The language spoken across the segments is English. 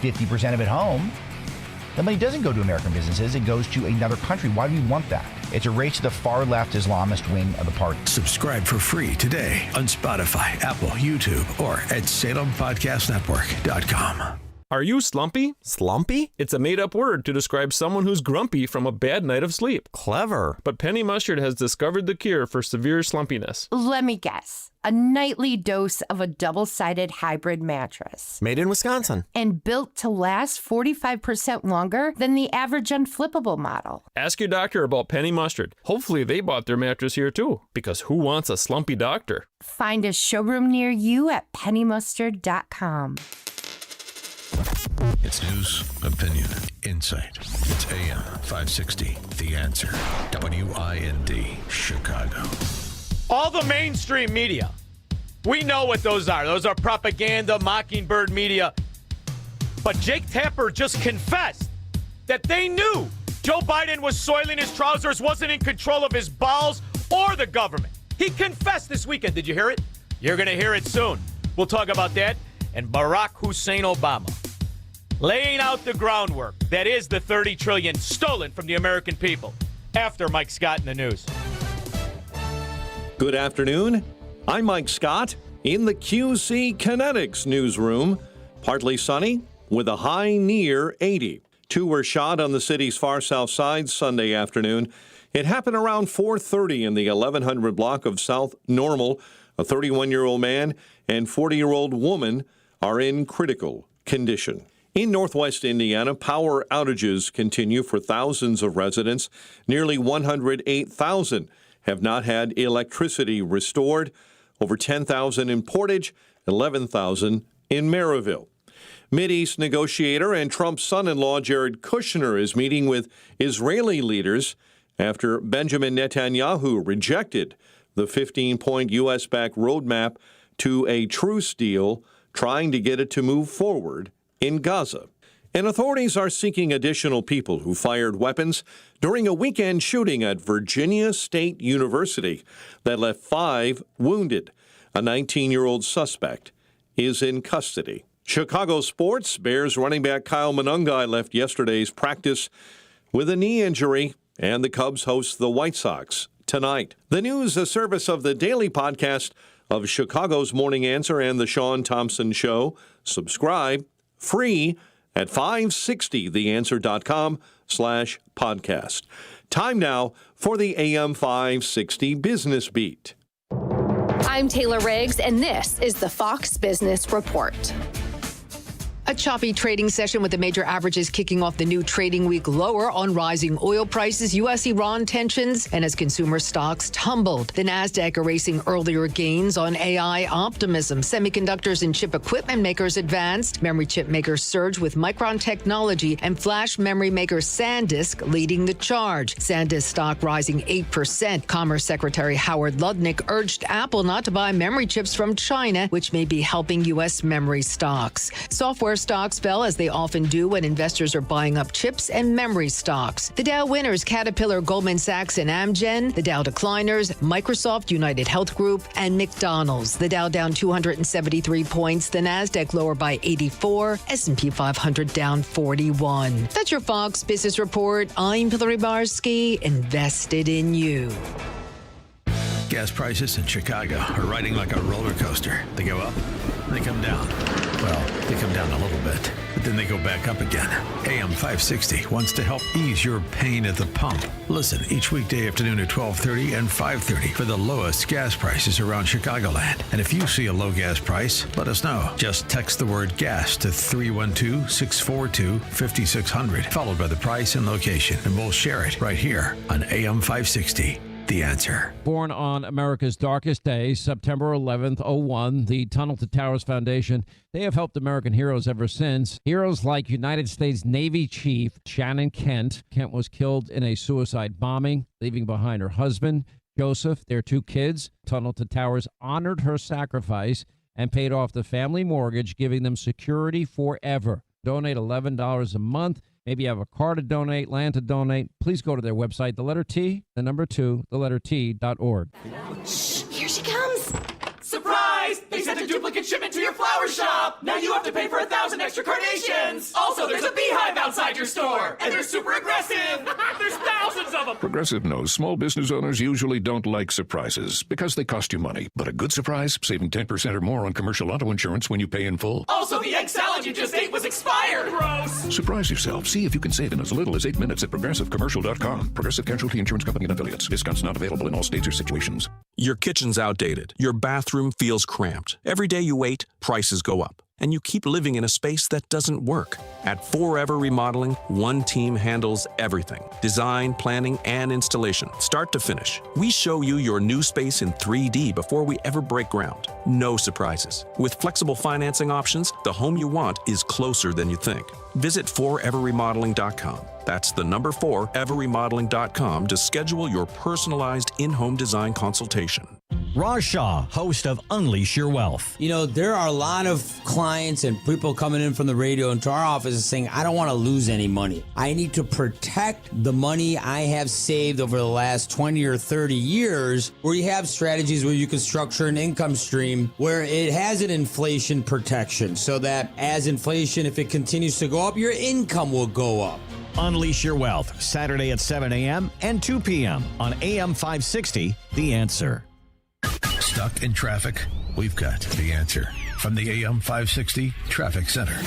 50% of it home, the money doesn't go to American businesses. It goes to another country. Why do we want that? It's a race to the far left Islamist wing of the party. Subscribe for free today on Spotify, Apple, YouTube, or at SalemPodcastNetwork.com. Are you slumpy? Slumpy? It's a made-up word to describe someone who's grumpy from a bad night of sleep. Clever. But Penny Mustard has discovered the cure for severe slumpiness. Let me guess. A nightly dose of a double-sided hybrid mattress. Made in Wisconsin. And built to last 45% longer than the average unflippable model. Ask your doctor about Penny Mustard. Hopefully they bought their mattress here too, because who wants a slumpy doctor? Find a showroom near you at pennymustard.com. It's news, opinion, insight. It's AM 560, The Answer. WIND, Chicago. All the mainstream media, we know what those are. Those are propaganda, mockingbird media. But Jake Tapper just confessed that they knew Joe Biden was soiling his trousers, wasn't in control of his balls or the government. He confessed this weekend. Did you hear it? You're going to hear it soon. We'll talk about that and Barack Hussein Obama laying out the groundwork that is the $30 trillion stolen from the American people. After Mike Scott in the news. Good afternoon. I'm Mike Scott in the QC Kinetics newsroom. Partly sunny with a high near 80. Two were shot on the city's far south side Sunday afternoon. It happened around 4:30 in the 1100 block of South Normal. A 31-year-old man and 40-year-old woman are in critical condition. In northwest Indiana, power outages continue for thousands of residents. Nearly 108,000 have not had electricity restored. Over 10,000 in Portage, 11,000 in Maryville. Mideast negotiator and Trump's son-in-law Jared Kushner is meeting with Israeli leaders after Benjamin Netanyahu rejected the 15-point U.S.-backed roadmap to a truce deal, trying to get it to move forward in Gaza. And authorities are seeking additional people who fired weapons during a weekend shooting at Virginia State University that left 5 wounded. A 19-year-old suspect is in custody. Chicago sports, Bears running back Kyle Monangai left yesterday's practice with a knee injury, and the Cubs host the White Sox tonight. The news, a service of the daily podcast of Chicago's Morning Answer and the Shaun Thompson Show. Subscribe free at 560theanswer.com/podcast. Time now for the AM 560 Business Beat. I'm Taylor Riggs, and this is the Fox Business Report. A choppy trading session with the major averages kicking off the new trading week lower on rising oil prices, U.S.-Iran tensions, and as consumer stocks tumbled. The Nasdaq erasing earlier gains on AI optimism. Semiconductors and chip equipment makers advanced. Memory chip makers surged with Micron Technology and flash memory maker SanDisk leading the charge. SanDisk stock rising 8%. Commerce Secretary Howard Lutnick urged Apple not to buy memory chips from China, which may be helping U.S. memory stocks. Software stocks fell as they often do when investors are buying up chips and memory stocks. The Dow winners, Caterpillar, Goldman Sachs, and Amgen. The Dow decliners, Microsoft, United Health Group, and McDonald's. The Dow down 273 points. The Nasdaq lower by 84. S&P 500 down 41. That's your Fox Business Report. I'm Hillary Barsky, invested in you. Gas prices in Chicago are riding like a roller coaster. They go up, they come down. Well, they come down a little bit, but then they go back up again. AM 560 wants to help ease your pain at the pump. Listen each weekday afternoon at 12:30 and 5:30 for the lowest gas prices around Chicagoland. And if you see a low gas price, let us know. Just text the word gas to 312-642-5600, followed by the price and location, and we'll share it right here on AM 560. The Answer. Born on America's darkest day, September 11th, 01, the Tunnel to Towers Foundation, they have helped American heroes ever since. Heroes like United States Navy Chief Shannon Kent. Kent was killed in a suicide bombing, leaving behind her husband, Joseph, their 2 kids. Tunnel to Towers honored her sacrifice and paid off the family mortgage, giving them security forever. Donate $11 a month. Maybe you have a car to donate, land to donate. Please go to their website, the letter T, the number 2, the letter T.org. Shh, here she comes. Surprise! They said a duplicate shipment to your flower shop. Now you have to pay for 1,000 extra carnations. Also, there's a beehive outside your store, and they're super aggressive. There's thousands of them. Progressive knows small business owners usually don't like surprises because they cost you money. But a good surprise, saving 10% or more on commercial auto insurance when you pay in full. Also, the egg salad you just ate was expired. Gross. Surprise yourself. See if you can save in as little as 8 minutes at progressivecommercial.com. Progressive Casualty Insurance Company and affiliates. Discounts not available in all states or situations. Your kitchen's outdated. Your bathroom feels cramped. Every day you wait, prices go up. And you keep living in a space that doesn't work. At Forever Remodeling, one team handles everything. Design, planning, and installation, start to finish. We show you your new space in 3D before we ever break ground. No surprises. With flexible financing options, the home you want is closer than you think. Visit foreverremodeling.com. That's the number 4, everremodeling.com to schedule your personalized in-home design consultation. Raj Shah, host of Unleash Your Wealth. You know, there are a lot of clients and people coming in from the radio into our office saying, I don't want to lose any money. I need to protect the money I have saved over the last 20 or 30 years, where you have strategies where you can structure an income stream where it has an inflation protection so that as inflation, if it continues to go up, your income will go up. Unleash Your Wealth, Saturday at 7 a.m. and 2 p.m. on AM 560, The Answer. Stuck in traffic? We've got the answer from the AM 560 Traffic Center.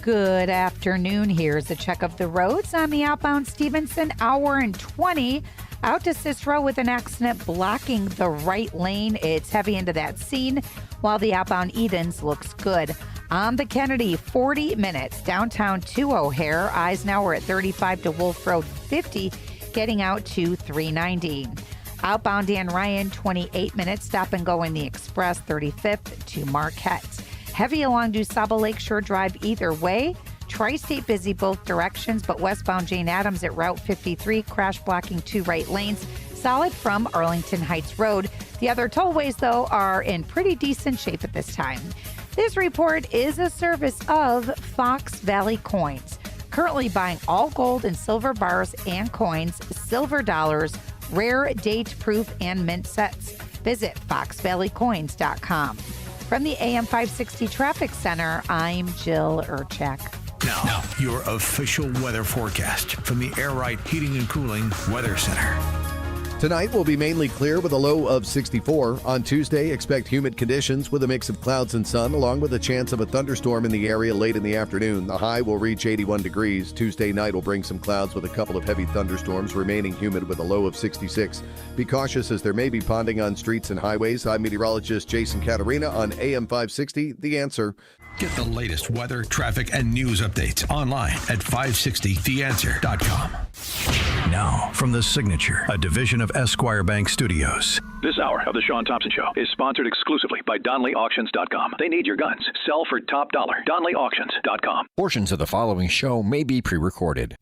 Good afternoon. Here's a check of the roads on the outbound Stevenson, hour and 20. Out to Cicero with an accident blocking the right lane. It's heavy into that scene, while the outbound Edens looks good. On the Kennedy, 40 minutes. Downtown to O'Hare. Eisenhower at 35 to Wolf Road, 50, getting out to 390. Outbound Dan Ryan, 28 minutes. Stop and go in the Express, 35th to Marquette. Heavy along DuSable Lakeshore Drive either way. Tri-State busy both directions, but westbound Jane Addams at Route 53, crash blocking 2 right lanes. Solid from Arlington Heights Road. The other tollways, though, are in pretty decent shape at this time. This report is a service of Fox Valley Coins. Currently buying all gold and silver bars and coins, silver dollars, rare date proof, and mint sets. Visit foxvalleycoins.com. From the AM 560 Traffic Center, I'm Jill Urchak. Now, your official weather forecast from the Air Right Heating and Cooling Weather Center. Tonight will be mainly clear with a low of 64. On Tuesday, expect humid conditions with a mix of clouds and sun, along with a chance of a thunderstorm in the area late in the afternoon. The high will reach 81 degrees. Tuesday night will bring some clouds with a couple of heavy thunderstorms, remaining humid with a low of 66. Be cautious as there may be ponding on streets and highways. I'm meteorologist Jason Caterina on AM 560, The Answer. Get the latest weather, traffic, and news updates online at 560theanswer.com. Now, from The Signature, a division of Esquire Bank Studios. This hour of The Shaun Thompson Show is sponsored exclusively by DonleyAuctions.com. They need your guns. Sell for top dollar. DonleyAuctions.com. Portions of the following show may be pre-recorded.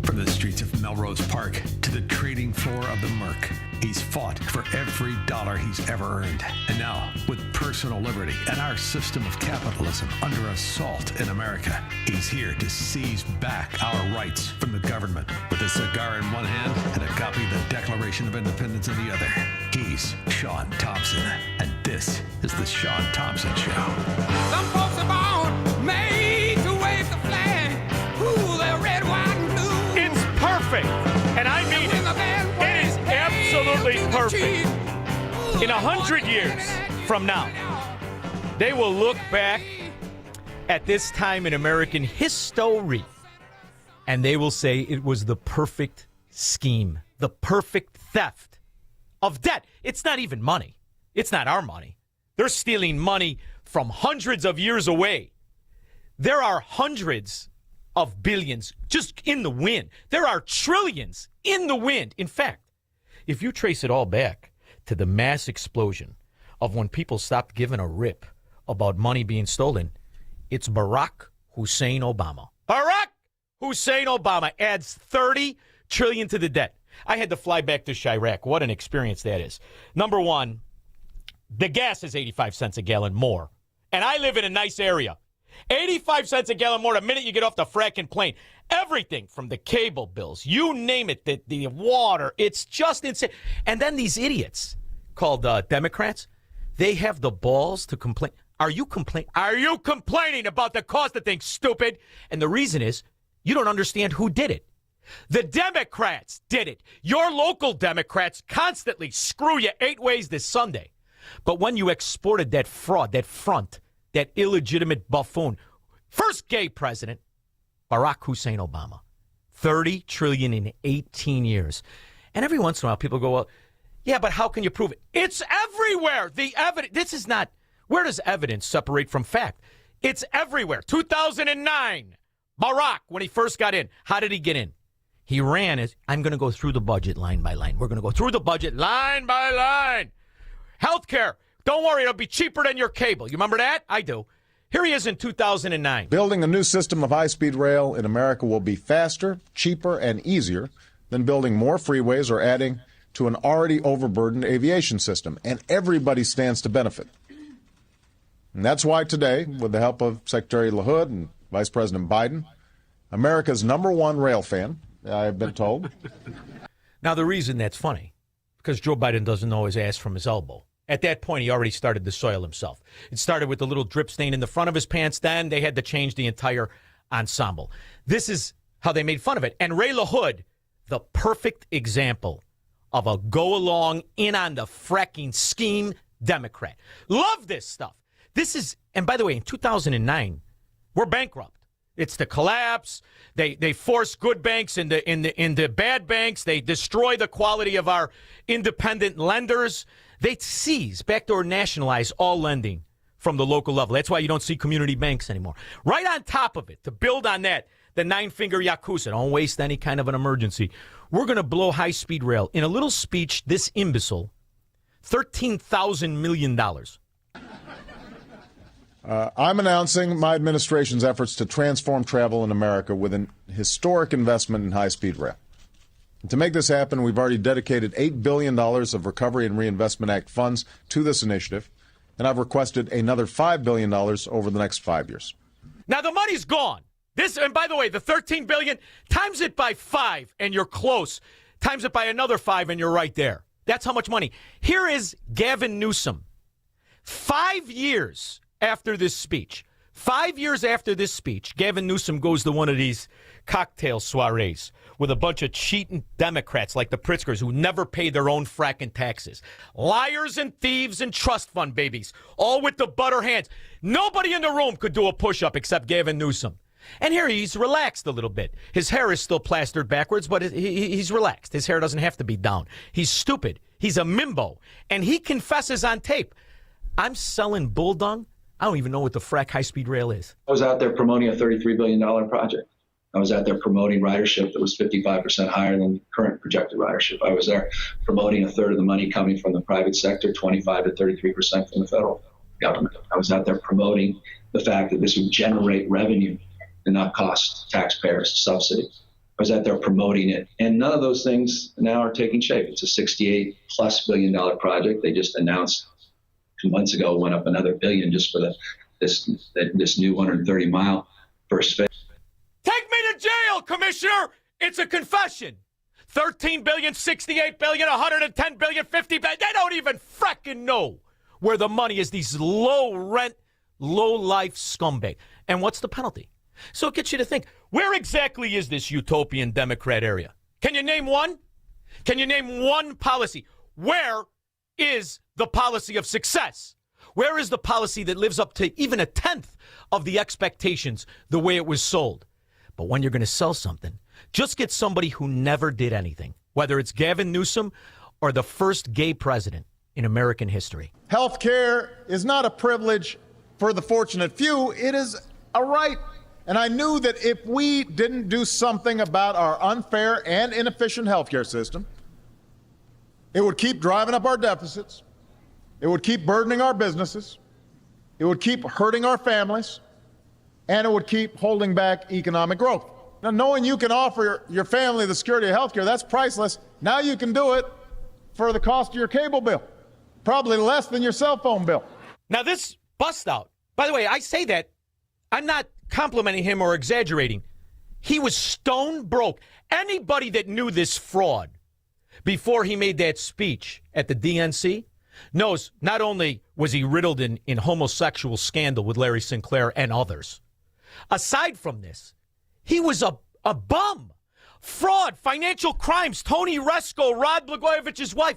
From the streets of Melrose Park to the trading floor of the Merc, he's fought for every dollar he's ever earned. And now, with personal liberty and our system of capitalism under assault in America, he's here to seize back our rights from the government. With a cigar in one hand and a copy of the Declaration of Independence in the other, he's Shaun Thompson. And this is the Shaun Thompson Show. Some folks are born made to wave the flag. Ooh, they're red, white, and blue. It's perfect. And I mean it. It is absolutely perfect. In 100 years from now, they will look back at this time in American history, and they will say it was the perfect scheme, the perfect theft of debt. It's not even money. It's not our money. They're stealing money from hundreds of years away. There are hundreds of billions just in the wind. There are trillions in the wind. In fact, if you trace it all back to the mass explosion of when people stopped giving a rip about money being stolen, it's Barack Hussein Obama. Barack Hussein Obama adds 30 trillion to the debt. I had to fly back to Chirac. What an experience that is. Number one, the gas is 85 cents a gallon more. And I live in a nice area. 85 cents a gallon more the minute you get off the fracking plane. Everything from the cable bills, you name it, the water, it's just insane. And then these idiots called Democrats, They have the balls to complain. Are you complaining about the cost of things, stupid? And the reason is you don't understand who did it. The Democrats did it. Your local Democrats constantly screw you 8 ways this Sunday. But when you exported that fraud, that front, that illegitimate buffoon, first gay president, Barack Hussein Obama, $30 trillion in 18 years. And every once in a while people go, well, yeah, but how can you prove it? It's everywhere. The evidence, this is not, where does evidence separate from fact? It's everywhere. 2009, Barack, when he first got in, how did he get in? He ran as, I'm going to go through the budget line by line. We're going to go through the budget line by line. Healthcare, don't worry, it'll be cheaper than your cable. You remember that? I do. Here he is in 2009. Building a new system of high-speed rail in America will be faster, cheaper, and easier than building more freeways or adding to an already overburdened aviation system, and everybody stands to benefit. And that's why today, with the help of Secretary LaHood and Vice President Biden, America's #1 rail fan, I've been told. Now, the reason that's funny, because Joe Biden doesn't know his ass from his elbow. At that point, he already started to soil himself. It started with the little drip stain in the front of his pants. Then they had to change the entire ensemble. This is how they made fun of it. And Ray LaHood, the perfect example of a go-along, in-on-the-fracking scheme Democrat. Love this stuff. This is, and by the way, in 2009, we're bankrupt. It's the collapse. They force good banks into bad banks. They destroy the quality of our independent lenders. They seize, backdoor nationalize all lending from the local level. That's why you don't see community banks anymore. Right on top of it, to build on that, the nine-finger Yakuza, don't waste any kind of an emergency. We're going to blow high-speed rail. In a little speech, this imbecile, $13,000 million. I'm announcing my administration's efforts to transform travel in America with an historic investment in high-speed rail. And to make this happen, we've already dedicated $8 billion of Recovery and Reinvestment Act funds to this initiative, and I've requested another $5 billion over the next 5 years. Now, the money's gone. This, and by the way, the $13 billion, times it by 5, and you're close. Times it by another 5, and you're right there. That's how much money. Here is Gavin Newsom. 5 years after this speech, 5 years after this speech, Gavin Newsom goes to one of these cocktail soirees with a bunch of cheating Democrats like the Pritzkers who never pay their own fracking taxes. Liars and thieves and trust fund babies, all with the butter hands. Nobody in the room could do a push-up except Gavin Newsom. And here he's relaxed a little bit. His hair is still plastered backwards, but he's relaxed. His hair doesn't have to be down. He's stupid. He's a mimbo. And he confesses on tape, I'm selling bull dung. I don't even know what the frack high-speed rail is. I was out there promoting a $33 billion project. I was out there promoting ridership that was 55% higher than current projected ridership. I was there promoting a third of the money coming from the private sector, 25 to 33% from the federal government. I was out there promoting the fact that this would generate revenue and not cost taxpayers subsidies. I was out there promoting it. And none of those things now are taking shape. It's a $68+ billion project. They just announced 2 months ago, went up another $1 billion just for this new 130-mile first phase. Take me to jail, Commissioner! It's a confession. $13 billion, $68 billion, $110 billion, $50 billion. They don't even frickin' know where the money is. These low-rent, low-life scumbag. And what's the penalty? So it gets you to think, where exactly is this utopian Democrat area? Can you name one? Can you name one policy? Where is the policy of success? Where is the policy that lives up to even a tenth of the expectations the way it was sold? But when you're going to sell something, just get somebody who never did anything, whether it's Gavin Newsom or the first gay president in American history. Health care is not a privilege for the fortunate few. It is a right. And I knew that if we didn't do something about our unfair and inefficient health care system, it would keep driving up our deficits. It would keep burdening our businesses. It would keep hurting our families. And it would keep holding back economic growth. Now, knowing you can offer your family the security of health care, that's priceless. Now you can do it for the cost of your cable bill, probably less than your cell phone bill. Now, this bust out, by the way, I say that, I'm not complimenting him or exaggerating. He was stone broke. Anybody that knew this fraud before he made that speech at the DNC, knows not only was he riddled in homosexual scandal with Larry Sinclair and others, aside from this, he was a bum. Fraud, financial crimes, Tony Resko, Rod Blagojevich's wife.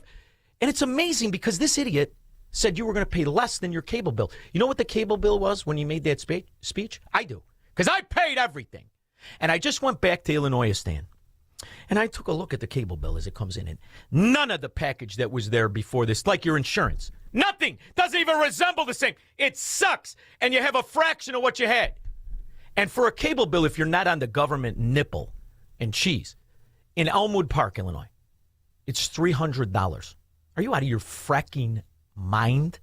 And it's amazing because this idiot said you were going to pay less than your cable bill. You know what the cable bill was when you made that speech? I do, because I paid everything. And I just went back to Illinois, Stan, and I took a look at the cable bill as it comes in. And none of the package that was there before this, like your insurance, nothing, doesn't even resemble the same. It sucks, and you have a fraction of what you had. And for a cable bill, if you're not on the government nipple and cheese, in Elmwood Park, Illinois, it's $300. Are you out of your fracking mind?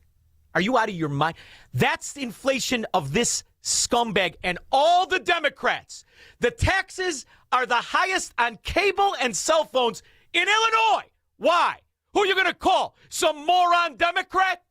Are you out of your mind? That's the inflation of this scumbag and all the Democrats. The taxes are the highest on cable and cell phones in Illinois. Why? Who are you going to call? Some moron Democrat?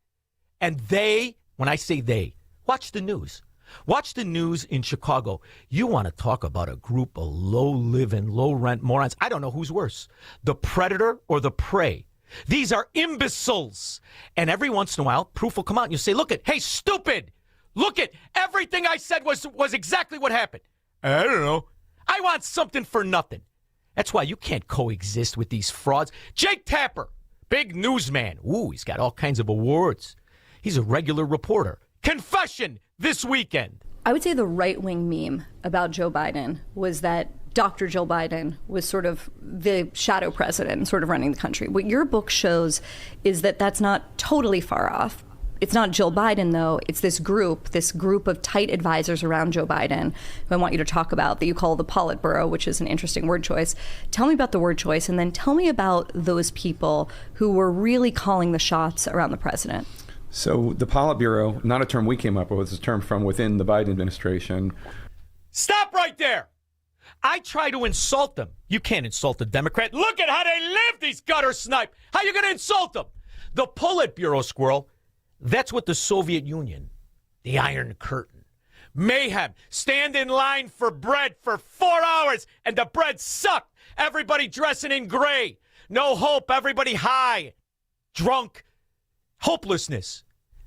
And they, when I say they, watch the news. Watch the news in Chicago. You want to talk about a group of low-living, low-rent morons. I don't know who's worse, the predator or the prey. These are imbeciles. And every once in a while, proof will come out and you say, look at, hey, stupid. Look at, everything I said was exactly what happened. I don't know. I want something for nothing. That's why you can't coexist with these frauds. Jake Tapper, big newsman. Ooh, he's got all kinds of awards. He's a regular reporter. Confession this weekend. I would say the right-wing meme about Joe Biden was that Dr. Joe Biden was sort of the shadow president and sort of running the country. What your book shows is that that's not totally far off. It's not Joe Biden, though. It's this group of tight advisors around Joe Biden who I want you to talk about that you call the Politburo, which is an interesting word choice. Tell me about the word choice, and then tell me about those people who were really calling the shots around the president. So the Politburo, not a term we came up with, it's a term from within the Biden administration. Stop right there. I try to insult them. You can't insult a Democrat. Look at how they live, these gutter snipe. How you going to insult them? The Politburo, squirrel, that's what the Soviet Union, the Iron Curtain, mayhem, stand in line for bread for 4 hours, and the bread sucked. Everybody dressing in gray. No hope, everybody high, drunk, hopelessness.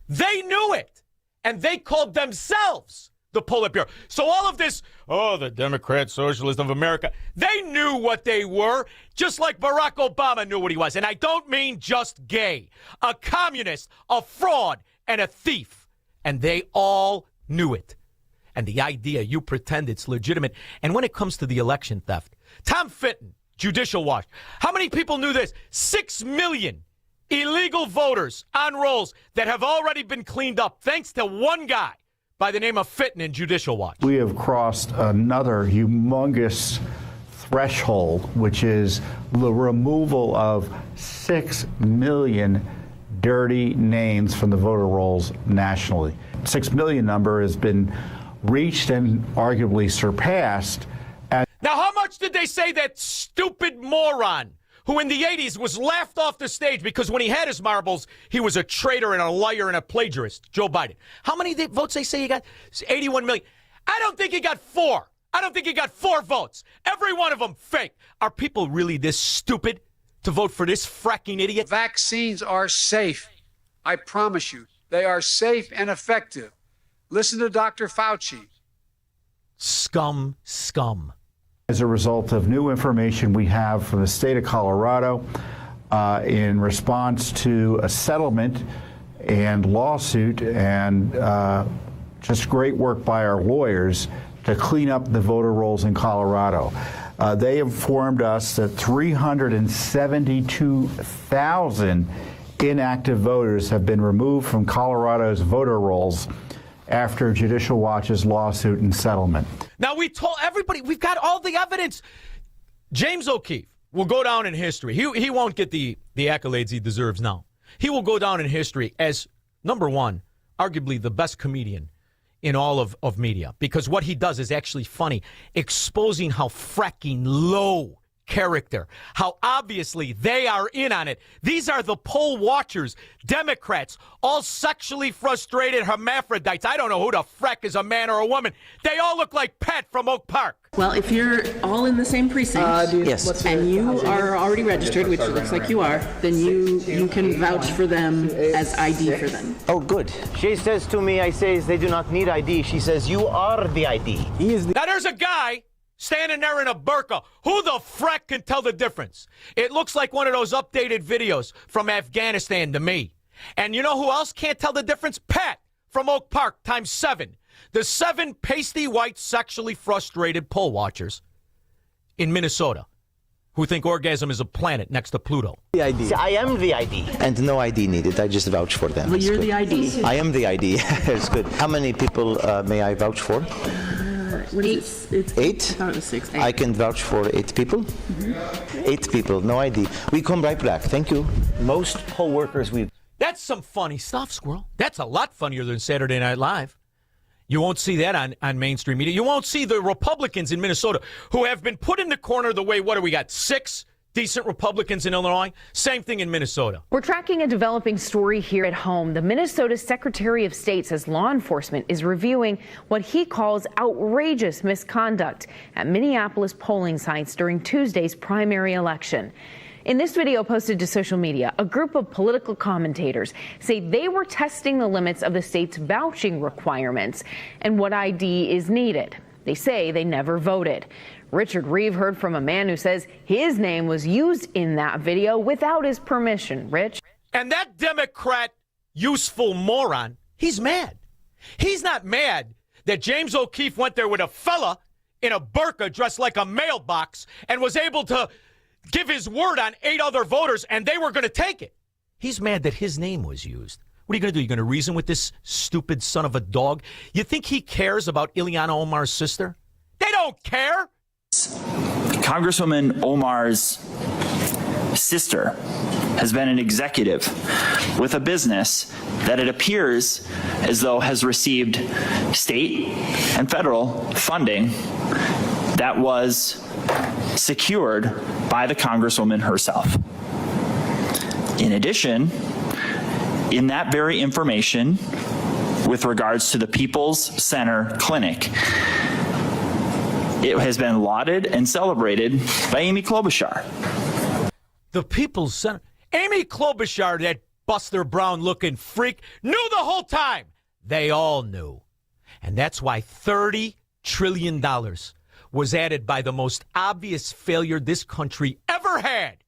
They knew it, and they called themselves the Politburo. So all of this, the Democrat Socialist of America, they knew what they were, just like Barack Obama knew what he was. And I don't mean just gay. A communist, a fraud, and a thief. And they all knew it. And the idea, you pretend it's legitimate. And when it comes to the election theft, Tom Fitton, Judicial Watch, how many people knew this? 6 million illegal voters on rolls that have already been cleaned up thanks to one guy by the name of Fitton in Judicial Watch. We have crossed another humongous threshold, which is the removal of 6 million dirty names from the voter rolls nationally. 6 million number has been reached and arguably surpassed. Now, how much did they say that stupid moron who in the 80s was laughed off the stage because when he had his marbles, he was a traitor and a liar and a plagiarist, Joe Biden? How many votes they say he got? 81 million. I don't think he got 4. I don't think he got 4 votes. Every one of them fake. Are people really this stupid to vote for this fracking idiot? Vaccines are safe. I promise you. They are safe and effective. Listen to Dr. Fauci. Scum. As a result of new information we have from the state of Colorado in response to a settlement and lawsuit and just great work by our lawyers to clean up the voter rolls in Colorado. They informed us that 372,000 inactive voters have been removed from Colorado's voter rolls after Judicial Watch's lawsuit and settlement. Now, we told everybody, we've got all the evidence. James O'Keefe will go down in history. He won't get the accolades he deserves now. He will go down in history as, number one, arguably the best comedian in all of media, because what he does is actually funny, exposing how fracking low character, how obviously they are in on it. These are the poll watchers, Democrats, all sexually frustrated hermaphrodites. I don't know who the frack is a man or a woman. They all look like Pat from Oak Park. Well, if you're all in the same precinct, Yes. and you are already registered, which it looks like you are, then you can vouch for them as ID for them. Oh, good. She says to me, I says they do not need ID. She says, you are the ID. Now there's a guy standing there in a burqa. Who the frack can tell the difference? It looks like one of those updated videos from Afghanistan to me. And you know who else can't tell the difference? Pat from Oak Park times 7. The 7 pasty white sexually frustrated poll watchers in Minnesota who think orgasm is a planet next to Pluto. The ID. See, I am the ID. And no ID needed. I just vouch for them. Well, It's you're good. the ID. I am the ID. It's good. How many people may I vouch for? What is it? It's 8? I thought it was 6. I can vouch for 8 people. 8 people, no ID. We come right back. Thank you. Most poll workers we... That's some funny stuff, Squirrel. That's a lot funnier than Saturday Night Live. You won't see that on mainstream media. You won't see the Republicans in Minnesota who have been put in the corner the way, what do we got, 6 decent Republicans in Illinois? Same thing in Minnesota. We're tracking a developing story here at home. The Minnesota Secretary of State says law enforcement is reviewing what he calls outrageous misconduct at Minneapolis polling sites during Tuesday's primary election. In this video posted to social media, a group of political commentators say they were testing the limits of the state's vouching requirements and what ID is needed. They say they never voted. Richard Reeve heard from a man who says his name was used in that video without his permission. Rich? And that Democrat useful moron, he's mad. He's not mad that James O'Keefe went there with a fella in a burqa dressed like a mailbox and was able to give his word on 8 other voters, and they were going to take it. He's mad that his name was used. What are you going to do? You're going to reason with this stupid son of a dog? You think he cares about Ilyana Omar's sister? They don't care. Congresswoman Omar's sister has been an executive with a business that it appears as though has received state and federal funding that was secured by the Congresswoman herself. In addition, in that very information with regards to the People's Center Clinic, it has been lauded and celebrated by Amy Klobuchar. The People's Center. Amy Klobuchar, that Buster Brown-looking freak, knew the whole time. They all knew. And that's why $30 trillion was added by the most obvious failure this country ever had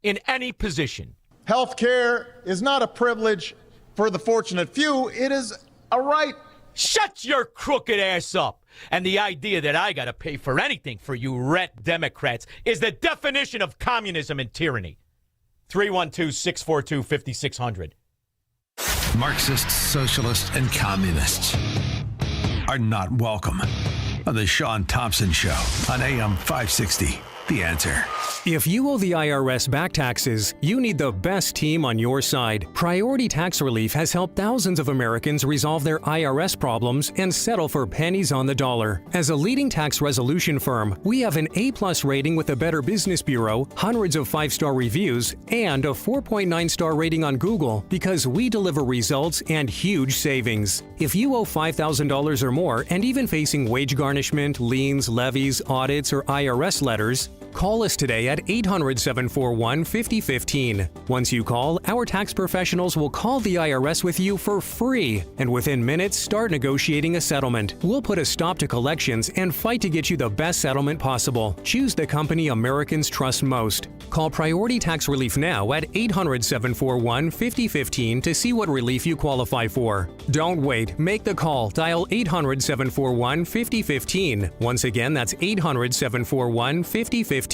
in any position. Health care is not a privilege for the fortunate few. It is a right. Shut your crooked ass up. And the idea that I got to pay for anything for you ret Democrats is the definition of communism and tyranny. 312-642-5600. Marxists, socialists, and communists are not welcome on the Shaun Thompson Show on AM 560. The Answer. If you owe the IRS back taxes, you need the best team on your side. Priority Tax Relief has helped thousands of Americans resolve their IRS problems and settle for pennies on the dollar. As a leading tax resolution firm, we have an A+ rating with the Better Business Bureau, hundreds of 5-star reviews, and a 4.9-star rating on Google because we deliver results and huge savings. If you owe $5,000 or more and even facing wage garnishment, liens, levies, audits, or IRS letters, call us today at 800-741-5015. Once you call, our tax professionals will call the IRS with you for free, and within minutes, start negotiating a settlement. We'll put a stop to collections and fight to get you the best settlement possible. Choose the company Americans trust most. Call Priority Tax Relief now at 800-741-5015 to see what relief you qualify for. Don't wait. Make the call. Dial 800-741-5015. Once again, that's 800-741-5015.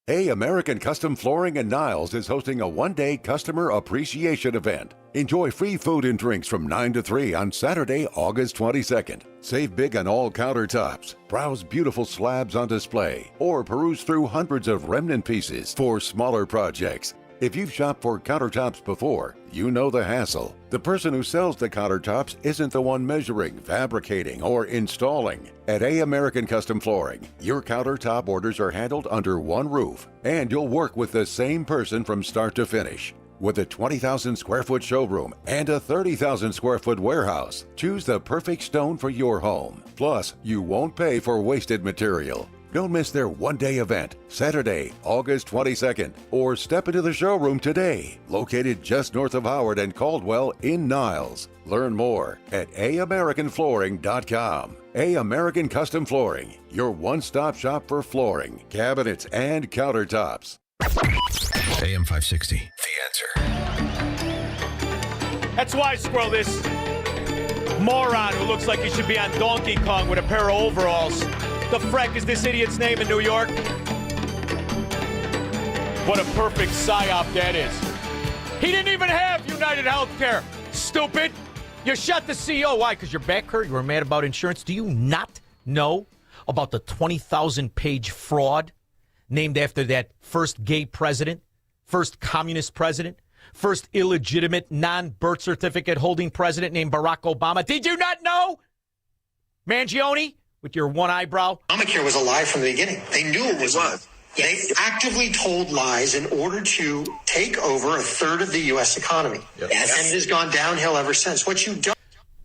Hey, American Custom Flooring and Niles is hosting a one-day customer appreciation event. Enjoy free food and drinks from 9 to 3 on Saturday, August 22nd. Save big on all countertops, browse beautiful slabs on display, or peruse through hundreds of remnant pieces for smaller projects. If you've shopped for countertops before, you know the hassle. The person who sells the countertops isn't the one measuring, fabricating, or installing. At A American Custom Flooring, your countertop orders are handled under one roof, and you'll work with the same person from start to finish. With a 20,000 square foot showroom and a 30,000 square foot warehouse, choose the perfect stone for your home. Plus, you won't pay for wasted material. Don't miss their one-day event, Saturday, August 22nd, or step into the showroom today, located just north of Howard and Caldwell in Niles. Learn more at aamericanflooring.com. A American Custom Flooring, your one-stop shop for flooring, cabinets, and countertops. AM 560, The Answer. That's why, Squirrel, this moron who looks like he should be on Donkey Kong with a pair of overalls. The freck is this idiot's name in New York? What a perfect psyop that is. He didn't even have United Healthcare, stupid. You shut the CEO. Why? Because your back hurt? You were mad about insurance? Do you not know about the 20,000-page fraud named after that first gay president, first communist president, first illegitimate non-birth certificate holding president named Barack Obama? Did you not know? Mangione? With your one eyebrow? Obamacare was a lie from the beginning. They knew it was. They actively told lies in order to take over a third of the U.S. economy. Yep. And it has gone downhill ever since. What you don't...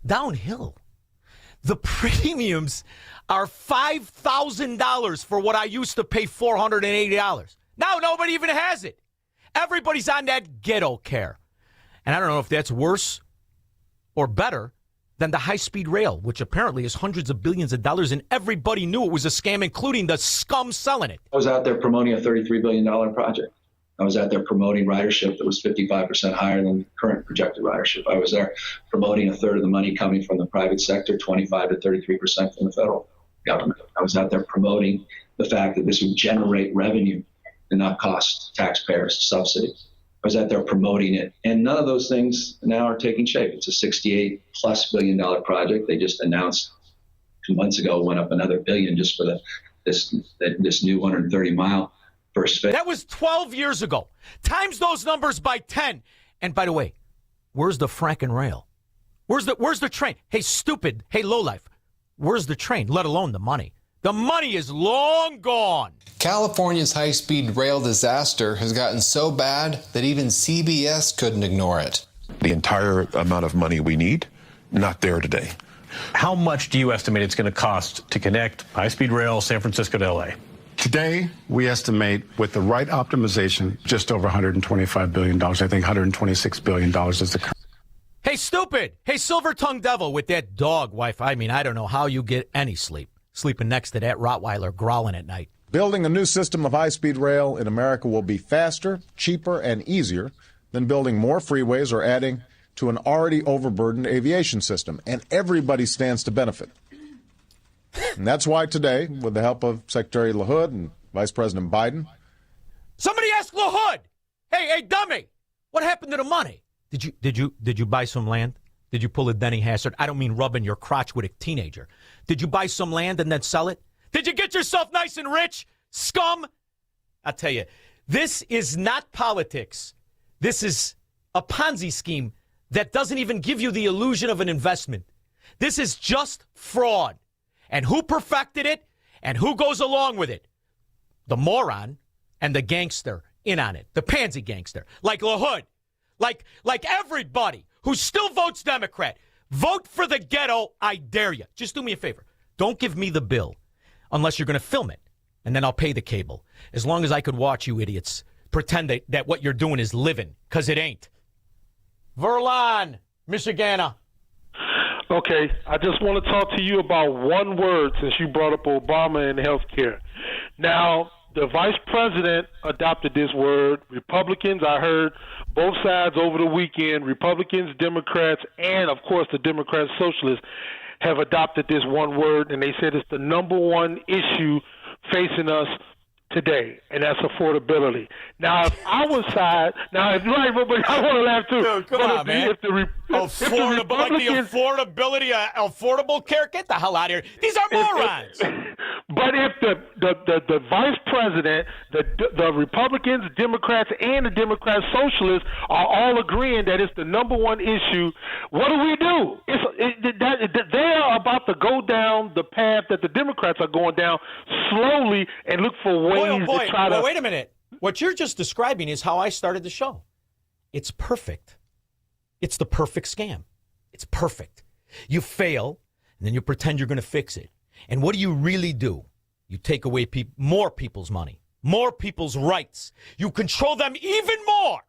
Downhill? The premiums are $5,000 for what I used to pay $480. Now nobody even has it. Everybody's on that ghetto care. And I don't know if that's worse or better than the high-speed rail, which apparently is hundreds of billions of dollars, and everybody knew it was a scam, including the scum selling it. I was out there promoting a $33 billion project. I was out there promoting ridership that was 55% higher than the current projected ridership. I was there promoting a third of the money coming from the private sector, 25 to 33% from the federal government. I was out there promoting the fact that this would generate revenue and not cost taxpayers subsidies. I was out there promoting it, and none of those things now are taking shape. It's a $68+ billion project. They just announced 2 months ago, went up another billion just for this new 130-mile first phase. That was 12 years ago. Times those numbers by 10. And by the way, where's the fracking rail? Where's the train? Hey, stupid. Hey, lowlife. Where's the train? Let alone the money. The money is long gone. California's high-speed rail disaster has gotten so bad that even CBS couldn't ignore it. The entire amount of money we need, not there today. How much do you estimate it's going to cost to connect high-speed rail San Francisco to L.A.? Today, we estimate with the right optimization, just over $125 billion. I think $126 billion is the current. Hey, stupid. Hey, silver-tongued devil with that dog wife. I mean, I don't know how you get any sleep. Sleeping next to that Rottweiler growling at night. Building a new system of high-speed rail in America will be faster, cheaper, and easier than building more freeways or adding to an already overburdened aviation system. And everybody stands to benefit. And that's why today, with the help of Secretary LaHood and Vice President Biden... Somebody ask LaHood! Hey, dummy! What happened to the money? Did you buy some land? Did you pull a Denny Hassard? I don't mean rubbing your crotch with a teenager. Did you buy some land and then sell it? Did you get yourself nice and rich, scum? I'll tell you, this is not politics. This is a Ponzi scheme that doesn't even give you the illusion of an investment. This is just fraud. And who perfected it and who goes along with it? The moron and the gangster in on it. The pansy gangster. Like LaHood. Like everybody who still votes Democrat. Vote for the ghetto, I dare you. Just do me a favor. Don't give me the bill unless you're going to film it, and then I'll pay the cable. As long as I could watch you idiots pretend that what you're doing is living, because it ain't. Verlon, Michigana. Okay, I just want to talk to you about one word since you brought up Obama and health care. Now, the vice president adopted this word. Republicans, I heard both sides over the weekend, Republicans, Democrats, and, of course, the Democrats, socialists, have adopted this one word, and they said it's the number one issue facing us today, and that's affordability. Now, if I was side, now, if you're right, but I want to laugh too. Dude, come on, man. Like the affordability, affordable care? Get the hell out of here. These are morons. But if the vice president, the Republicans, Democrats, and the Democrat socialists are all agreeing that it's the number one issue, what do? They are about to go down the path that the Democrats are going down slowly and look for ways to try to. Well, wait a minute. What you're just describing is how I started the show. It's perfect. It's the perfect scam. It's perfect. You fail, and then you pretend you're going to fix it. And what do you really do? You take away more people's money, more people's rights. You control them even more.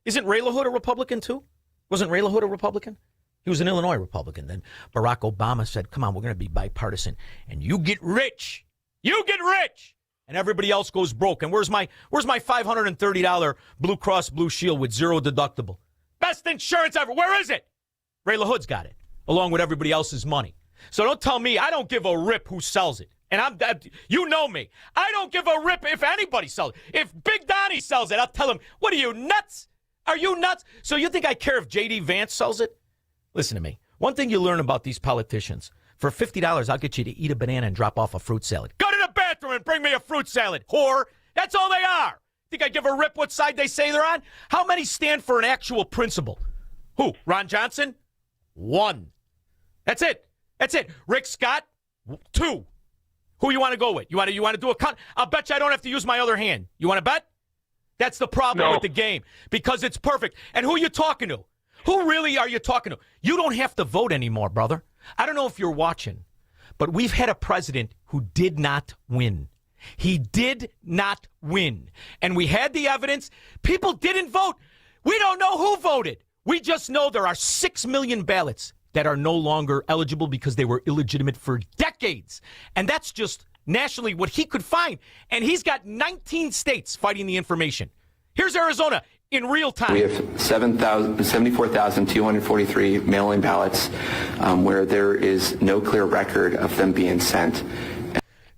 Isn't Ray LaHood a Republican too? Wasn't Ray LaHood a Republican? He was an Illinois Republican. Then Barack Obama said, come on, we're going to be bipartisan. And you get rich. You get rich. And everybody else goes broke. And where's my $530 Blue Cross Blue Shield with zero deductible? Best insurance ever. Where is it? Ray LaHood's got it, along with everybody else's money. So don't tell me I don't give a rip who sells it. And you know me. I don't give a rip if anybody sells it. If Big Donnie sells it, I'll tell him, what are you, nuts? Are you nuts? So you think I care if J.D. Vance sells it? Listen to me. One thing you learn about these politicians, for $50, I'll get you to eat a banana and drop off a fruit salad. Go to the bathroom and bring me a fruit salad, whore. That's all they are. Think I give a rip what side they say they're on? How many stand for an actual principle? Who? Ron Johnson? 1. That's it. That's it. Rick Scott? 2. Who you want to go with? You want to do a cut? I'll bet you I don't have to use my other hand. You want to bet? That's the problem with the game, because it's perfect. And who are you talking to? Who really are you talking to? You don't have to vote anymore, brother. I don't know if you're watching, but we've had a president who did not win. He did not win. And we had the evidence. People didn't vote. We don't know who voted. We just know there are 6 million ballots that are no longer eligible because they were illegitimate for decades. And that's just nationally what he could find. And he's got 19 states fighting the information. Here's Arizona in real time. We have 74,243 mail-in ballots where there is no clear record of them being sent.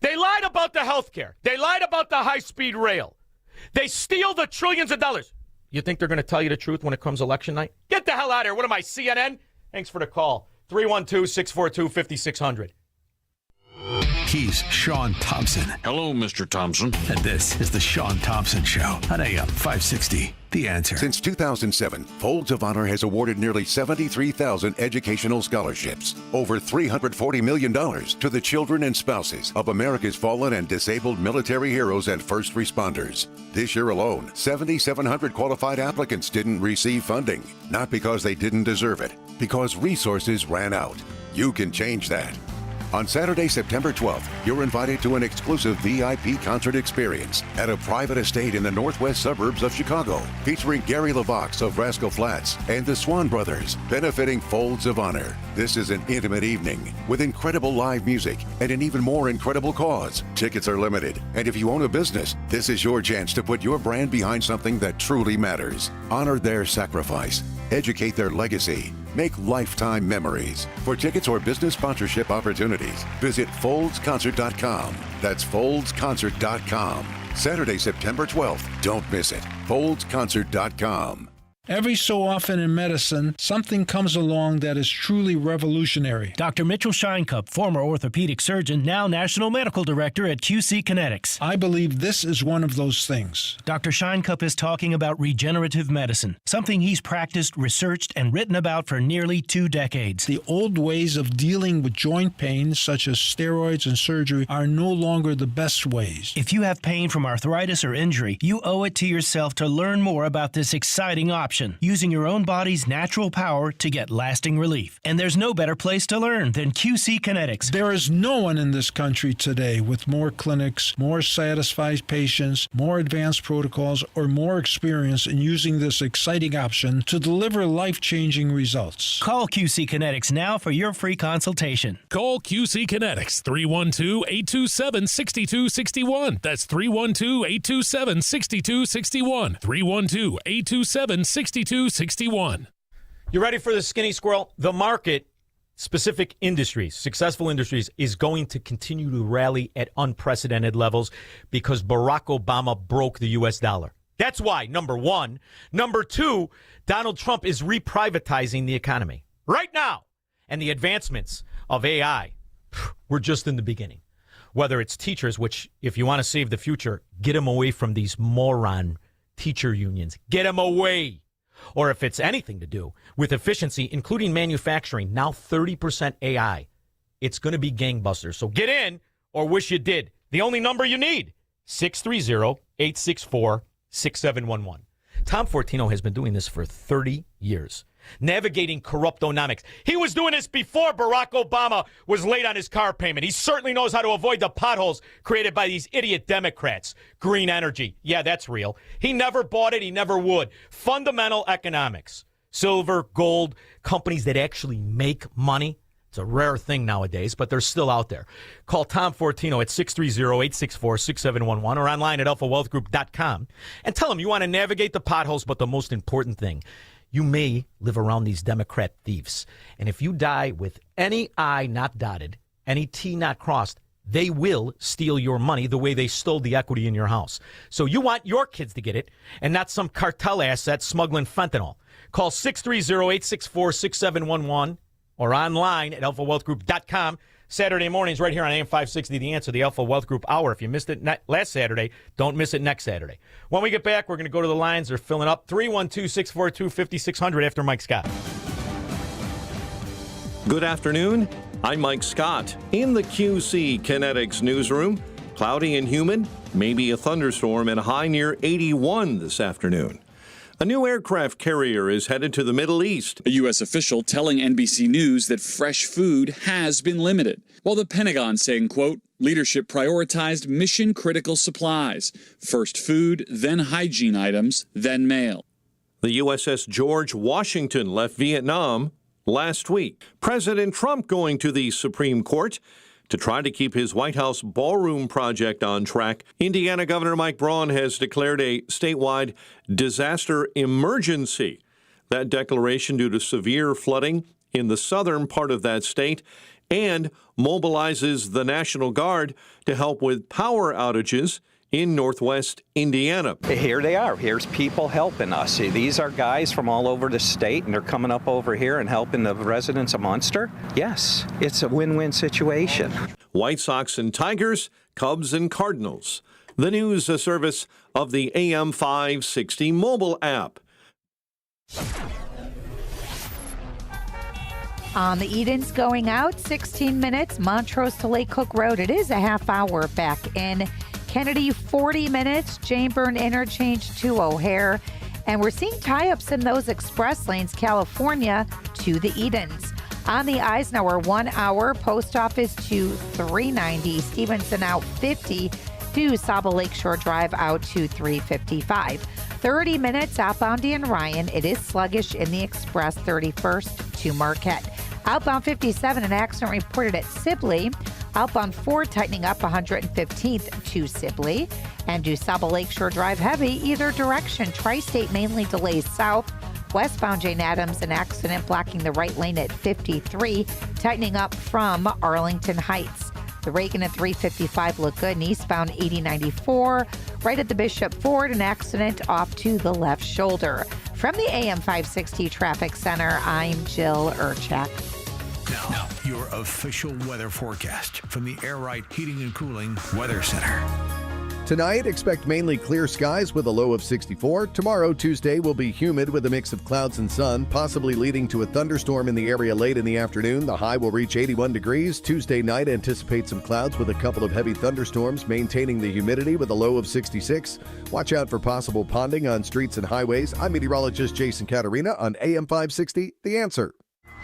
They lied about the health care. They lied about the high-speed rail. They steal the trillions of dollars. You think they're going to tell you the truth when it comes election night? Get the hell out of here. What am I, CNN? Thanks for the call. 312-642-5600. He's Shaun Thompson. Hello, Mr. Thompson. And this is the Shaun Thompson Show on AM 560. The Answer. Since 2007, Folds of Honor has awarded nearly 73,000 educational scholarships, over $340 million to the children and spouses of America's fallen and disabled military heroes and first responders. This year alone, 7,700 qualified applicants didn't receive funding, not because they didn't deserve it, because resources ran out. You can change that. On Saturday, September 12th, you're invited to an exclusive VIP concert experience at a private estate in the northwest suburbs of Chicago, featuring Gary LaVox of Rascal Flatts and the Swan Brothers, benefiting Folds of Honor. This is an intimate evening with incredible live music and an even more incredible cause. Tickets are limited, and if you own a business, this is your chance to put your brand behind something that truly matters. Honor their sacrifice, educate their legacy, make lifetime memories. For tickets or business sponsorship opportunities, visit foldsconcert.com. That's foldsconcert.com. Saturday, September 12th. Don't miss it. foldsconcert.com. Every so often in medicine, something comes along that is truly revolutionary. Dr. Mitchell Scheinkup, former orthopedic surgeon, now National Medical Director at QC Kinetics. I believe this is one of those things. Dr. Scheinkup is talking about regenerative medicine, something he's practiced, researched, and written about for nearly 2 decades. The old ways of dealing with joint pain, such as steroids and surgery, are no longer the best ways. If you have pain from arthritis or injury, you owe it to yourself to learn more about this exciting option, using your own body's natural power to get lasting relief. And there's no better place to learn than QC Kinetics. There is no one in this country today with more clinics, more satisfied patients, more advanced protocols, or more experience in using this exciting option to deliver life-changing results. Call QC Kinetics now for your free consultation. Call QC Kinetics, 312-827-6261. That's 312-827-6261. 312-827-6261. You ready for the skinny squirrel? The market, specific industries, successful industries, is going to continue to rally at unprecedented levels because Barack Obama broke the U.S. dollar. That's why, number one. Number two, Donald Trump is reprivatizing the economy right now. And the advancements of AI, we're just in the beginning. whether it's teachers, which if you want to save the future, get them away from these moron teacher unions. Get them away. Or if it's anything to do with efficiency, including manufacturing, now 30% AI. It's going to be gangbusters. So get in or wish you did. The only number you need, 630-864-6711. Tom Fortino has been doing this for 30 years, navigating corruptonomics. He was doing this before Barack Obama was late on his car payment. He certainly knows how to avoid the potholes created by these idiot Democrats. Green energy. Yeah, that's real. He never bought it. He never would. Fundamental economics. Silver, gold, companies that actually make money. It's a rare thing nowadays, but they're still out there. Call Tom Fortino at 630-864-6711 or online at alphawealthgroup.com and tell him you want to navigate the potholes, but the most important thing, you may live around these Democrat thieves. And if you die with any I not dotted, any T not crossed, they will steal your money the way they stole the equity in your house. So you want your kids to get it and not some cartel asset smuggling fentanyl. Call 630-864-6711 or online at alphawealthgroup.com. Saturday mornings right here on AM 560, The Answer, the Alpha Wealth Group Hour. If you missed it last Saturday, don't miss it next Saturday. When we get back, we're going to go to the lines. They're filling up. 312-642-5600 after Mike Scott. Good afternoon. I'm Mike Scott. In the QC Kinetics newsroom, cloudy and humid, maybe a thunderstorm, and a high near 81 this afternoon. A new aircraft carrier is headed to the Middle East. A U.S. official telling NBC News that fresh food has been limited, while the Pentagon saying, quote, leadership prioritized mission-critical supplies. First food, then hygiene items, then mail. The USS George Washington left Vietnam last week. President Trump going to the Supreme Court to try to keep his White House ballroom project on track. Indiana Governor Mike Braun has declared a statewide disaster emergency. That declaration due to severe flooding in the southern part of that state and mobilizes the National Guard to help with power outages in northwest Indiana. Here they are. Here's people helping us. These are guys from all over the state, and they're coming up over here and helping the residents of Munster. Yes, it's a win-win situation. White Sox and Tigers, Cubs and Cardinals. The news, a service of the AM 560 mobile app. On the Edens going out, 16 minutes, Montrose to Lake Cook Road. It is a half hour back in Kennedy, 40 minutes, Janeburn Interchange to O'Hare. And we're seeing tie-ups in those express lanes, California to the Edens. On the Eisenhower, 1 hour, Post Office to 390, Stevenson out 50 to Saba Lakeshore Drive out to 355. 30 minutes outbound in Ryan. It is sluggish in the express, 31st to Marquette. Outbound 57, an accident reported at Sibley. Outbound 4 tightening up 115th to Sibley. And do Saba Lakeshore Drive heavy either direction. Tri-State mainly delays south. Westbound Jane Addams, an accident blocking the right lane at 53, tightening up from Arlington Heights. The Reagan at 355 look good, and eastbound 8094, right at the Bishop Ford, an accident off to the left shoulder. From the AM 560 Traffic Center, I'm Jill Urchak. Now, your official weather forecast from the Air Right Heating and Cooling Weather Center. Tonight, expect mainly clear skies with a low of 64. Tomorrow, Tuesday, will be humid with a mix of clouds and sun, possibly leading to a thunderstorm in the area late in the afternoon. The high will reach 81 degrees. Tuesday night, anticipate some clouds with a couple of heavy thunderstorms, maintaining the humidity with a low of 66. Watch out for possible ponding on streets and highways. I'm meteorologist Jason Caterina on AM 560, The Answer.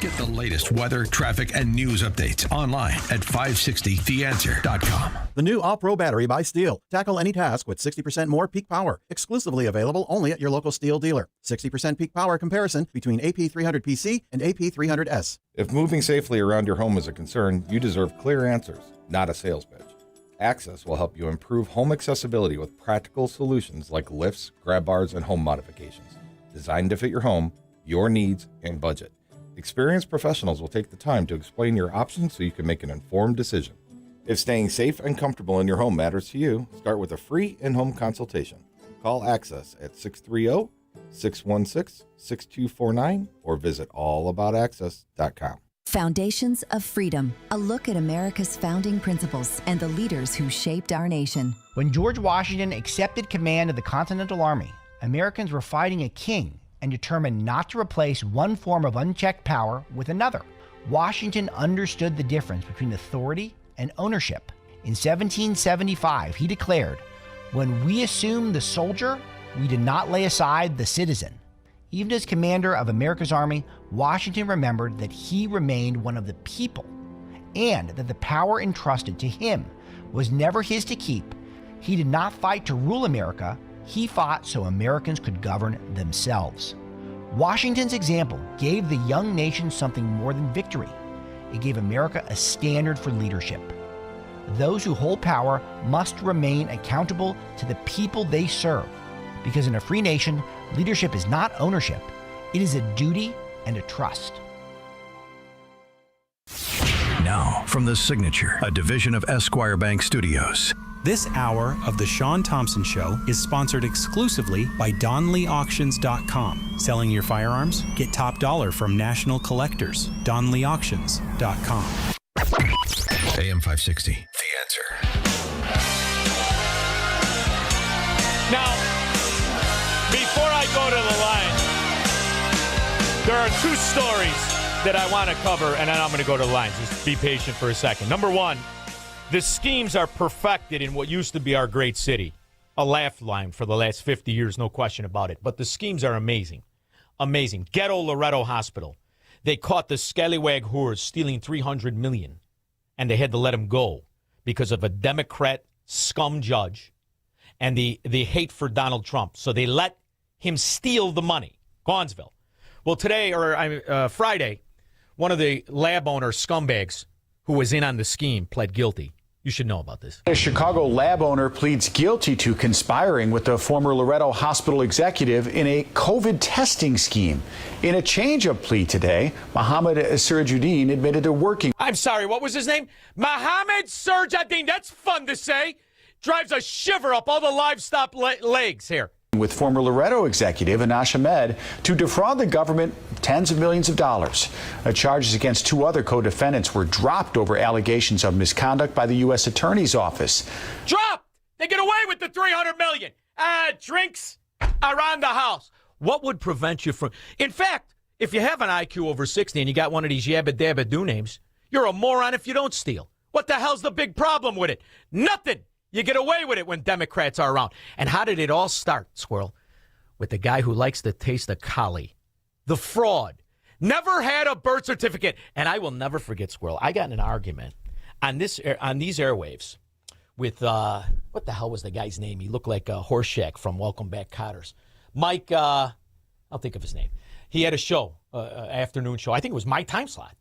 Get the latest weather, traffic, and news updates online at 560theanswer.com. The new All-Pro battery by Steel. Tackle any task with 60% more peak power. Exclusively available only at your local Steel dealer. 60% peak power comparison between AP300PC and AP300S. If moving safely around your home is a concern, you deserve clear answers, not a sales pitch. Access will help you improve home accessibility with practical solutions like lifts, grab bars, and home modifications. Designed to fit your home, your needs, and budget. Experienced professionals will take the time to explain your options so you can make an informed decision. If staying safe and comfortable in your home matters to you, start with a free in-home consultation. Call Access at 630-616-6249 or visit allaboutaccess.com. Foundations of Freedom, a look at America's founding principles and the leaders who shaped our nation. When George Washington accepted command of the Continental Army, Americans were fighting a king and determined not to replace one form of unchecked power with another. Washington understood the difference between authority and ownership. In 1775, he declared, "When we assumed the soldier, we did not lay aside the citizen." Even as commander of America's army, Washington remembered that he remained one of the people and that the power entrusted to him was never his to keep. He did not fight to rule America. He fought so Americans could govern themselves. Washington's example gave the young nation something more than victory. It gave America a standard for leadership. Those who hold power must remain accountable to the people they serve, because in a free nation, leadership is not ownership. It is a duty and a trust. Now, from The Signature, a division of Esquire Bank Studios. This hour of The Shaun Thompson Show is sponsored exclusively by DonleyAuctions.com. Selling your firearms? Get top dollar from national collectors. DonleyAuctions.com. AM 560, The Answer. Now, before I go to the line, there are two stories that I want to cover, and then I'm going to go to the lines. Just be patient for a second. Number one, the schemes are perfected in what used to be our great city. A laugh line for the last 50 years, no question about it. But the schemes are amazing. Amazing. Ghetto Loretto Hospital. They caught the scallywag whores stealing $300 million, and they had to let them go because of a Democrat scum judge and the hate for Donald Trump. So they let him steal the money. Gainesville. Well, today, or Friday, one of the lab owner scumbags who was in on the scheme pled guilty. You should know about this. A Chicago lab owner pleads guilty to conspiring with the former Loretto Hospital executive in a COVID testing scheme. In a change of plea today, Mohammed Sirajuddin admitted to working. I'm sorry, what was his name? Mohammed Sirajuddin. That's fun to say. Drives a shiver up all the livestock legs here. With former Loretto executive Anash Ahmed to defraud the government tens of millions of dollars. Charges against two other co-defendants were dropped over allegations of misconduct by the U.S. Attorney's Office. Dropped! They get away with the $300 million. Drinks around the house. What would prevent you from... In fact, if you have an IQ over 60 and you got one of these yabba-dabba-do names, you're a moron if you don't steal. What the hell's the big problem with it? Nothing! You get away with it when Democrats are around. And how did it all start, Squirrel? With the guy who likes to taste a collie. The fraud. Never had a birth certificate. And I will never forget, Squirrel. I got in an argument on these airwaves with, what the hell was the guy's name? He looked like Horseshack from Welcome Back, Cotters. Mike, I'll think of his name. He had a show, afternoon show. I think it was my time slot.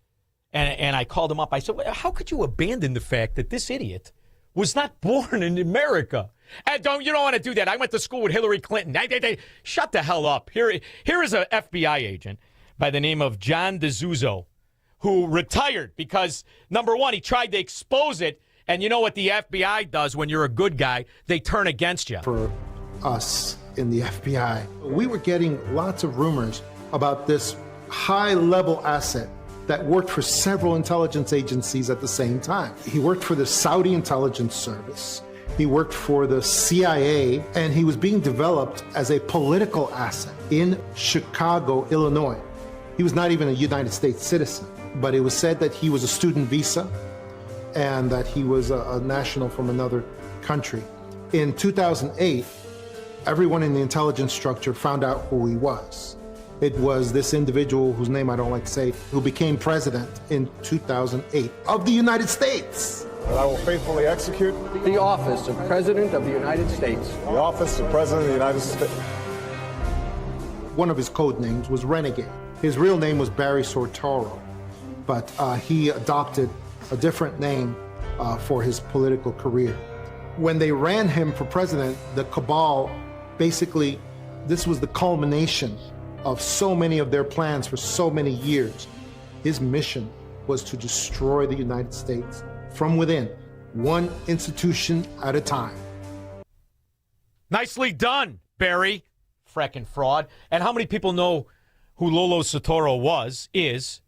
And I called him up. I said, well, how could you abandon the fact that this idiot was not born in America? And you don't want to do that. I went to school with Hillary Clinton. Shut the hell up. Here is an FBI agent by the name of John DeZuzo who retired because, number one, he tried to expose it. And you know what the FBI does when you're a good guy? They turn against you. For us in the FBI, we were getting lots of rumors about this high-level asset that worked for several intelligence agencies at the same time. He worked for the Saudi intelligence service. He worked for the CIA, and he was being developed as a political asset in Chicago, Illinois. He was not even a United States citizen, but it was said that he was a student visa and that he was a national from another country. In 2008, everyone in the intelligence structure found out who he was. It was this individual whose name I don't like to say, who became president in 2008 of the United States. That I will faithfully execute the office of President of the United States. The office of President of the United States. One of his code names was Renegade. His real name was Barry Sortoro, but he adopted a different name for his political career. When they ran him for president, the cabal, basically, this was the culmination of so many of their plans for so many years. His mission was to destroy the United States from within, one institution at a time. Nicely done, Barry. Fracking fraud. And how many people know who Lolo Soetoro is,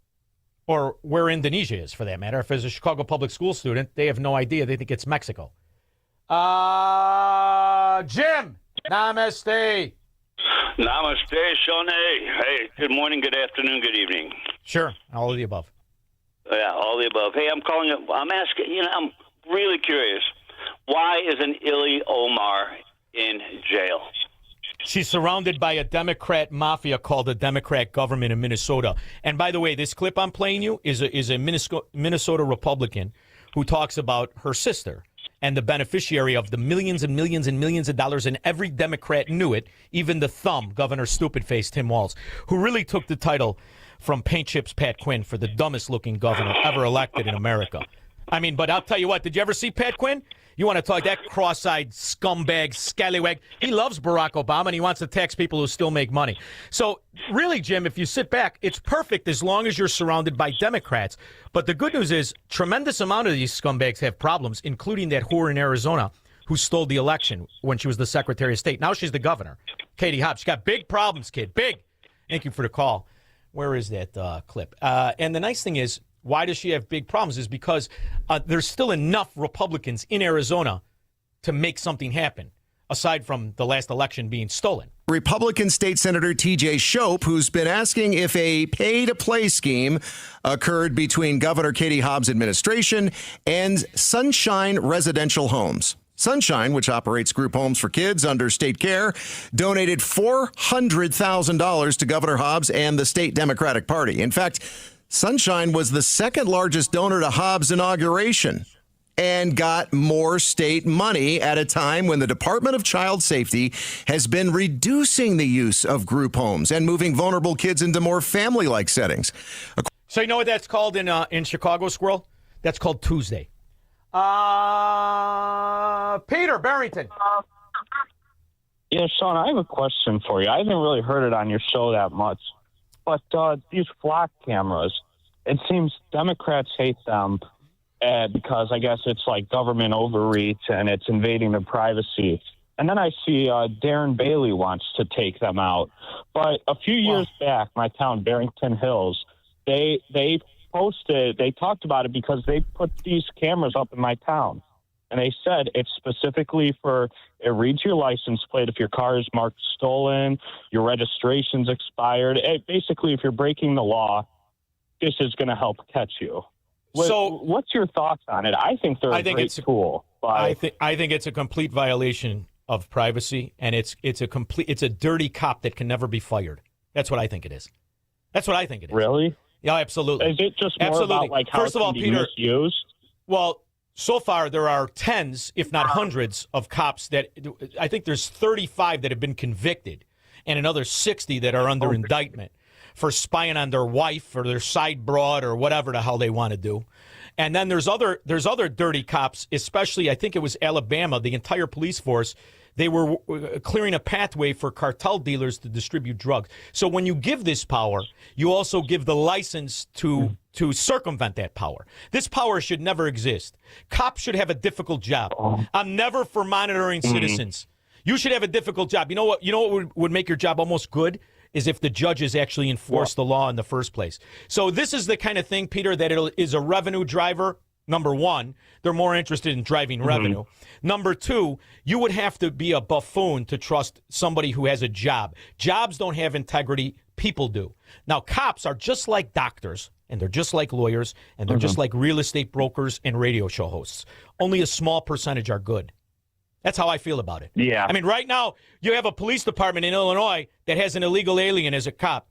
or where Indonesia is, for that matter. If it's a Chicago public school student, they have no idea. They think it's Mexico. Jim, namaste. Namaste, Shaun. Hey, good morning, good afternoon, good evening. Sure, all of the above. Yeah, all the above. Hey, I'm calling. I'm asking. I'm really curious. Why isn't Illy Omar in jail? She's surrounded by a Democrat mafia called the Democrat government in Minnesota. And by the way, this clip I'm playing you is a Minnesota Republican who talks about her sister and the beneficiary of the millions and millions and millions of dollars, and every Democrat knew it, even the thumb, Governor Stupid-Face Tim Walz, who really took the title from Paint Chips Pat Quinn for the dumbest-looking governor ever elected in America. I mean, but I'll tell you what, did you ever see Pat Quinn? You want to talk that cross-eyed scumbag, scallywag. He loves Barack Obama, and he wants to tax people who still make money. So really, Jim, if you sit back, it's perfect as long as you're surrounded by Democrats. But the good news is tremendous amount of these scumbags have problems, including that whore in Arizona who stole the election when she was the Secretary of State. Now she's the governor, Katie Hobbs. She's got big problems, kid, big. Thank you for the call. Where is that clip? And the nice thing is, why does she have big problems is because there's still enough Republicans in Arizona to make something happen, aside from the last election being stolen. Republican State Senator T.J. Shope, who's been asking if a pay-to-play scheme occurred between Governor Katie Hobbs' administration and Sunshine Residential Homes. Sunshine, which operates group homes for kids under state care, donated $400,000 to Governor Hobbs and the state Democratic Party. In fact, Sunshine was the second largest donor to Hobbs' inauguration and got more state money at a time when the Department of Child Safety has been reducing the use of group homes and moving vulnerable kids into more family-like settings. So you know what that's called in Chicago, Squirrel? That's called Tuesday. Peter Barrington. Yeah, Shaun, I have a question for you. I haven't really heard it on your show that much. But these flock cameras, it seems Democrats hate them because I guess it's like government overreach and it's invading their privacy. And then I see Darren Bailey wants to take them out. But a few years back, my town, Barrington Hills, they talked about it because they put these cameras up in my town. And they said it's specifically it reads your license plate if your car is marked stolen, your registration's expired. Basically, if you're breaking the law, this is going to help catch you. What's your thoughts on it? I think they're a great tool. But I think it's a complete violation of privacy, and it's a dirty cop that can never be fired. That's what I think it is. Really? Yeah, absolutely. Is it just more about like how First of all, Peter, misused? Well, so far, there are tens, if not hundreds, of cops that I think there's 35 that have been convicted and another 60 that are under indictment for spying on their wife or their side broad or whatever the hell they want to do. And then there's other dirty cops, especially I think it was Alabama, the entire police force. They were clearing a pathway for cartel dealers to distribute drugs. So when you give this power, you also give the license to circumvent that power. This power should never exist. Cops should have a difficult job. I'm never for monitoring citizens. You should have a difficult job. You know what would make your job almost good is if the judges actually enforce the law in the first place. So this is the kind of thing, Peter, that it is a revenue driver. Number one, they're more interested in driving revenue. Number two, you would have to be a buffoon to trust somebody who has a job. Jobs don't have integrity. People do. Now, cops are just like doctors, and they're just like lawyers, and they're just like real estate brokers and radio show hosts. Only a small percentage are good. That's how I feel about it. Yeah. I mean, right now, you have a police department in Illinois that has an illegal alien as a cop.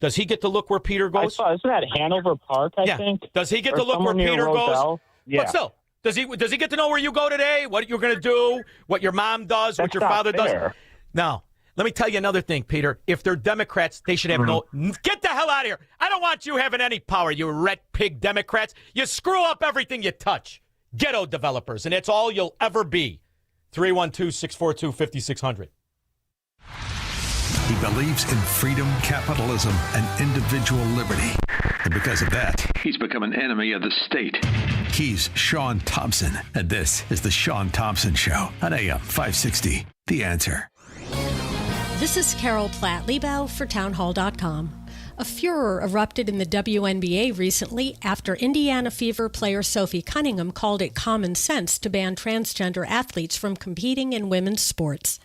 Does he get to look where Peter goes? Isn't that Hanover Park, I think? Does he get to look where Peter goes? Yeah. But still, does he get to know where you go today, what you're going to do, what your mom does, what your father does? Now, let me tell you another thing, Peter. If they're Democrats, they should have no... Get the hell out of here. I don't want you having any power, you red pig Democrats. You screw up everything you touch. Ghetto developers, and that's all you'll ever be. 312-642-5600. He believes in freedom, capitalism, and individual liberty. And because of that, he's become an enemy of the state. He's Shaun Thompson, and this is the Shaun Thompson Show on AM 560. The Answer. This is Carol Platt-Liebau for Townhall.com. A furor erupted in the WNBA recently after Indiana Fever player Sophie Cunningham called it common sense to ban transgender athletes from competing in women's sports.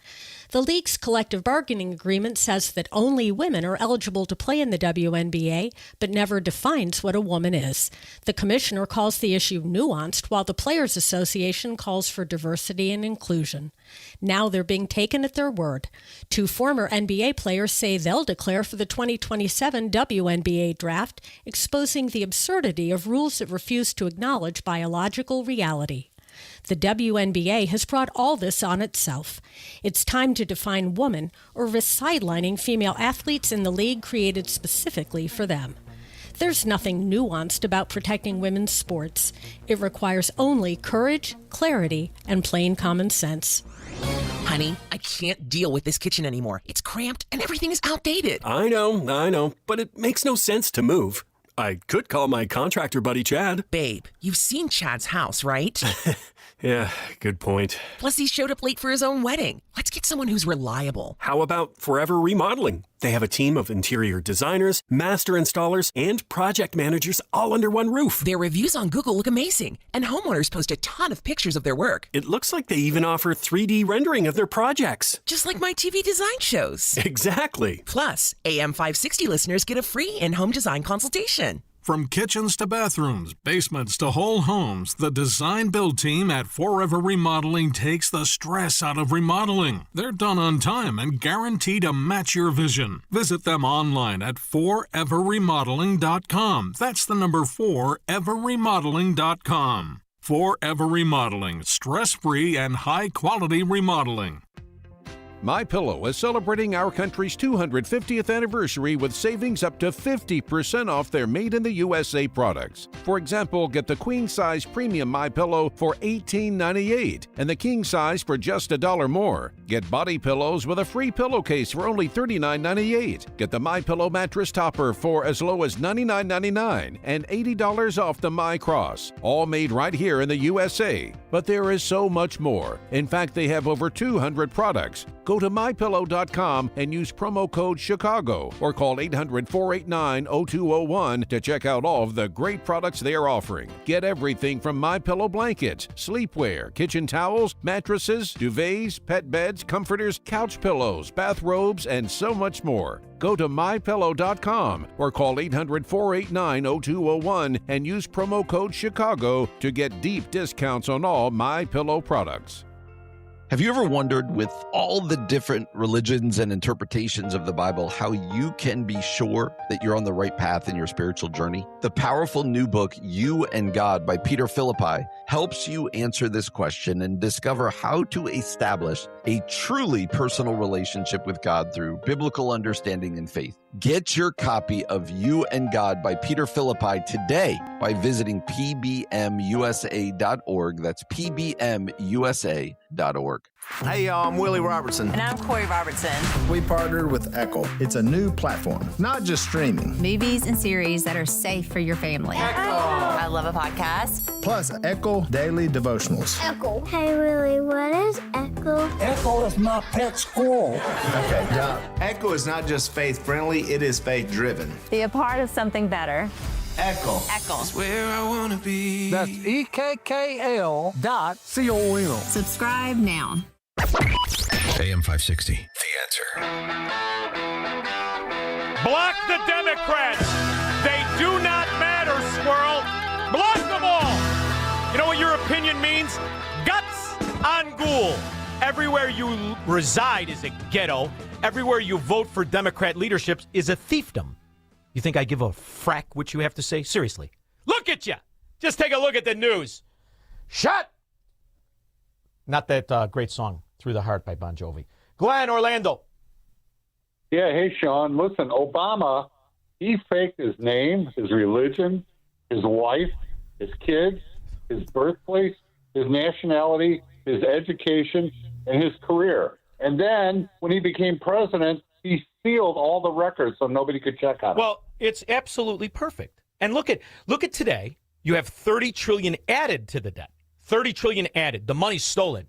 The league's collective bargaining agreement says that only women are eligible to play in the WNBA, but never defines what a woman is. The commissioner calls the issue nuanced, while the Players Association calls for diversity and inclusion. Now they're being taken at their word. 2 former NBA players say they'll declare for the 2027 WNBA draft, exposing the absurdity of rules that refuse to acknowledge biological reality. The WNBA has brought all this on itself. It's time to define woman or risk sidelining female athletes in the league created specifically for them. There's nothing nuanced about protecting women's sports. It requires only courage, clarity, and plain common sense. Honey, I can't deal with this kitchen anymore. It's cramped and everything is outdated. I know, but it makes no sense to move. I could call my contractor buddy Chad. Babe, you've seen Chad's house, right? Yeah, good point. Plus, he showed up late for his own wedding. Let's get someone who's reliable. How about Forever Remodeling? They have a team of interior designers, master installers, and project managers all under one roof. Their reviews on Google look amazing, and homeowners post a ton of pictures of their work. It looks like they even offer 3D rendering of their projects. Just like my TV design shows. Exactly. Plus, AM 560 listeners get a free in-home design consultation. From kitchens to bathrooms, basements to whole homes, the design build team at Forever Remodeling takes the stress out of remodeling. They're done on time and guaranteed to match your vision. Visit them online at foreverremodeling.com. That's the number 4everremodeling.com. Forever Remodeling, stress-free and high-quality remodeling. MyPillow is celebrating our country's 250th anniversary with savings up to 50% off their made-in-the-USA products. For example, get the queen-size premium MyPillow for $18.98 and the king-size for just $1 more. Get body pillows with a free pillowcase for only $39.98. Get the MyPillow mattress topper for as low as $99.99 and $80 off the MyCross. All made right here in the USA. But there is so much more. In fact, they have over 200 products. Go to MyPillow.com and use promo code Chicago or call 800-489-0201 to check out all of the great products they are offering. Get everything from MyPillow blankets, sleepwear, kitchen towels, mattresses, duvets, pet beds, comforters, couch pillows, bathrobes, and so much more. Go to MyPillow.com or call 800-489-0201 and use promo code Chicago to get deep discounts on all MyPillow products. Have you ever wondered, with all the different religions and interpretations of the Bible, how you can be sure that you're on the right path in your spiritual journey? The powerful new book, You and God by Peter Philippi, helps you answer this question and discover how to establish a truly personal relationship with God through biblical understanding and faith. Get your copy of You and God by Peter Philippi today by visiting pbmusa.org. That's pbmusa.org. Hey, y'all, I'm Willie Robertson. And I'm Corey Robertson. We partnered with Echo. It's a new platform, not just streaming. Movies and series that are safe for your family. Echo. I love a podcast. Plus, Echo Daily Devotionals. Echo. Hey, Willie, what is Echo? Echo is my pet squirrel. Okay, now, Echo is not just faith-friendly, it is faith-driven. Be a part of something better. Echo. Echo. That's where I want to be. That's EKKL.com. Subscribe now. AM 560, The Answer. Block the Democrats. They do not matter, squirrel. Block them all. You know what your opinion means? Guts on ghoul. Everywhere you reside is a ghetto. Everywhere you vote for Democrat leadership is a thiefdom. You think I give a frack what you have to say? Seriously. Look at you. Just take a look at the news. Shut. Not that great song, Through the Heart by Bon Jovi. Glenn, Orlando. Yeah, hey, Shaun. Listen, Obama, he faked his name, his religion, his wife, his kids, his birthplace, his nationality, his education, and his career. And then when he became president, he sealed all the records so nobody could check on it. Well, it's absolutely perfect. And look at today. You have $30 trillion added to the debt. $30 trillion added. The money's stolen.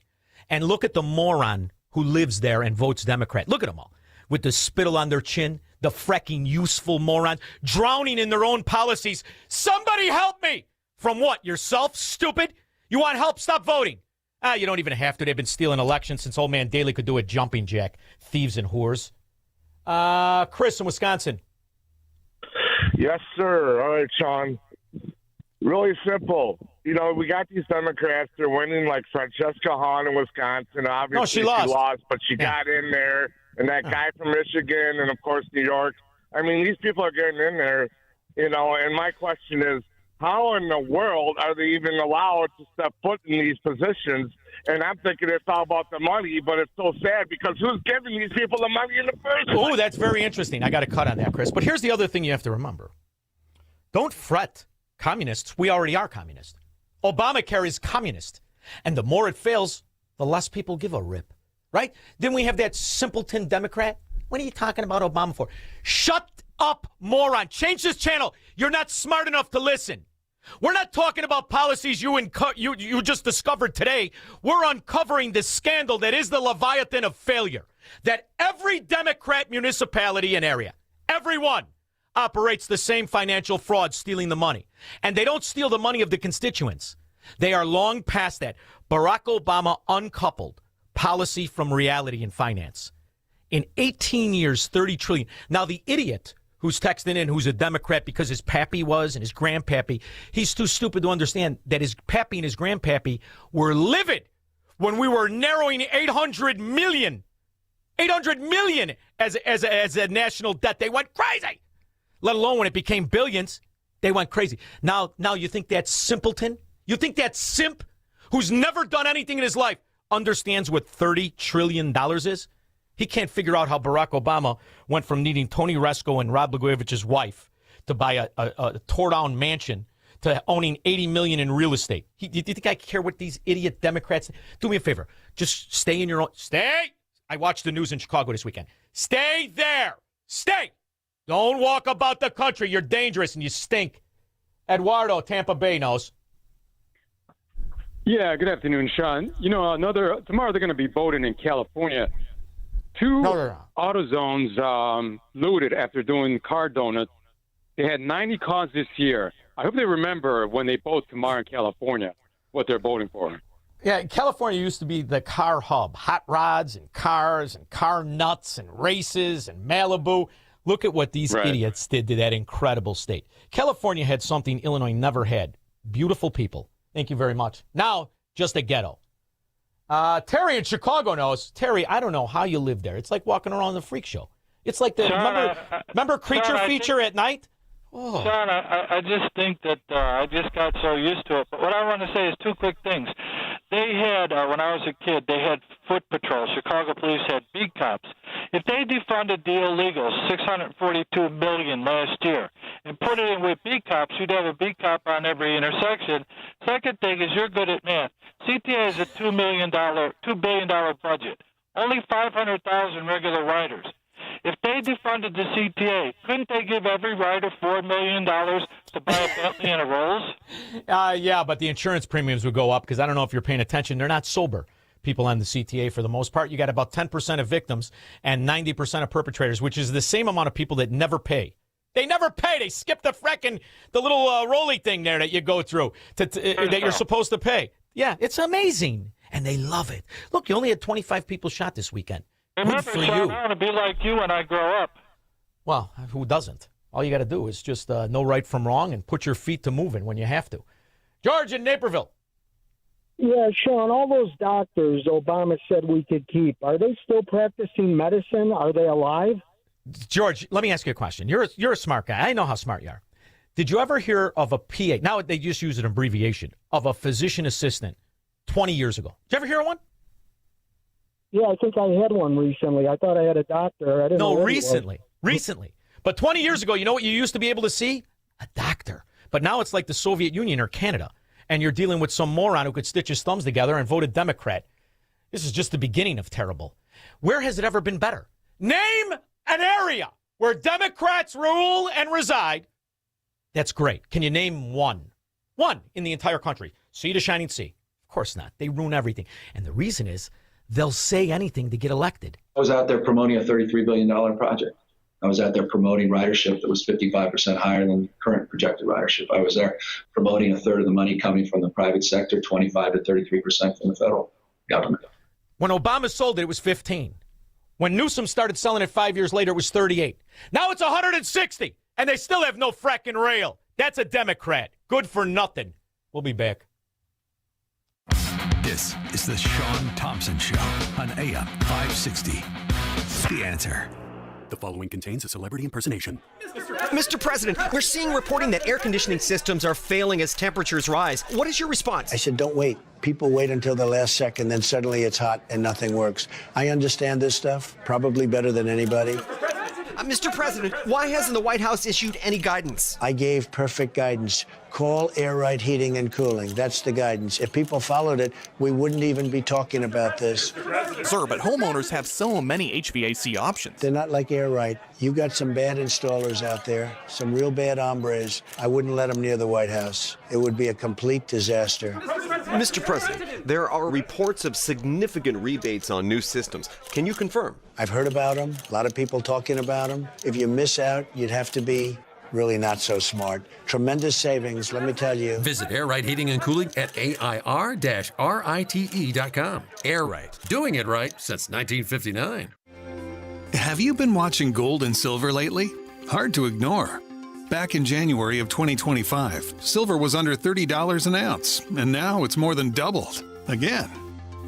And look at the moron who lives there and votes Democrat. Look at them all. With the spittle on their chin, The fricking useful morons, drowning in their own policies. Somebody help me! From what? Yourself, stupid? You want help? Stop voting. You don't even have to. They've been stealing elections since old man Daley could do a jumping jack. Thieves and whores. Chris in Wisconsin. Yes, sir. All right, Shaun. Really simple. You know, we got these Democrats. They're winning, like Francesca Hahn in Wisconsin. Obviously, No, she lost. But she got in there. And that guy from Michigan and, of course, New York. I mean, these people are getting in there, you know, and my question is, how in the world are they even allowed to step foot in these positions? And I'm thinking it's all about the money, but it's so sad because who's giving these people the money in the first place? Oh, that's very interesting. I got to cut on that, Chris. But here's the other thing you have to remember. Don't fret, communists. We already are communist. Obamacare is communist. And the more it fails, the less people give a rip, right? Then we have that simpleton Democrat. What are you talking about Obama for? Shut up, moron. Change this channel. You're not smart enough to listen. We're not talking about policies you just discovered today. We're uncovering the scandal that is the Leviathan of failure. That every Democrat municipality and area, everyone, operates the same financial fraud, stealing the money. And they don't steal the money of the constituents. They are long past that. Barack Obama uncoupled policy from reality in finance. In 18 years, 30 trillion. Now, the idiot who's texting in, who's a Democrat because his pappy was and his grandpappy, he's too stupid to understand that his pappy and his grandpappy were livid when we were narrowing 800 million as a national debt. They went crazy, let alone when it became billions. They went crazy. Now you think that simpleton, you think that simp who's never done anything in his life understands what $30 trillion is? He can't figure out how Barack Obama went from needing Tony Resko and Rod Blagojevich's wife to buy a tore-down mansion to owning $80 million in real estate. Do you think I care what these idiot Democrats... Do me a favor. Just stay in your own... Stay! I watched the news in Chicago this weekend. Stay there! Stay! Don't walk about the country. You're dangerous and you stink. Eduardo, Tampa Bay knows. Yeah, good afternoon, Shaun. You know, tomorrow they're going to be voting in California. Two AutoZones looted after doing car donuts. They had 90 cars this year. I hope they remember when they vote tomorrow in California what they're voting for. Yeah, California used to be the car hub. Hot rods and cars and car nuts and races and Malibu. Look at what these idiots did to that incredible state. California had something Illinois never had. Beautiful people. Thank you very much. Now, just a ghetto. Terry in Chicago knows. Terry, I don't know how you live there. It's like walking around the freak show. It's like the remember Creature Feature at night? Oh. Shaun, I just think that I just got so used to it. But what I want to say is two quick things. They had, when I was a kid, they had foot patrol. Chicago police had beat cops. If they defunded the illegals, $642 million last year, and put it in with beat cops, you'd have a beat cop on every intersection. Second thing is you're good at math. CTA is a $2 billion budget. Only 500,000 regular riders. If they defunded the CTA, couldn't they give every rider $4 million to buy a Bentley and a Rolls? Yeah, but the insurance premiums would go up because I don't know if you're paying attention. They're not sober, people on the CTA for the most part. You got about 10% of victims and 90% of perpetrators, which is the same amount of people that never pay. They never pay. They skip the little rolly thing there that you go through that you're supposed to pay. Yeah, it's amazing. And they love it. Look, you only had 25 people shot this weekend. Remember, Shaun, I want to be like you when I grow up. Well, who doesn't? All you got to do is just know right from wrong and put your feet to moving when you have to. George in Naperville. Yeah, Shaun, all those doctors Obama said we could keep, are they still practicing medicine? Are they alive? George, let me ask you a question. You're a smart guy. I know how smart you are. Did you ever hear of a PA? Now they just use an abbreviation of a physician assistant 20 years ago. Did you ever hear of one? Yeah, I think I had one recently. I thought I had a doctor. I didn't know recently. But 20 years ago, you know what you used to be able to see? A doctor. But now it's like the Soviet Union or Canada, and you're dealing with some moron who could stitch his thumbs together and voted Democrat. This is just the beginning of terrible. Where has it ever been better? Name an area where Democrats rule and reside. That's great. Can you name one? One in the entire country. Sea to shining sea. Of course not. They ruin everything. And the reason is they'll say anything to get elected. I was out there promoting a $33 billion project. I was out there promoting ridership that was 55% higher than current projected ridership. I was there promoting a third of the money coming from the private sector, 25 to 33% from the federal government. When Obama sold it, it was 15. When Newsom started selling it 5 years later, it was 38. Now it's 160, and they still have no fracking rail. That's a Democrat. Good for nothing. We'll be back. This is the Shaun Thompson Show on AM 560. The Answer. The following contains a celebrity impersonation. Mr. President, we're seeing reporting that air conditioning systems are failing as temperatures rise. What is your response? I said, don't wait. People wait until the last second, then suddenly it's hot and nothing works. I understand this stuff, probably better than anybody. Mr. President, why hasn't the White House issued any guidance? I gave perfect guidance. Call Air Right Heating and Cooling. That's the guidance. If people followed it, we wouldn't even be talking about this. Sir, but homeowners have so many HVAC options. They're not like Air Right. You got some bad installers out there, some real bad hombres. I wouldn't let them near the White House. It would be a complete disaster. Mr. President, there are reports of significant rebates on new systems. Can you confirm? I've heard about them. A lot of people talking about them. If you miss out, you'd have to be really not so smart. Tremendous savings, let me tell you. Visit Air Right Heating and Cooling at AIR-RITE.com. Air Right. Doing it right since 1959. Have you been watching gold and silver lately? Hard to ignore. Back in January of 2025, silver was under $30 an ounce, and now it's more than doubled. Again.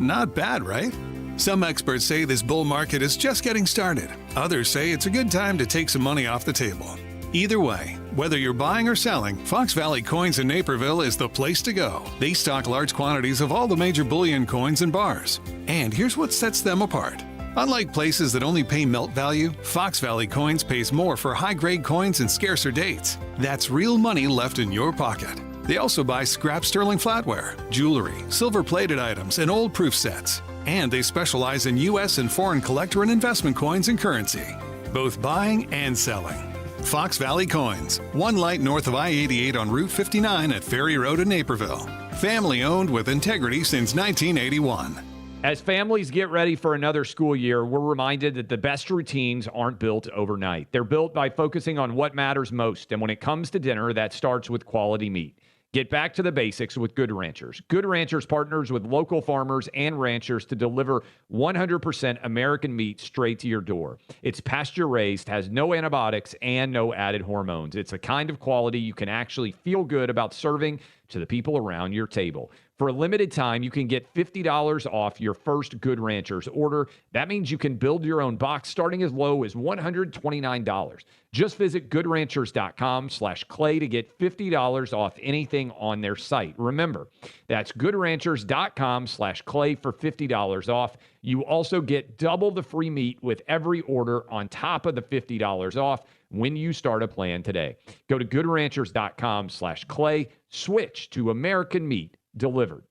Not bad, right? Some experts say this bull market is just getting started. Others say it's a good time to take some money off the table. Either way, whether you're buying or selling, Fox Valley Coins in Naperville is the place to go. They stock large quantities of all the major bullion coins and bars. And here's what sets them apart. Unlike places that only pay melt value, Fox Valley Coins pays more for high-grade coins and scarcer dates. That's real money left in your pocket. They also buy scrap sterling flatware, jewelry, silver-plated items, and old proof sets. And they specialize in U.S. and foreign collector and investment coins and currency, both buying and selling. Fox Valley Coins, one light north of I-88 on Route 59 at Ferry Road in Naperville. Family owned with integrity since 1981. As families get ready for another school year, we're reminded that the best routines aren't built overnight. They're built by focusing on what matters most. And when it comes to dinner, that starts with quality meat. Get back to the basics with Good Ranchers. Good Ranchers partners with local farmers and ranchers to deliver 100% American meat straight to your door. It's pasture-raised, has no antibiotics, and no added hormones. It's a kind of quality you can actually feel good about serving to the people around your table. For a limited time, you can get $50 off your first Good Ranchers order. That means you can build your own box starting as low as $129. Just visit goodranchers.com/clay to get $50 off anything on their site. Remember, that's goodranchers.com/clay for $50 off. You also get double the free meat with every order on top of the $50 off when you start a plan today. Go to goodranchers.com/clay. Switch to American meat delivered.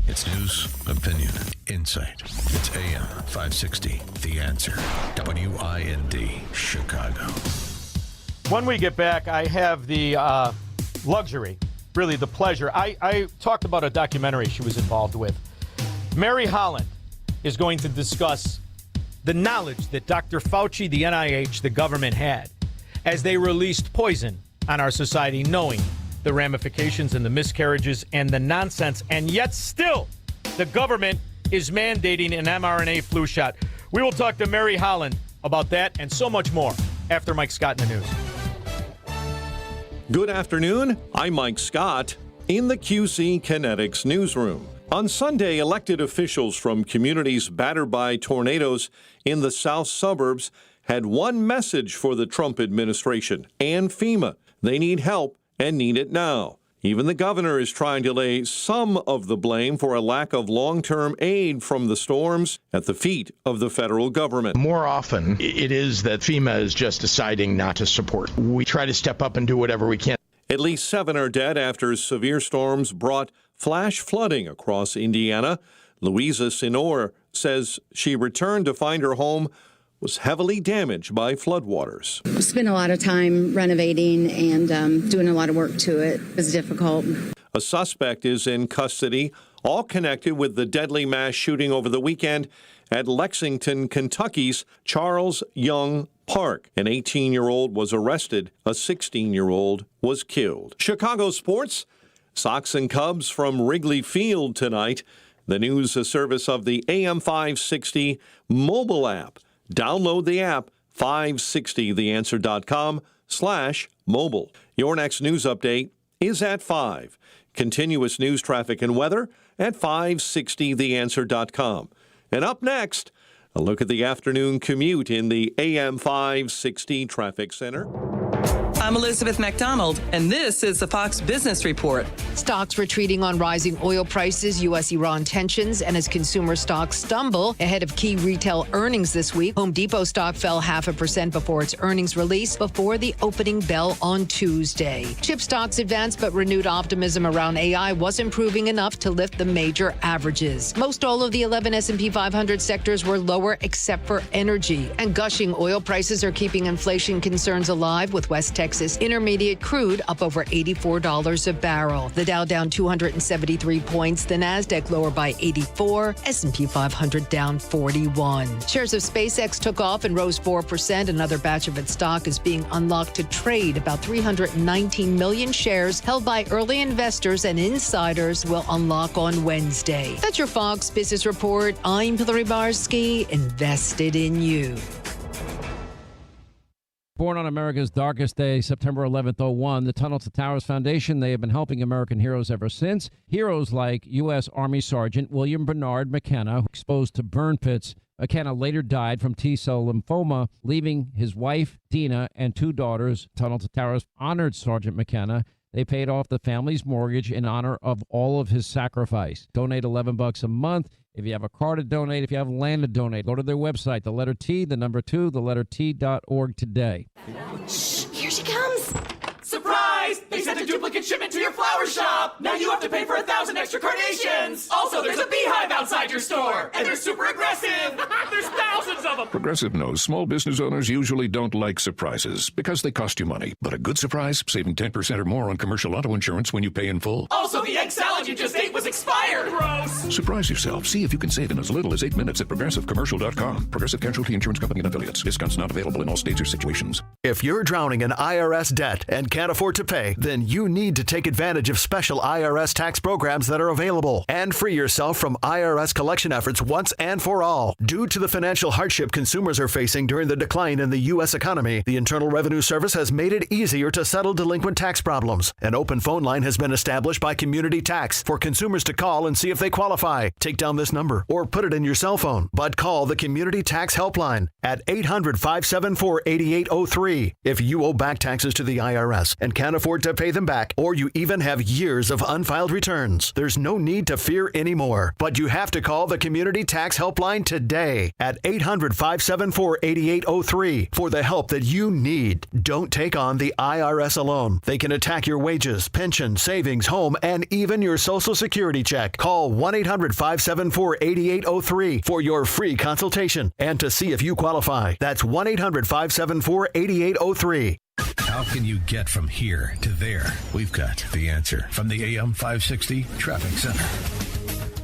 It's news, opinion, insight. It's AM 560, The Answer. WIND, Chicago. When we get back, I have the luxury, really the pleasure. I talked about a documentary she was involved with. Mary Holland is going to discuss the knowledge that Dr. Fauci, the NIH, the government had as they released poison on our society, knowing the ramifications and the miscarriages and the nonsense, and yet still the government is mandating an mRNA flu shot. We will talk to Mary Holland about that and so much more after Mike Scott in the news. Good afternoon. I'm Mike Scott in the QC Kinetics newsroom. On Sunday, elected officials from communities battered by tornadoes in the south suburbs had one message for the Trump administration and FEMA. They need help and need it now. Even the governor is trying to lay some of the blame for a lack of long-term aid from the storms at the feet of the federal government. More often, it is that FEMA is just deciding not to support. We try to step up and do whatever we can. At least 7 are dead after severe storms brought flash flooding across Indiana. Louisa Sinor says she returned to find her home was heavily damaged by floodwaters. Spent a lot of time renovating and doing a lot of work to it. It was difficult. A suspect is in custody all connected with the deadly mass shooting over the weekend at Lexington, Kentucky's Charles Young Park. An 18-year-old was arrested. A 16-year-old was killed. Chicago sports, Sox and Cubs from Wrigley Field tonight. The news, a service of the AM 560 mobile app. Download the app, 560theanswer.com/mobile. Your next news update is at 5. Continuous news, traffic, and weather at 560theanswer.com. And up next, a look at the afternoon commute in the AM 560 Traffic Center. I'm Elizabeth McDonald, and this is the Fox Business Report. Stocks retreating on rising oil prices, U.S.-Iran tensions, and as consumer stocks stumble ahead of key retail earnings this week. Home Depot stock fell 0.5% before its earnings release before the opening bell on Tuesday. Chip stocks advanced, but renewed optimism around AI wasn't proving enough to lift the major averages. Most all of the 11 S&P 500 sectors were lower except for energy. And gushing oil prices are keeping inflation concerns alive, with West Texas Intermediate crude up over $84 a barrel. The Dow down 273 points, the Nasdaq lower by 84, S&P 500 down 41. Shares of SpaceX took off and rose 4%. Another batch of its stock is being unlocked to trade. About 319 million shares held by early investors and insiders will unlock on Wednesday. That's your Fox Business Report. I'm Hillary Barsky, invested in you. Born on America's darkest day, September 11th, 2001, the Tunnel to Towers Foundation, they have been helping American heroes ever since. Heroes like U.S. Army Sergeant William Bernard McKenna, exposed to burn pits. McKenna later died from T-cell lymphoma, leaving his wife, Dina, and 2 daughters. Tunnel to Towers honored Sergeant McKenna. They paid off the family's mortgage in honor of all of his sacrifice. Donate $11 a month. If you have a car to donate, if you have land to donate, go to their website, the letter T, the number 2, the letter T.org today. Shh, here she comes. Surprise! They sent a duplicate shipment to your flower shop. Now you have to pay for 1,000 extra carnations. Also, there's a beehive outside your store, and they're super aggressive. There's thousands of them. Progressive knows small business owners usually don't like surprises because they cost you money. But a good surprise, saving 10% or more on commercial auto insurance when you pay in full. Also, the egg salad you just ate was expired. Gross. Surprise yourself. See if you can save in as little as 8 minutes at progressivecommercial.com. Progressive Casualty Insurance Company and affiliates. Discounts not available in all states or situations. If you're drowning in IRS debt and can't afford to pay, then you need to take advantage of special IRS tax programs that are available and free yourself from IRS collection efforts once and for all. Due to the financial hardship consumers are facing during the decline in the U.S. economy, the Internal Revenue Service has made it easier to settle delinquent tax problems. An open phone line has been established by Community Tax for consumers to call and see if they qualify. Take down this number or put it in your cell phone, but call the Community Tax Helpline at 800-574-8803 if you owe back taxes to the IRS and can't afford to pay them back, or you even have years of unfiled returns. There's no need to fear anymore, but you have to call the Community Tax Helpline today at 800-574-8803 for the help that you need. Don't take on the IRS alone. They can attack your wages, pension, savings, home, and even your Social Security check. Call 1-800-574-8803 for your free consultation and to see if you qualify. That's 1-800-574-8803. How can you get from here to there? We've got the answer from the AM 560 Traffic Center.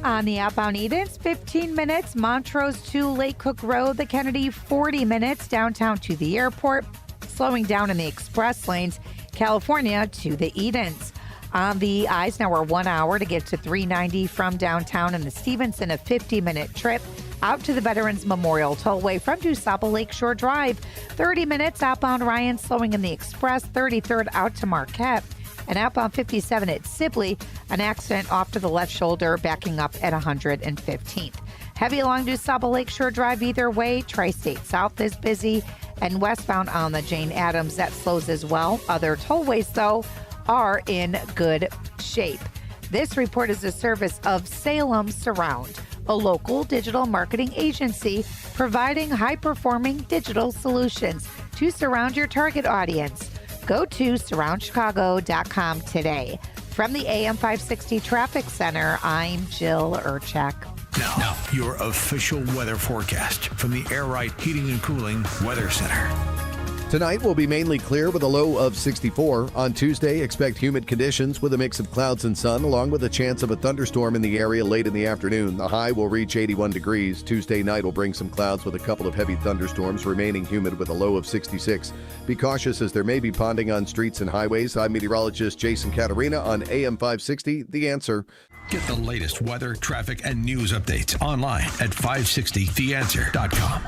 On the outbound Edens, 15 minutes. Montrose to Lake Cook Road, the Kennedy, 40 minutes. Downtown to the airport. Slowing down in the express lanes. California to the Edens. On the Eisenhower, 1 hour to get to 390 from downtown, and the Stevenson, a 50-minute trip out to the Veterans Memorial Tollway from DuSable Lakeshore Drive. 30 minutes outbound Ryan, slowing in the express. 33rd out to Marquette. And outbound 57 at Sibley, an accident off to the left shoulder, backing up at 115th. Heavy along DuSable Lakeshore Drive either way. Tri-State South is busy, and westbound on the Jane Addams, that slows as well. Other tollways, though, are in good shape. This report is a service of Salem Surround, a local digital marketing agency providing high-performing digital solutions to surround your target audience. Go to surroundchicago.com today. From the AM 560 Traffic Center, I'm Jill Urchak. Now, your official weather forecast from the Air Right Heating and Cooling Weather Center. Tonight will be mainly clear with a low of 64. On Tuesday, expect humid conditions with a mix of clouds and sun, along with a chance of a thunderstorm in the area late in the afternoon. The high will reach 81 degrees. Tuesday night will bring some clouds with a couple of heavy thunderstorms, remaining humid with a low of 66. Be cautious as there may be ponding on streets and highways. I'm meteorologist Jason Caterina on AM 560, The Answer. Get the latest weather, traffic, and news updates online at 560theanswer.com.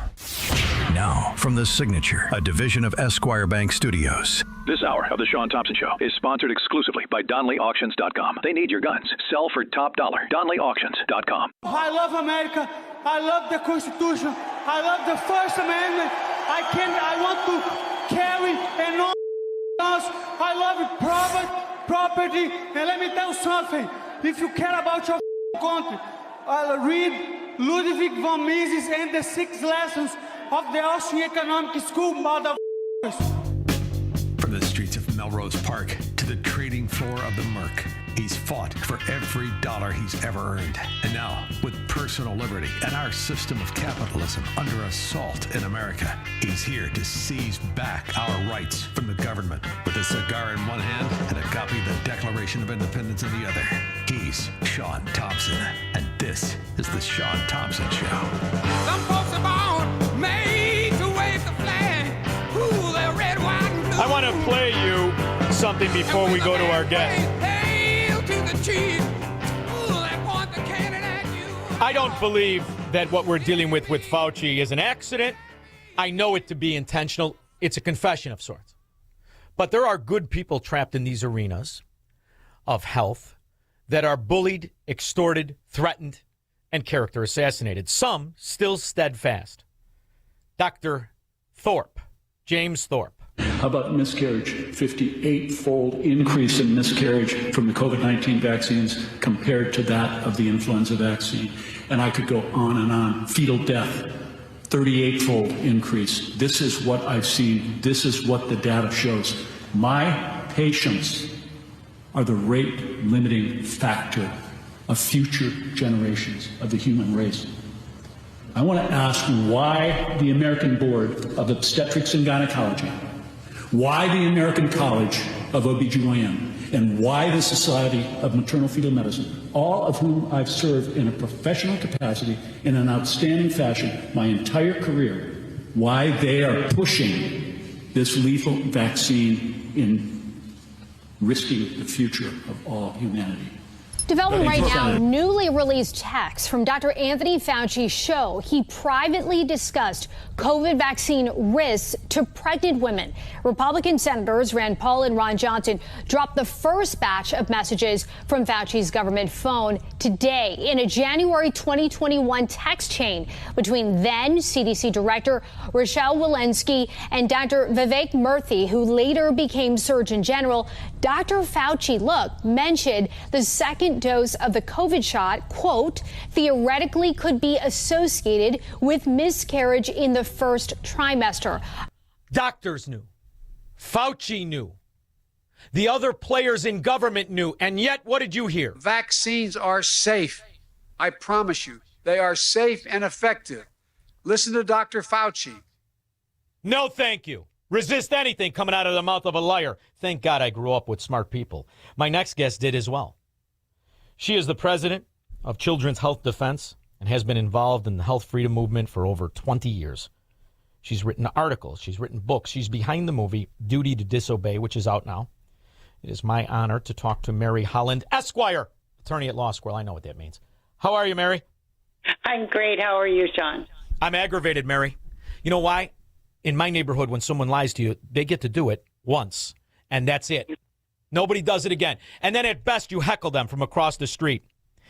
Now, from The Signature, a division of Esquire Bank Studios. This hour of The Shaun Thompson Show is sponsored exclusively by DonleyAuctions.com. They need your guns. Sell for top dollar. DonleyAuctions.com. I love America. I love the Constitution. I love the First Amendment. I want to carry and all guns. I love property. And let me tell you something. If you care about your country, read Ludwig von Mises and the 6 lessons of the Austrian Economic School, motherfuckers. From the streets of Melrose Park to the trading floor of the Merc, he's fought for every dollar he's ever earned. And now, with personal liberty and our system of capitalism under assault in America, he's here to seize back our rights from the government. With a cigar in one hand and a copy of the Declaration of Independence in the other, he's Shaun Thompson. And this is the Shaun Thompson Show. Some folks are born made to wave the flag. Ooh, they're red, white, and blue. I want to play you something before we go to our guest. I don't believe that what we're dealing with Fauci is an accident. I know it to be intentional. It's a confession of sorts. But there are good people trapped in these arenas of health that are bullied, extorted, threatened, and character assassinated. Some still steadfast. Dr. Thorpe, James Thorpe. How about miscarriage? 58-fold increase in miscarriage from the COVID-19 vaccines compared to that of the influenza vaccine. And I could go on and on. Fetal death, 38-fold increase. This is what I've seen. This is what the data shows. My patients are the rate-limiting factor of future generations of the human race. I want to ask why the American Board of Obstetrics and Gynecology, why the American College of OBGYN, and why the Society of Maternal Fetal Medicine, all of whom I've served in a professional capacity in an outstanding fashion my entire career, why they are pushing this lethal vaccine in risking the future of all humanity. Developing right now, newly released texts from Dr. Anthony Fauci show he privately discussed COVID vaccine risks to pregnant women. Republican senators Rand Paul and Ron Johnson dropped the first batch of messages from Fauci's government phone today in a January 2021 text chain between then CDC Director Rochelle Walensky and Dr. Vivek Murthy, who later became Surgeon General. Dr. Fauci, mentioned the second dose of the COVID shot, quote, theoretically could be associated with miscarriage in the first trimester. Doctors knew. Fauci knew. The other players in government knew. And yet, what did you hear? Vaccines are safe. I promise you, they are safe and effective. Listen to Dr. Fauci. No, thank you. Resist anything coming out of the mouth of a liar. Thank God I grew up with smart people. My next guest did as well. She is the president of Children's Health Defense and has been involved in the health freedom movement for over 20 years. She's written articles. She's written books. She's behind the movie Duty to Disobey, which is out now. It is my honor to talk to Mary Holland, Esquire, attorney at law school. I know what that means. How are you, Mary? I'm great. How are you, Shaun? I'm aggravated, Mary. You know why? In my neighborhood, when someone lies to you, they get to do it once, and that's it. Nobody does it again. And then at best, you heckle them from across the street.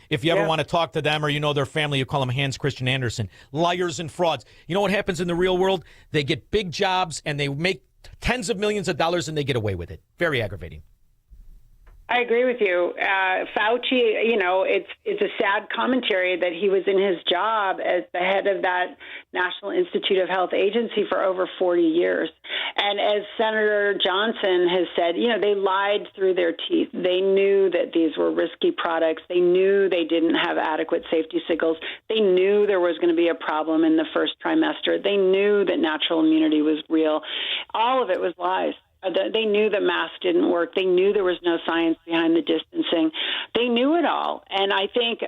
If you ever want to talk to them or you know their family, you call them Hans Christian Andersen. Liars and frauds. You know what happens in the real world? They get big jobs, and they make tens of millions of dollars, and they get away with it. Very aggravating. I agree with you. Fauci, you know, it's a sad commentary that he was in his job as the head of that National Institute of Health agency for over 40 years. And as Senator Johnson has said, you know, they lied through their teeth. They knew that these were risky products. They knew they didn't have adequate safety signals. They knew there was going to be a problem in the first trimester. They knew that natural immunity was real. All of it was lies. They knew the mask didn't work. They knew there was no science behind the distancing. They knew it all. And I think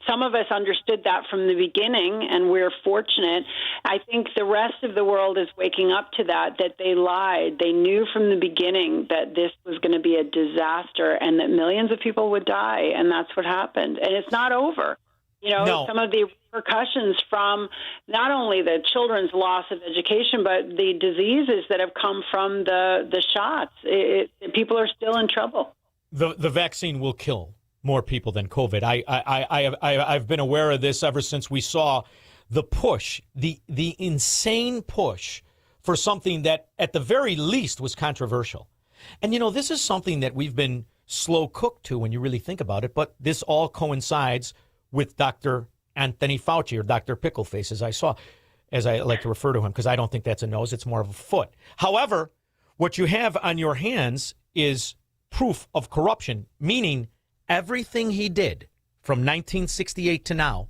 some of us understood that from the beginning, and we're fortunate. I think the rest of the world is waking up to that they lied. They knew from the beginning that this was going to be a disaster and that millions of people would die, and that's what happened. And it's not over. Some of the repercussions from not only the children's loss of education, but the diseases that have come from the shots. People are still in trouble. The vaccine will kill more people than COVID. I've been aware of this ever since we saw the push, the insane push for something that at the very least was controversial. And, this is something that we've been slow cooked to when you really think about it, but this all coincides with Dr. Anthony Fauci, or Dr. Pickleface, as I like to refer to him, because I don't think that's a nose, it's more of a foot. However, what you have on your hands is proof of corruption, meaning everything he did from 1968 to now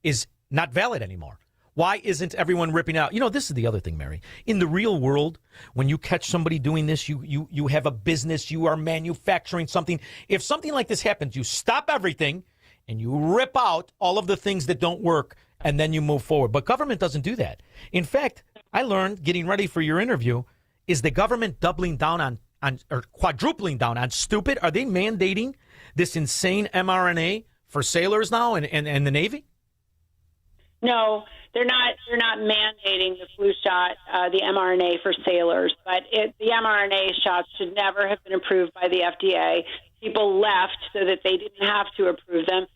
is not valid anymore. Why isn't everyone ripping out? This is the other thing, Mary. In the real world, when you catch somebody doing this, you have a business, you are manufacturing something. If something like this happens, you stop everything and you rip out all of the things that don't work, and then you move forward. But government doesn't do that. In fact, I learned, getting ready for your interview, is the government doubling down on or quadrupling down on stupid? Are they mandating this insane mRNA for sailors now and the Navy? No, they're not. They're not mandating the flu shot, the mRNA for sailors. But the mRNA shots should never have been approved by the FDA. People left so that they didn't have to approve them.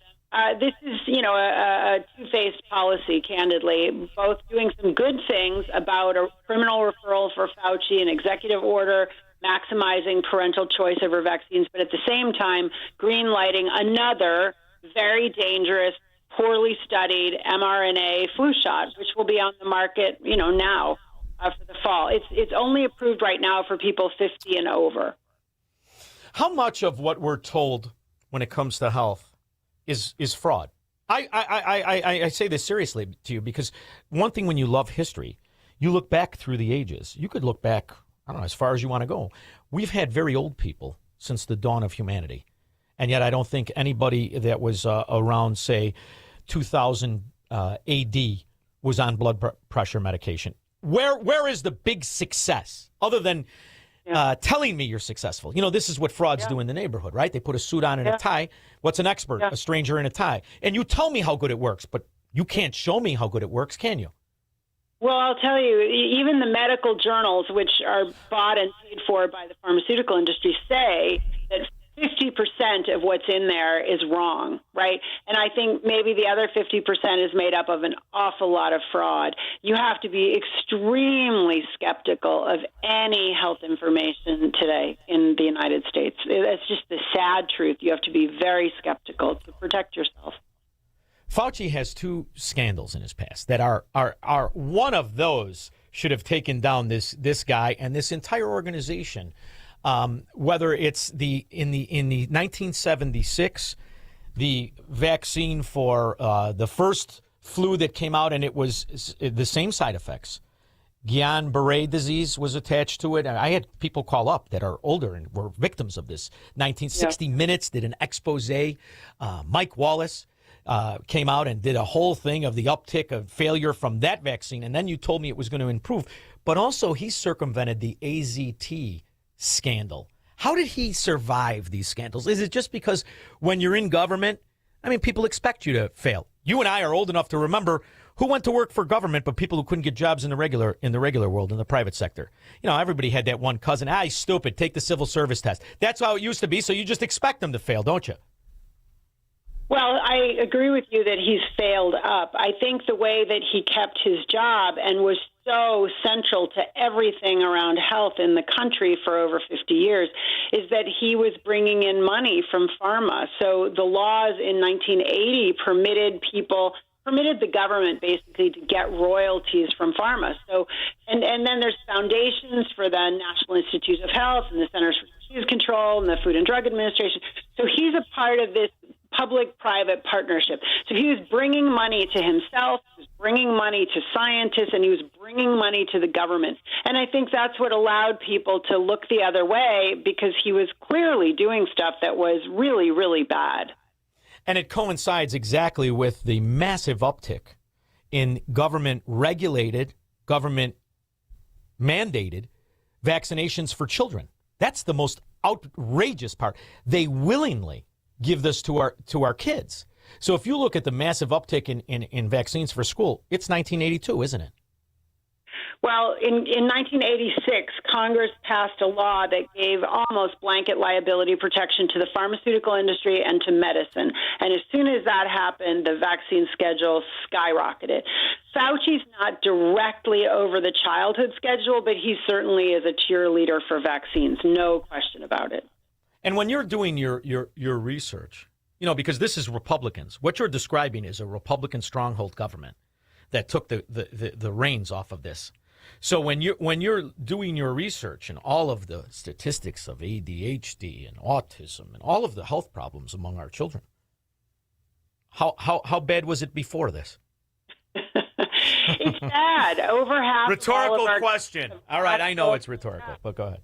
This is, a two-faced policy, candidly, both doing some good things about a criminal referral for Fauci, an executive order maximizing parental choice over vaccines, but at the same time, green-lighting another very dangerous, poorly studied mRNA flu shot, which will be on the market, now for the fall. It's only approved right now for people 50 and over. How much of what we're told when it comes to health is fraud? I say this seriously to you because one thing, when you love history, you look back through the ages. You could look back, I don't know, as far as you want to go. We've had very old people since the dawn of humanity. And yet I don't think anybody that was around, say, 2000 AD was on blood pressure medication. Where is the big success other than telling me you're successful? This is what frauds do in the neighborhood, right? They put a suit on and a tie. What's an expert? A stranger in a tie. And you tell me how good it works, but you can't show me how good it works, can you? Well, I'll tell you, even the medical journals, which are bought and paid for by the pharmaceutical industry, say that 50% of what's in there is wrong, right? And I think maybe the other 50% is made up of an awful lot of fraud. You have to be extremely skeptical of any health information today in the United States. That's just the sad truth. You have to be very skeptical to protect yourself. Fauci has two scandals in his past that are one of those should have taken down this guy and this entire organization. Whether it's in the 1976, the vaccine for the first flu that came out, and it was the same side effects. Guillain-Barré disease was attached to it. I had people call up that are older and were victims of this. 1960 Minutes did an expose. Mike Wallace came out and did a whole thing of the uptick of failure from that vaccine. And then you told me it was going to improve. But also he circumvented the AZT scandal. How did he survive these scandals? Is it just because when you're in government, people expect you to fail? You and I are old enough to remember who went to work for government, but people who couldn't get jobs in the regular world, in the private sector. Everybody had that one cousin. He's stupid. Take the civil service test. That's how it used to be. So you just expect them to fail, don't you? Well, I agree with you that he's failed up. I think the way that he kept his job and was so central to everything around health in the country for over 50 years is that he was bringing in money from pharma. So the laws in 1980 permitted the government basically to get royalties from pharma. So, and then there's foundations for the National Institutes of Health and the Centers for Disease Control and the Food and Drug Administration. So he's a part of this public-private partnership. So he was bringing money to himself, he was bringing money to scientists and he was bringing money to the government. And I think that's what allowed people to look the other way, because he was clearly doing stuff that was really, really bad. And it coincides exactly with the massive uptick in government-regulated, government-mandated vaccinations for children. That's the most outrageous part. They willingly give this to our kids. So if you look at the massive uptick in vaccines for school, it's 1982, isn't it? Well, in 1986, Congress passed a law that gave almost blanket liability protection to the pharmaceutical industry and to medicine. And as soon as that happened, the vaccine schedule skyrocketed. Fauci's not directly over the childhood schedule, but he certainly is a cheerleader for vaccines. No question about it. And when you're doing your research, you know, because this is Republicans, what you're describing is a Republican stronghold government that took the reins off of this. So when you're doing your research and all of the statistics of ADHD and autism and all of the health problems among our children, how bad was it before this? It's sad. Over half. Rhetorical question. All right, I know it's rhetorical, but go ahead.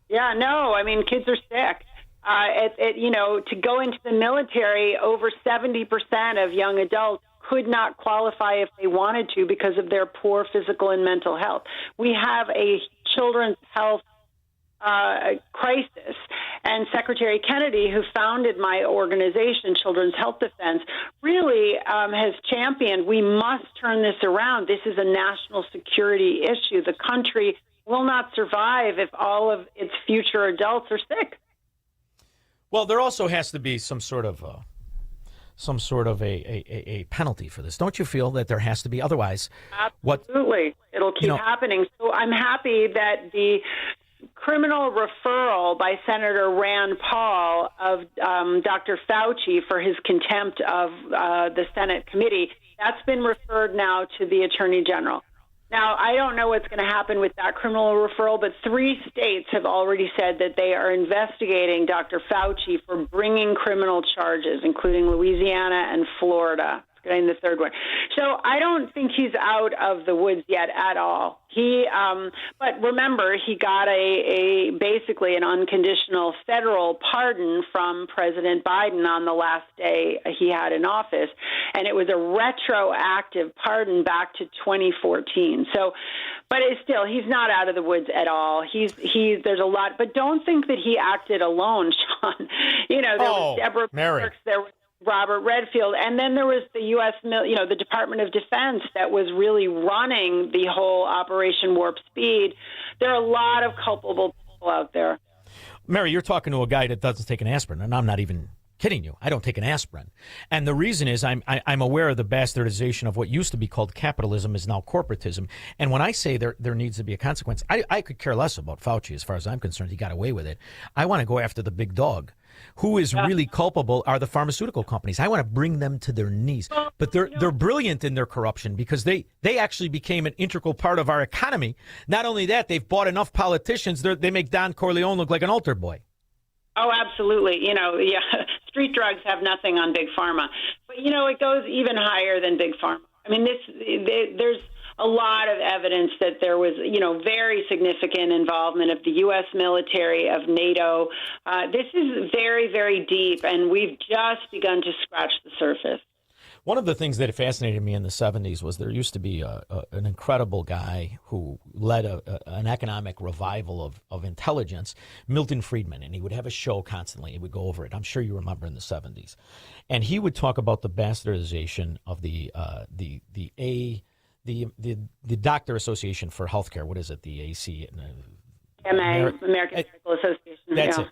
Yeah. No, I mean, kids are sick. To go into the military, over 70% of young adults could not qualify if they wanted to because of their poor physical and mental health. We have a children's health crisis, and Secretary Kennedy, who founded my organization, Children's Health Defense, really has championed, we must turn this around. This is a national security issue. The country will not survive if all of its future adults are sick. Well, there also has to be some sort of a penalty for this. Don't you feel that there has to be? Otherwise, absolutely, it'll keep happening. So I'm happy that the criminal referral by Senator Rand Paul of Dr. Fauci for his contempt of the Senate committee, that's been referred now to the Attorney General. Now, I don't know what's going to happen with that criminal referral, but 3 states have already said that they are investigating Dr. Fauci for bringing criminal charges, including Louisiana and Florida. Getting the third one. So I don't think he's out of the woods yet at all. But remember, he got basically an unconditional federal pardon from President Biden on the last day he had in office, and it was a retroactive pardon back to 2014. So, but it's still, he's not out of the woods at all. There's a lot, but don't think that he acted alone, Shaun. You know, there was Deborah Birx, there was Robert Redfield, and then there was the U.S., the Department of Defense that was really running the whole Operation Warp Speed. There are a lot of culpable people out there. Mary, you're talking to a guy that doesn't take an aspirin, and I'm not even kidding you. I don't take an aspirin. And the reason is I'm aware of the bastardization of what used to be called capitalism is now corporatism. And when I say there needs to be a consequence, I could care less about Fauci as far as I'm concerned. He got away with it. I want to go after the big dog. Who is really culpable are the pharmaceutical companies. I want to bring them to their knees. But they're brilliant in their corruption because they actually became an integral part of our economy. Not only that, they've bought enough politicians. They make Don Corleone look like an altar boy. Oh, absolutely. Street drugs have nothing on Big Pharma. But, it goes even higher than Big Pharma. I mean, there's a lot of evidence that there was, very significant involvement of the U.S. military, of NATO. This is very, very deep, and we've just begun to scratch the surface. One of the things that fascinated me in the 70s was there used to be an incredible guy who led an economic revival of intelligence, Milton Friedman, and he would have a show constantly. He would go over it. I'm sure you remember in the 70s. And he would talk about the bastardization of the Doctor Association for Healthcare. What is it? The AC? American Medical Association. That's it.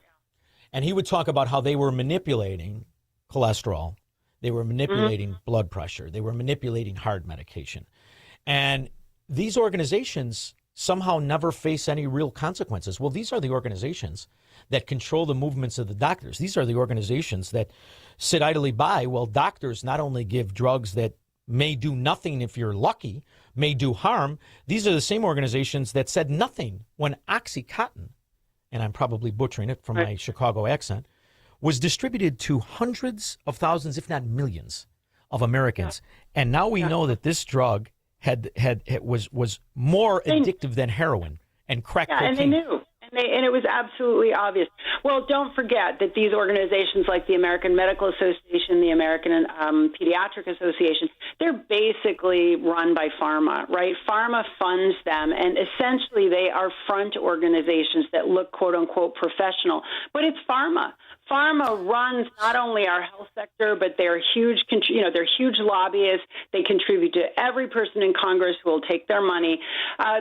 And he would talk about how they were manipulating cholesterol. They were manipulating blood pressure. They were manipulating heart medication. And these organizations somehow never face any real consequences. Well, these are the organizations that control the movements of the doctors. These are the organizations that sit idly by while doctors not only give drugs that may do nothing if you're lucky, may do harm. These are the same organizations that said nothing when Oxycontin, and I'm probably butchering it from my Chicago accent, was distributed to hundreds of thousands, if not millions, of Americans. And now we know that this drug was more addictive than heroin and crack cocaine. And they knew. And it was absolutely obvious. Well, don't forget that these organizations like the American Medical Association, the American Pediatric Association, they're basically run by pharma, right? Pharma funds them, and essentially they are front organizations that look, quote unquote, professional. But it's pharma. Pharma runs not only our health sector, but they're huge. They're huge lobbyists. They contribute to every person in Congress who will take their money.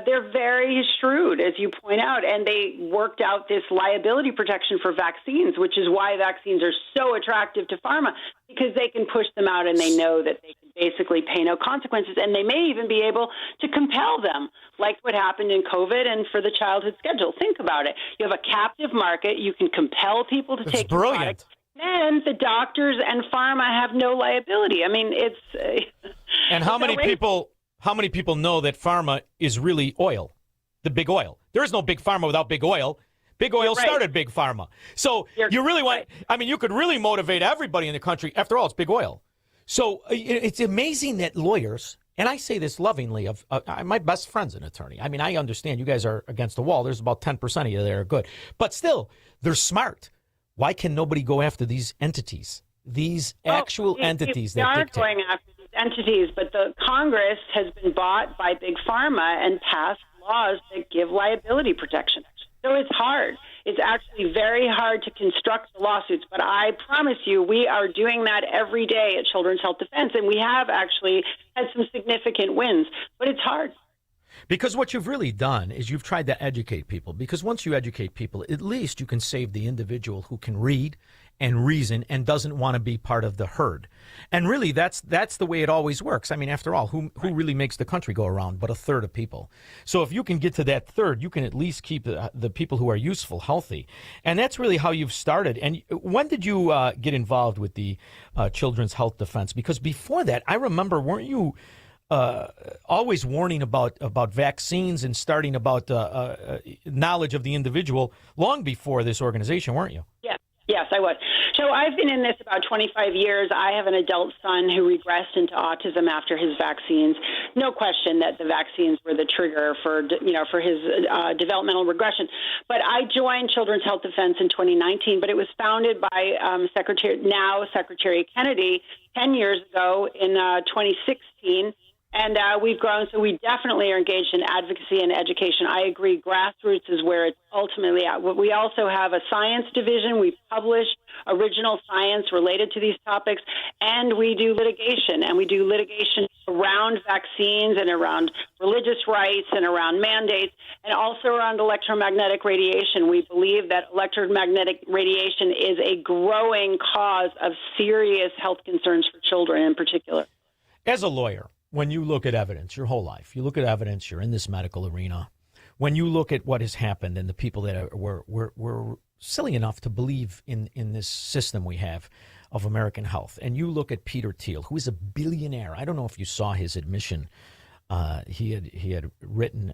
They're very shrewd, as you point out, and they worked out this liability protection for vaccines, which is why vaccines are so attractive to pharma, because they can push them out and they know that they can basically pay no consequences, and they may even be able to compel them, like what happened in COVID and for the childhood schedule. Think about it. You have a captive market. You can compel people to take the product. Then the doctors and pharma have no liability. I mean, it's and how many people know that pharma is really oil, the big oil? There is no big pharma without big oil. Big oil started big pharma. So you really want, I mean, you could really motivate everybody in the country. After all, it's big oil. So it's amazing that lawyers, and I say this lovingly, my best friend's an attorney. I mean, I understand you guys are against the wall. There's about 10% of you that are good. But still, they're smart. Why can nobody go after these entities, these actual entities that dictate? We are going after these entities, but the Congress has been bought by big pharma and passed laws that give liability protection. So it's hard. It's actually very hard to construct the lawsuits, but I promise you we are doing that every day at Children's Health Defense, and we have actually had some significant wins, but it's hard. Because what you've really done is you've tried to educate people, because once you educate people, at least you can save the individual who can read and reason and doesn't want to be part of the herd. And really, that's the way it always works. I mean, after all, who really makes the country go around but a third of people? So if you can get to that third, you can at least keep the people who are useful healthy. And that's really how you've started. And when did you get involved with the Children's Health Defense? Because before that, I remember, weren't you always warning about vaccines and starting about knowledge of the individual long before this organization, weren't you? Yes, I was. So I've been in this about 25 years. I have an adult son who regressed into autism after his vaccines. No question that the vaccines were the trigger for his developmental regression. But I joined Children's Health Defense in 2019, but it was founded by Secretary Kennedy 10 years ago in 2016. And we've grown, so we definitely are engaged in advocacy and education. I agree, grassroots is where it's ultimately at. We also have a science division. We publish original science related to these topics, and we do litigation. And we do litigation around vaccines and around religious rights and around mandates, and also around electromagnetic radiation. We believe that electromagnetic radiation is a growing cause of serious health concerns for children in particular. As a lawyer, when you look at evidence your whole life, you look at evidence, you're in this medical arena. When you look at what has happened and the people that were silly enough to believe in this system we have of American health, and you look at Peter Thiel, who is a billionaire. I don't know if you saw his admission. He had written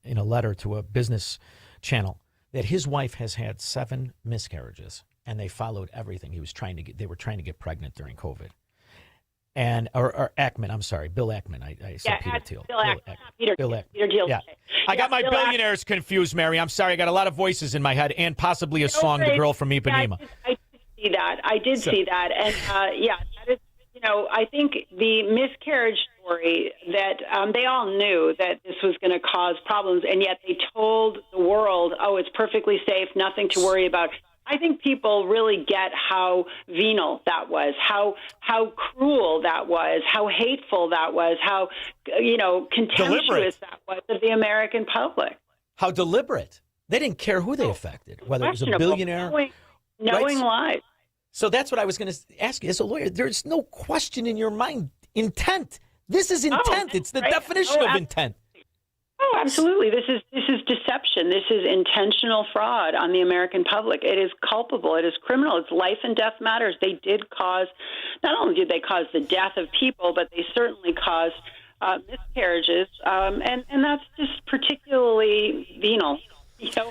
in a letter to a business channel that his wife has had 7 miscarriages, and they followed everything. They were trying to get pregnant during COVID. And or Ackman, I'm sorry, Bill Ackman. I said Peter Thiel. Peter Thiel. Yeah. I got my billionaires confused, Mary. I'm sorry. I got a lot of voices in my head, and possibly a song, "The Girl from Ipanema." I did see that. And that is, I think the miscarriage story that they all knew that this was going to cause problems, and yet they told the world, "Oh, it's perfectly safe, nothing to worry about." I think people really get how venal that was, how cruel that was, how hateful that was, how contemptuous that was of the American public. How deliberate. They didn't care who they affected, whether it was a billionaire. Knowing lies. So that's what I was going to ask you. As a lawyer, there's no question in your mind. Intent. This is intent. It's the definition of intent. Oh, absolutely. This is deception. This is intentional fraud on the American public. It is culpable. It is criminal. It's life and death matters. They did cause, not only did they cause the death of people, but they certainly caused miscarriages. And that's just particularly venal.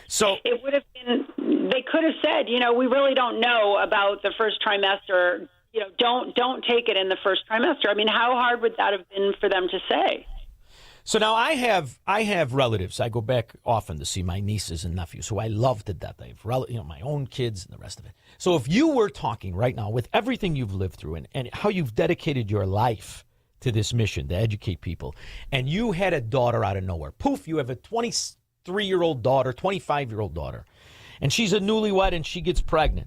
So it would have been, they could have said, we really don't know about the first trimester, don't take it in the first trimester. I mean, how hard would that have been for them to say? So now I have relatives. I go back often to see my nieces and nephews, who I love to death. I have my own kids and the rest of it. So if you were talking right now with everything you've lived through and how you've dedicated your life to this mission to educate people, and you had a daughter out of nowhere, poof, you have a 23-year-old daughter, 25-year-old daughter, and she's a newlywed and she gets pregnant.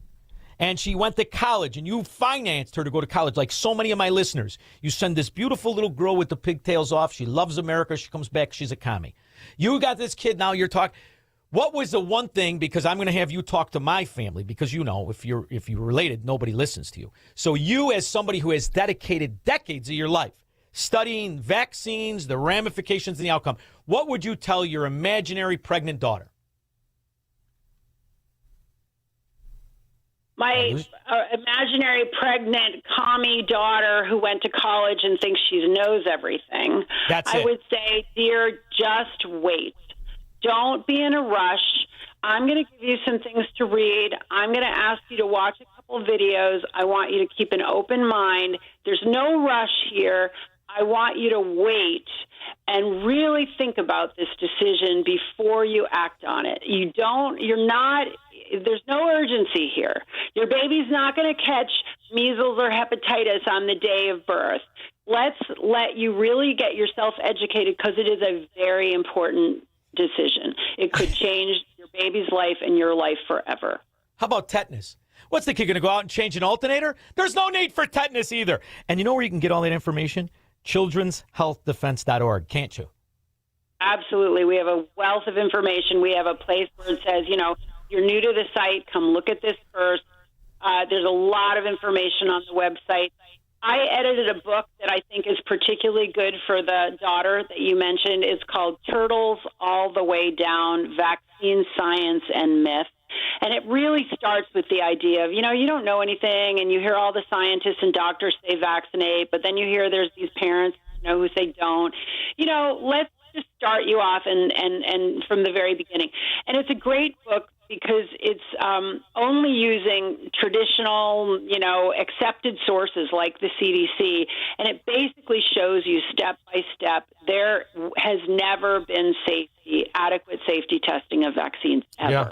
And she went to college, and you financed her to go to college, like so many of my listeners. You send this beautiful little girl with the pigtails off. She loves America. She comes back. She's a commie. You got this kid now. You're talking. What was the one thing? Because I'm going to have you talk to my family, because if you're related, nobody listens to you. So you, as somebody who has dedicated decades of your life studying vaccines, the ramifications, and the outcome, what would you tell your imaginary pregnant daughter? My imaginary pregnant commie daughter who went to college and thinks she knows everything. I would say, dear, just wait. Don't be in a rush. I'm going to give you some things to read. I'm going to ask you to watch a couple videos. I want you to keep an open mind. There's no rush here. I want you to wait and really think about this decision before you act on it. There's no urgency here. Your baby's not going to catch measles or hepatitis on the day of birth. Let's let you really get yourself educated, because it is a very important decision. It could change your baby's life and your life forever. How about tetanus? What's the kid going to go out and change an alternator? There's no need for tetanus either. And you know where you can get all that information? childrenshealthdefense.org, can't you? Absolutely. We have a wealth of information. We have a place where it says, you're new to the site, come look at this first. There's a lot of information on the website. I edited a book that I think is particularly good for the daughter that you mentioned. It's called Turtles All the Way Down, Vaccine Science and Myth. And it really starts with the idea of, you don't know anything, and you hear all the scientists and doctors say vaccinate, but then you hear there's these parents, who say don't. Let's just start you off and from the very beginning. And it's a great book because it's only using traditional, accepted sources like the CDC, and it basically shows you step by step there has never been adequate safety testing of vaccines ever. Yeah.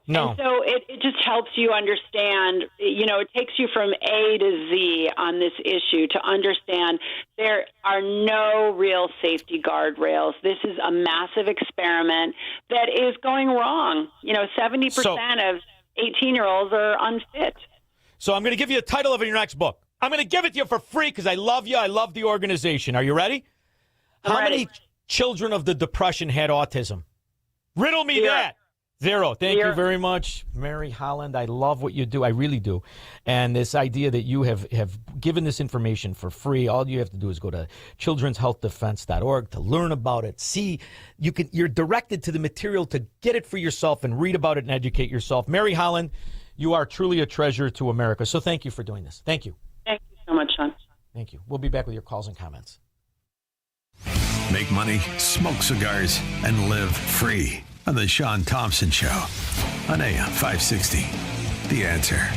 No. And so it just helps you understand, it takes you from A to Z on this issue to understand there are no real safety guardrails. This is a massive experiment that is going wrong. 70% of 18-year-olds are unfit. So I'm going to give you the title of your next book. I'm going to give it to you for free because I love you. I love the organization. Are you ready? How many children of the Depression had autism? Riddle me that. Zero. Thank you very much, Mary Holland. I love what you do. I really do. And this idea that you have given this information for free, all you have to do is go to childrenshealthdefense.org to learn about it. See, you're directed to the material to get it for yourself and read about it and educate yourself. Mary Holland, you are truly a treasure to America. So thank you for doing this. Thank you. Thank you so much, Shaun. Thank you. We'll be back with your calls and comments. Make money, smoke cigars, and live free on the Shaun Thompson Show on AM 560. The Answer.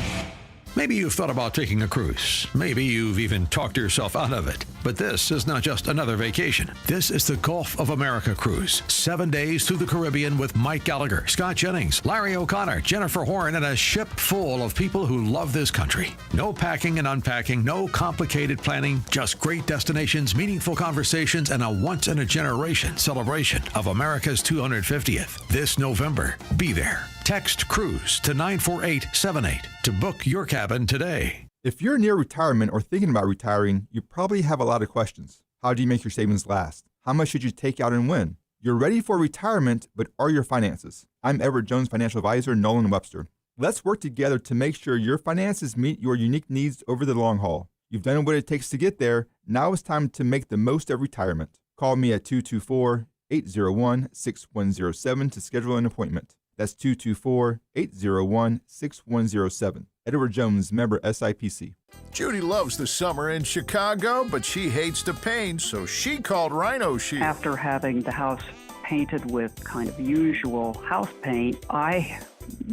Maybe you've thought about taking a cruise. Maybe you've even talked yourself out of it. But this is not just another vacation. This is the Gulf of America cruise. 7 days through the Caribbean with Mike Gallagher, Scott Jennings, Larry O'Connor, Jennifer Horn, and a ship full of people who love this country. No packing and unpacking, no complicated planning, just great destinations, meaningful conversations, and a once-in-a-generation celebration of America's 250th. This November, be there. Text CRUISE to 94878 to book your cabin today. If you're near retirement or thinking about retiring, you probably have a lot of questions. How do you make your savings last? How much should you take out and when? You're ready for retirement, but are your finances? I'm Edward Jones financial advisor, Nolan Webster. Let's work together to make sure your finances meet your unique needs over the long haul. You've done what it takes to get there. Now it's time to make the most of retirement. Call me at 224-801-6107 to schedule an appointment. That's 224-801-6107. Edward Jones, member SIPC. Judy loves the summer in Chicago, but she hates the pain, so she called Rhino Shield. After having the house painted with kind of usual house paint, I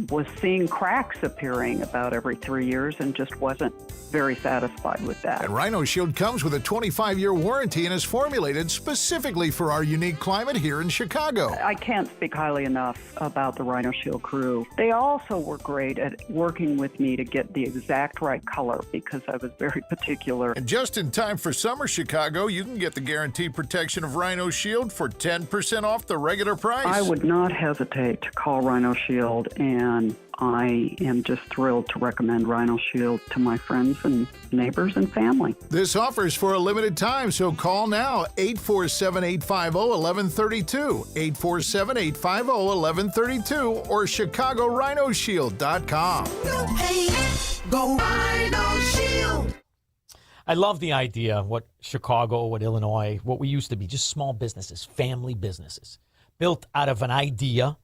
was seeing cracks appearing about every 3 years and just wasn't very satisfied with that. And Rhino Shield comes with a 25-year warranty and is formulated specifically for our unique climate here in Chicago. I can't speak highly enough about the Rhino Shield crew. They also were great at working with me to get the exact right color because I was very particular. And just in time for summer, Chicago, you can get the guaranteed protection of Rhino Shield for 10% off the regular price. I would not hesitate to call Rhino Shield, and I am just thrilled to recommend Rhino Shield to my friends and neighbors and family. This offer is for a limited time, so call now, 847-850-1132, 847-850-1132, or ChicagoRhinoShield.com. Go Rhino Shield. I love the idea, what Chicago, what Illinois, what we used to be, just small businesses, family businesses, built out of an idea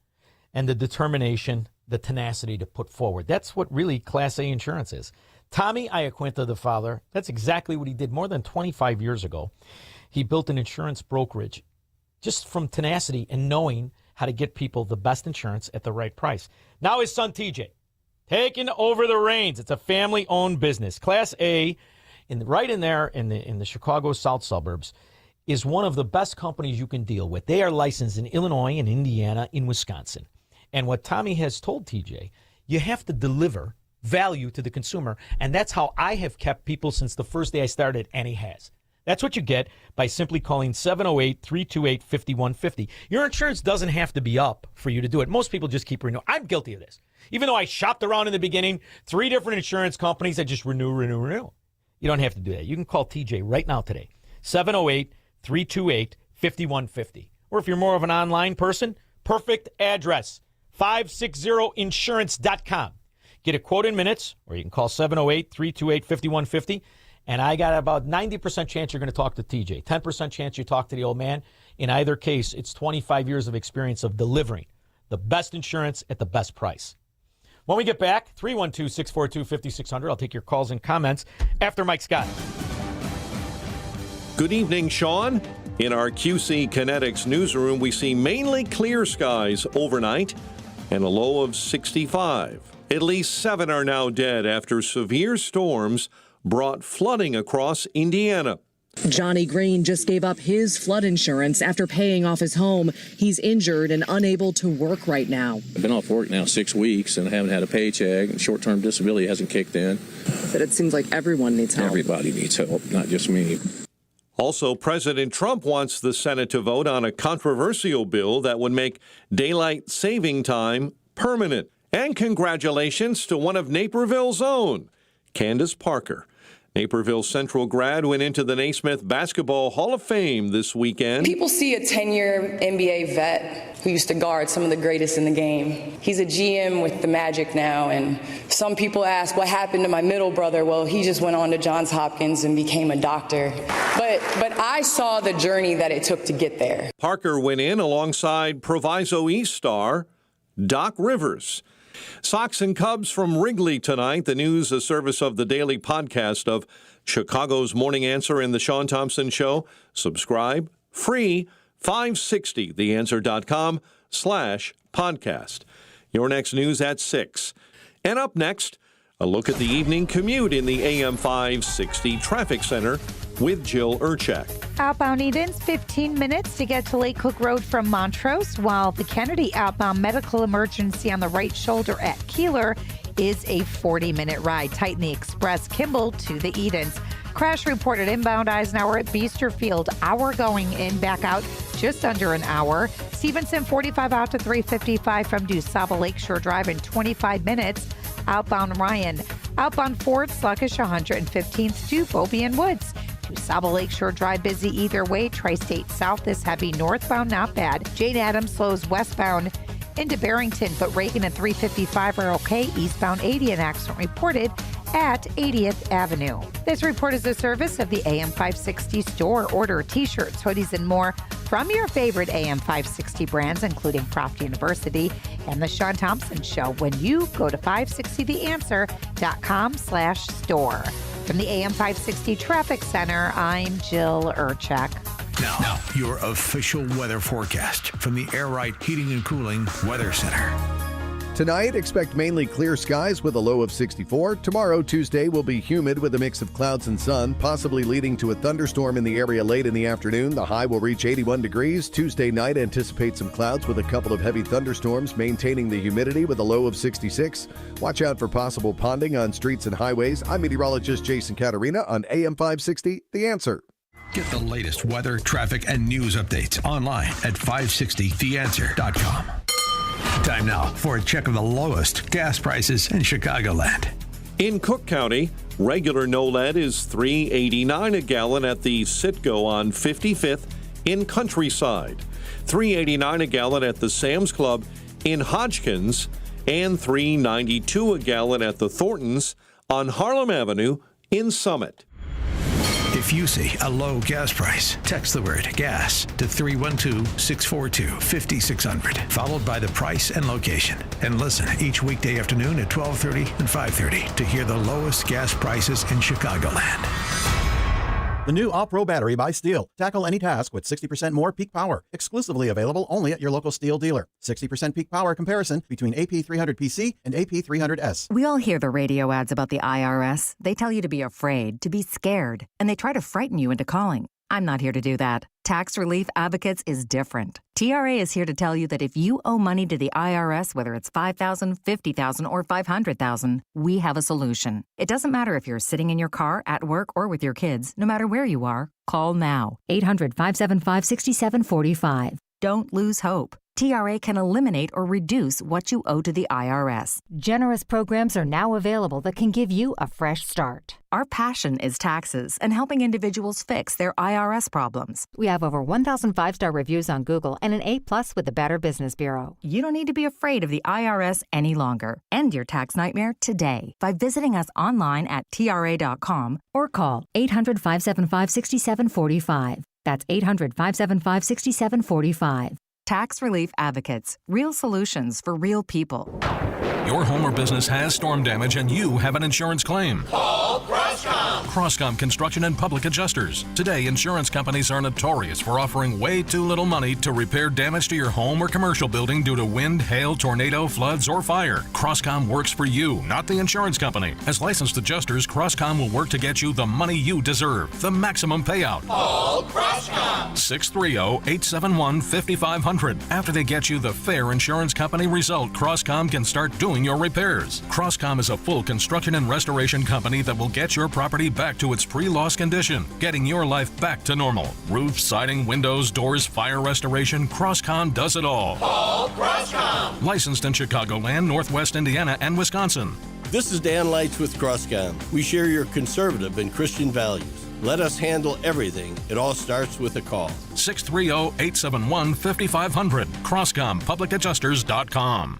and the determination, the tenacity to put forward. That's what really Class A insurance is. Tommy Iaquinta, the father, that's exactly what he did more than 25 years ago. He built an insurance brokerage just from tenacity and knowing how to get people the best insurance at the right price. Now his son, TJ, taking over the reins. It's a family-owned business. Class A, right in there in the Chicago South suburbs, is one of the best companies you can deal with. They are licensed in Illinois and Indiana, in Wisconsin. And what Tommy has told TJ, you have to deliver value to the consumer. And that's how I have kept people since the first day I started, and he has. That's what you get by simply calling 708-328-5150. Your insurance doesn't have to be up for you to do it. Most people just keep renewing. I'm guilty of this. Even though I shopped around in the beginning, 3 different insurance companies, I just renew. You don't have to do that. You can call TJ right now today, 708-328-5150. Or if you're more of an online person, perfect address, 560insurance.com. Get a quote in minutes, or you can call 708-328-5150. And I got about 90% chance you're going to talk to TJ, 10% chance you talk to the old man. In either case, it's 25 years of experience of delivering the best insurance at the best price. When we get back, 312-642-5600. I'll take your calls and comments after Mike Scott. Good evening, Shaun. In our QC Kinetics newsroom, we see mainly clear skies overnight and a low of 65. At least 7 are now dead after severe storms brought flooding across Indiana. Johnny Green just gave up his flood insurance after paying off his home. He's injured and unable to work right now. I've been off work now 6 weeks and I haven't had a paycheck, and short-term disability hasn't kicked in. But it seems like everyone needs help. Everybody needs help, not just me. Also, President Trump wants the Senate to vote on a controversial bill that would make daylight saving time permanent. And congratulations to one of Naperville's own, Candace Parker. Naperville Central grad went into the Naismith Basketball Hall of Fame this weekend. People see a 10-year NBA vet who used to guard some of the greatest in the game. He's a GM with the Magic now, and some people ask what happened to my middle brother. Well, he just went on to Johns Hopkins and became a doctor. But I saw the journey that it took to get there. Parker went in alongside Proviso East star Doc Rivers. Sox and Cubs from Wrigley tonight. The news, a service of the daily podcast of Chicago's Morning Answer and the Shaun Thompson Show. Subscribe free, 560theanswer.com/podcast. Your next news at 6. And up next, a look at the evening commute in the AM 560 Traffic Center with Jill Urchak. Outbound Edens, 15 minutes to get to Lake Cook Road from Montrose, while the Kennedy outbound medical emergency on the right shoulder at Keeler is a 40-minute ride. Tighten the express Kimball to the Edens. Crash reported inbound Eisenhower at Beesterfield. Hour going in, back out just under an hour. Stevenson 45 out to 355 from DuSable Lakeshore Drive in 25 minutes. Outbound Ryan. Outbound Ford sluggish 115th to Beaubien Woods. DuSable Lakeshore Drive busy either way. Tri-State South is heavy. Northbound not bad. Jane Addams slows westbound into Barrington, but Reagan and 355 are okay. Eastbound 80, an accident reported at 80th Avenue. This report is a service of the AM 560 store. Order t-shirts, hoodies, and more from your favorite AM 560 brands, including Proft University and the Shaun Thompson Show, when you go to 560theanswer.com/store. From the AM 560 Traffic Center, I'm Jill Urchak. Now, your official weather forecast from the Air Right Heating and Cooling Weather Center. Tonight, expect mainly clear skies with a low of 64. Tomorrow, Tuesday, will be humid with a mix of clouds and sun, possibly leading to a thunderstorm in the area late in the afternoon. The high will reach 81 degrees. Tuesday night, anticipate some clouds with a couple of heavy thunderstorms, maintaining the humidity with a low of 66. Watch out for possible ponding on streets and highways. I'm meteorologist Jason Caterina on AM 560, The Answer. Get the latest weather, traffic, and news updates online at 560theanswer.com. Time now for a check of the lowest gas prices in Chicagoland. In Cook County, regular NOLAD is $3.89 a gallon at the Citgo on 55th in Countryside, $3.89 a gallon at the Sam's Club in Hodgkins, and $3.92 a gallon at the Thorntons on Harlem Avenue in Summit. If you see a low gas price, text the word gas to 312-642-5600, followed by the price and location. And listen each weekday afternoon at 12:30 and 5:30 to hear the lowest gas prices in Chicagoland. The new All-Pro battery by Steel. Tackle any task with 60% more peak power. Exclusively available only at your local Steel dealer. 60% peak power comparison between AP300PC and AP300S. We all hear the radio ads about the IRS. They tell you to be afraid, to be scared, and they try to frighten you into calling. I'm not here to do that. Tax Relief Advocates is different. TRA is here to tell you that if you owe money to the IRS, whether it's $5,000, $50,000, or $500,000, we have a solution. It doesn't matter if you're sitting in your car, at work, or with your kids. No matter where you are, call now. 800-575-6745. Don't lose hope. TRA can eliminate or reduce what you owe to the IRS. Generous programs are now available that can give you a fresh start. Our passion is taxes and helping individuals fix their IRS problems. We have over 1,000 5-star reviews on Google and an A+ with the Better Business Bureau. You don't need to be afraid of the IRS any longer. End your tax nightmare today by visiting us online at TRA.com or call 800-575-6745. That's 800-575-6745. Tax Relief Advocates. Real solutions for real people. Your home or business has storm damage and you have an insurance claim. Call Crosscom. Crosscom Construction and Public Adjusters. Today, insurance companies are notorious for offering way too little money to repair damage to your home or commercial building due to wind, hail, tornado, floods, or fire. Crosscom works for you, not the insurance company. As licensed adjusters, Crosscom will work to get you the money you deserve, the maximum payout. Call Crosscom. 630-871-5500. After they get you the fair insurance company result, Crosscom can start doing your repairs. Crosscom is a full construction and restoration company that will get your property back to its pre-loss condition, getting your life back to normal. Roof, siding, windows, doors, fire restoration, Crosscom does it all. Call Crosscom. Licensed in Chicagoland, Northwest Indiana, and Wisconsin. This is Dan Leitch with Crosscom. We share your conservative and Christian values. Let us handle everything. It all starts with a call. 630-871-5500. CrosscomPublicAdjusters.com.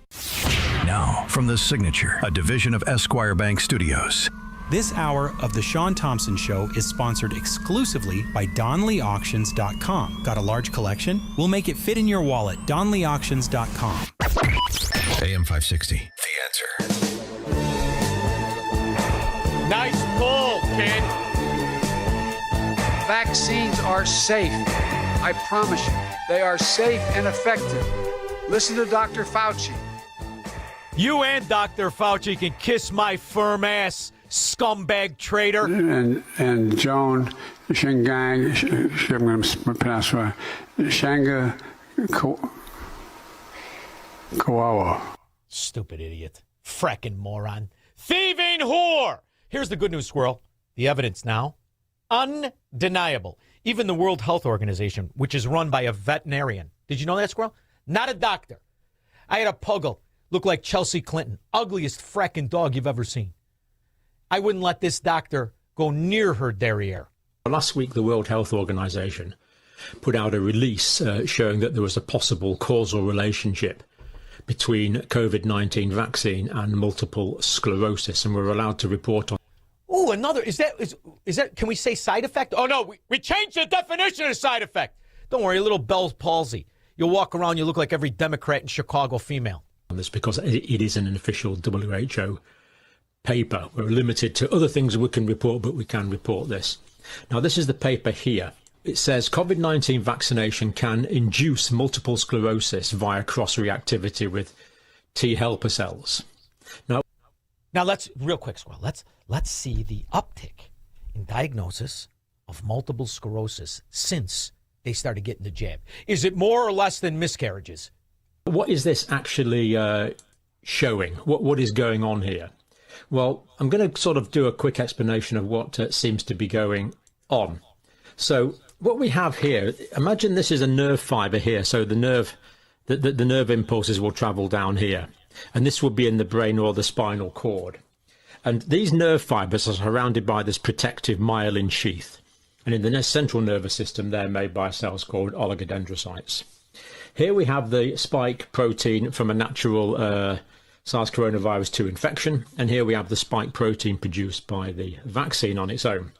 Now, from The Signature, a division of Esquire Bank Studios. This hour of The Shaun Thompson Show is sponsored exclusively by DonleyAuctions.com. Got a large collection? We'll make it fit in your wallet. DonleyAuctions.com. AM 560, The Answer. Nice pull, kid. Vaccines are safe. I promise you, they are safe and effective. Listen to Dr. Fauci. You and Dr. Fauci can kiss my firm ass, scumbag traitor. And Joan Shingang, I'm going to pronounce it, Shanga Kawawa. Stupid idiot. Frackin' moron. Thieving whore! Here's the good news, Squirrel. The evidence now. Undeniable. Even the World Health Organization, which is run by a veterinarian. Did you know that, Squirrel? Not a doctor. I had a puggle. Looked like Chelsea Clinton. Ugliest frackin' dog you've ever seen. I wouldn't let this doctor go near her derriere. Last week, the World Health Organization put out a release showing that there was a possible causal relationship between COVID-19 vaccine and multiple sclerosis, and we're allowed to report on. Oh, another, is that, can we say side effect? Oh, no, we changed the definition of side effect. Don't worry, a little Bell's palsy. You'll walk around, you look like every Democrat in Chicago female. This because it is an official WHO paper. We're limited to other things we can report, but we can report this. Now, this is the paper here. It says COVID-19 vaccination can induce multiple sclerosis via cross-reactivity with T helper cells. Now let's real quick, Squirrel. Let's see the uptick in diagnosis of multiple sclerosis since they started getting the jab. Is it more or less than miscarriages? What is this actually showing? What is going on here? Well, I'm going to sort of do a quick explanation of what seems to be going on. So what we have here, imagine this is a nerve fiber here. So the nerve impulses will travel down here. And this will be in the brain or the spinal cord. And these nerve fibers are surrounded by this protective myelin sheath. And in the central nervous system, they're made by cells called oligodendrocytes. Here we have the spike protein from a natural SARS coronavirus 2 infection. And here we have the spike protein produced by the vaccine on its own.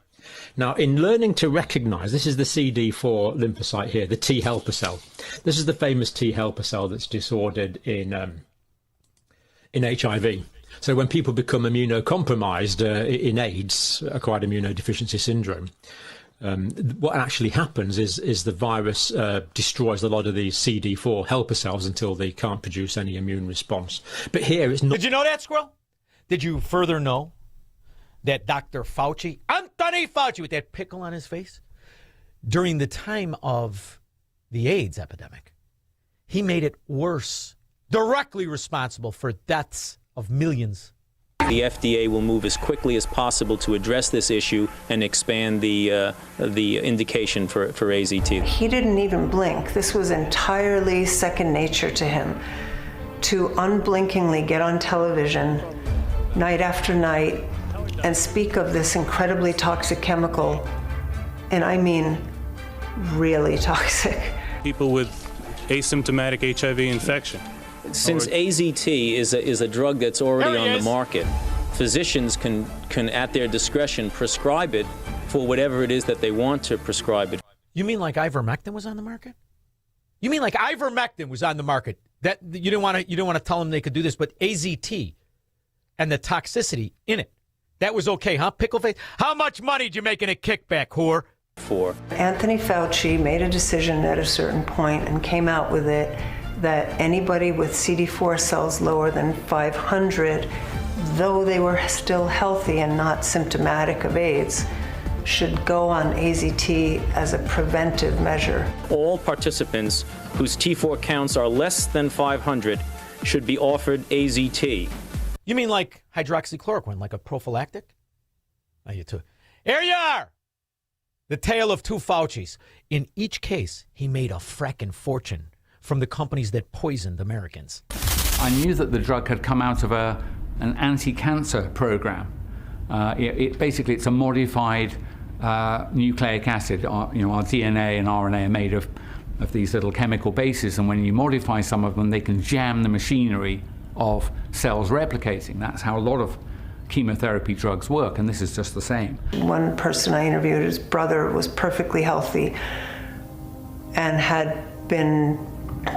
Now, in learning to recognize, this is the CD4 lymphocyte here, the T helper cell. This is the famous T helper cell that's disordered in HIV. So when people become immunocompromised in AIDS, acquired immunodeficiency syndrome, what actually happens is the virus destroys a lot of these CD4 helper cells until they can't produce any immune response. But here it's not. Did you know that, Squirrel? Did you further know that Dr. Fauci, Anthony Fauci, with that pickle on his face, during the time of the AIDS epidemic, he made it worse, directly responsible for deaths of millions. The FDA will move as quickly as possible to address this issue and expand the indication for AZT. He didn't even blink. This was entirely second nature to him. To unblinkingly get on television night after night and speak of this incredibly toxic chemical, and I mean really toxic. People with asymptomatic HIV infection. Since AZT is a drug that's already on the market, physicians can at their discretion prescribe it for whatever it is that they want to prescribe it. You mean like ivermectin was on the market? You mean like ivermectin was on the market? That you didn't want to tell them they could do this, but AZT and the toxicity in it, that was okay, huh? Pickle face. How much money did you make in a kickback, whore? Anthony Fauci made a decision at a certain point and came out with it that anybody with CD4 cells lower than 500, though they were still healthy and not symptomatic of AIDS, should go on AZT as a preventive measure. All participants whose T4 counts are less than 500 should be offered AZT. You mean like hydroxychloroquine, like a prophylactic? You too. Here you are! The tale of two Faucis. In each case, he made a frackin' fortune from the companies that poisoned Americans. I knew that the drug had come out of an anti-cancer program. Basically, it's a modified nucleic acid. Our DNA and RNA are made of these little chemical bases, and when you modify some of them, they can jam the machinery of cells replicating. That's how a lot of chemotherapy drugs work, and this is just the same. One person I interviewed, his brother was perfectly healthy and had been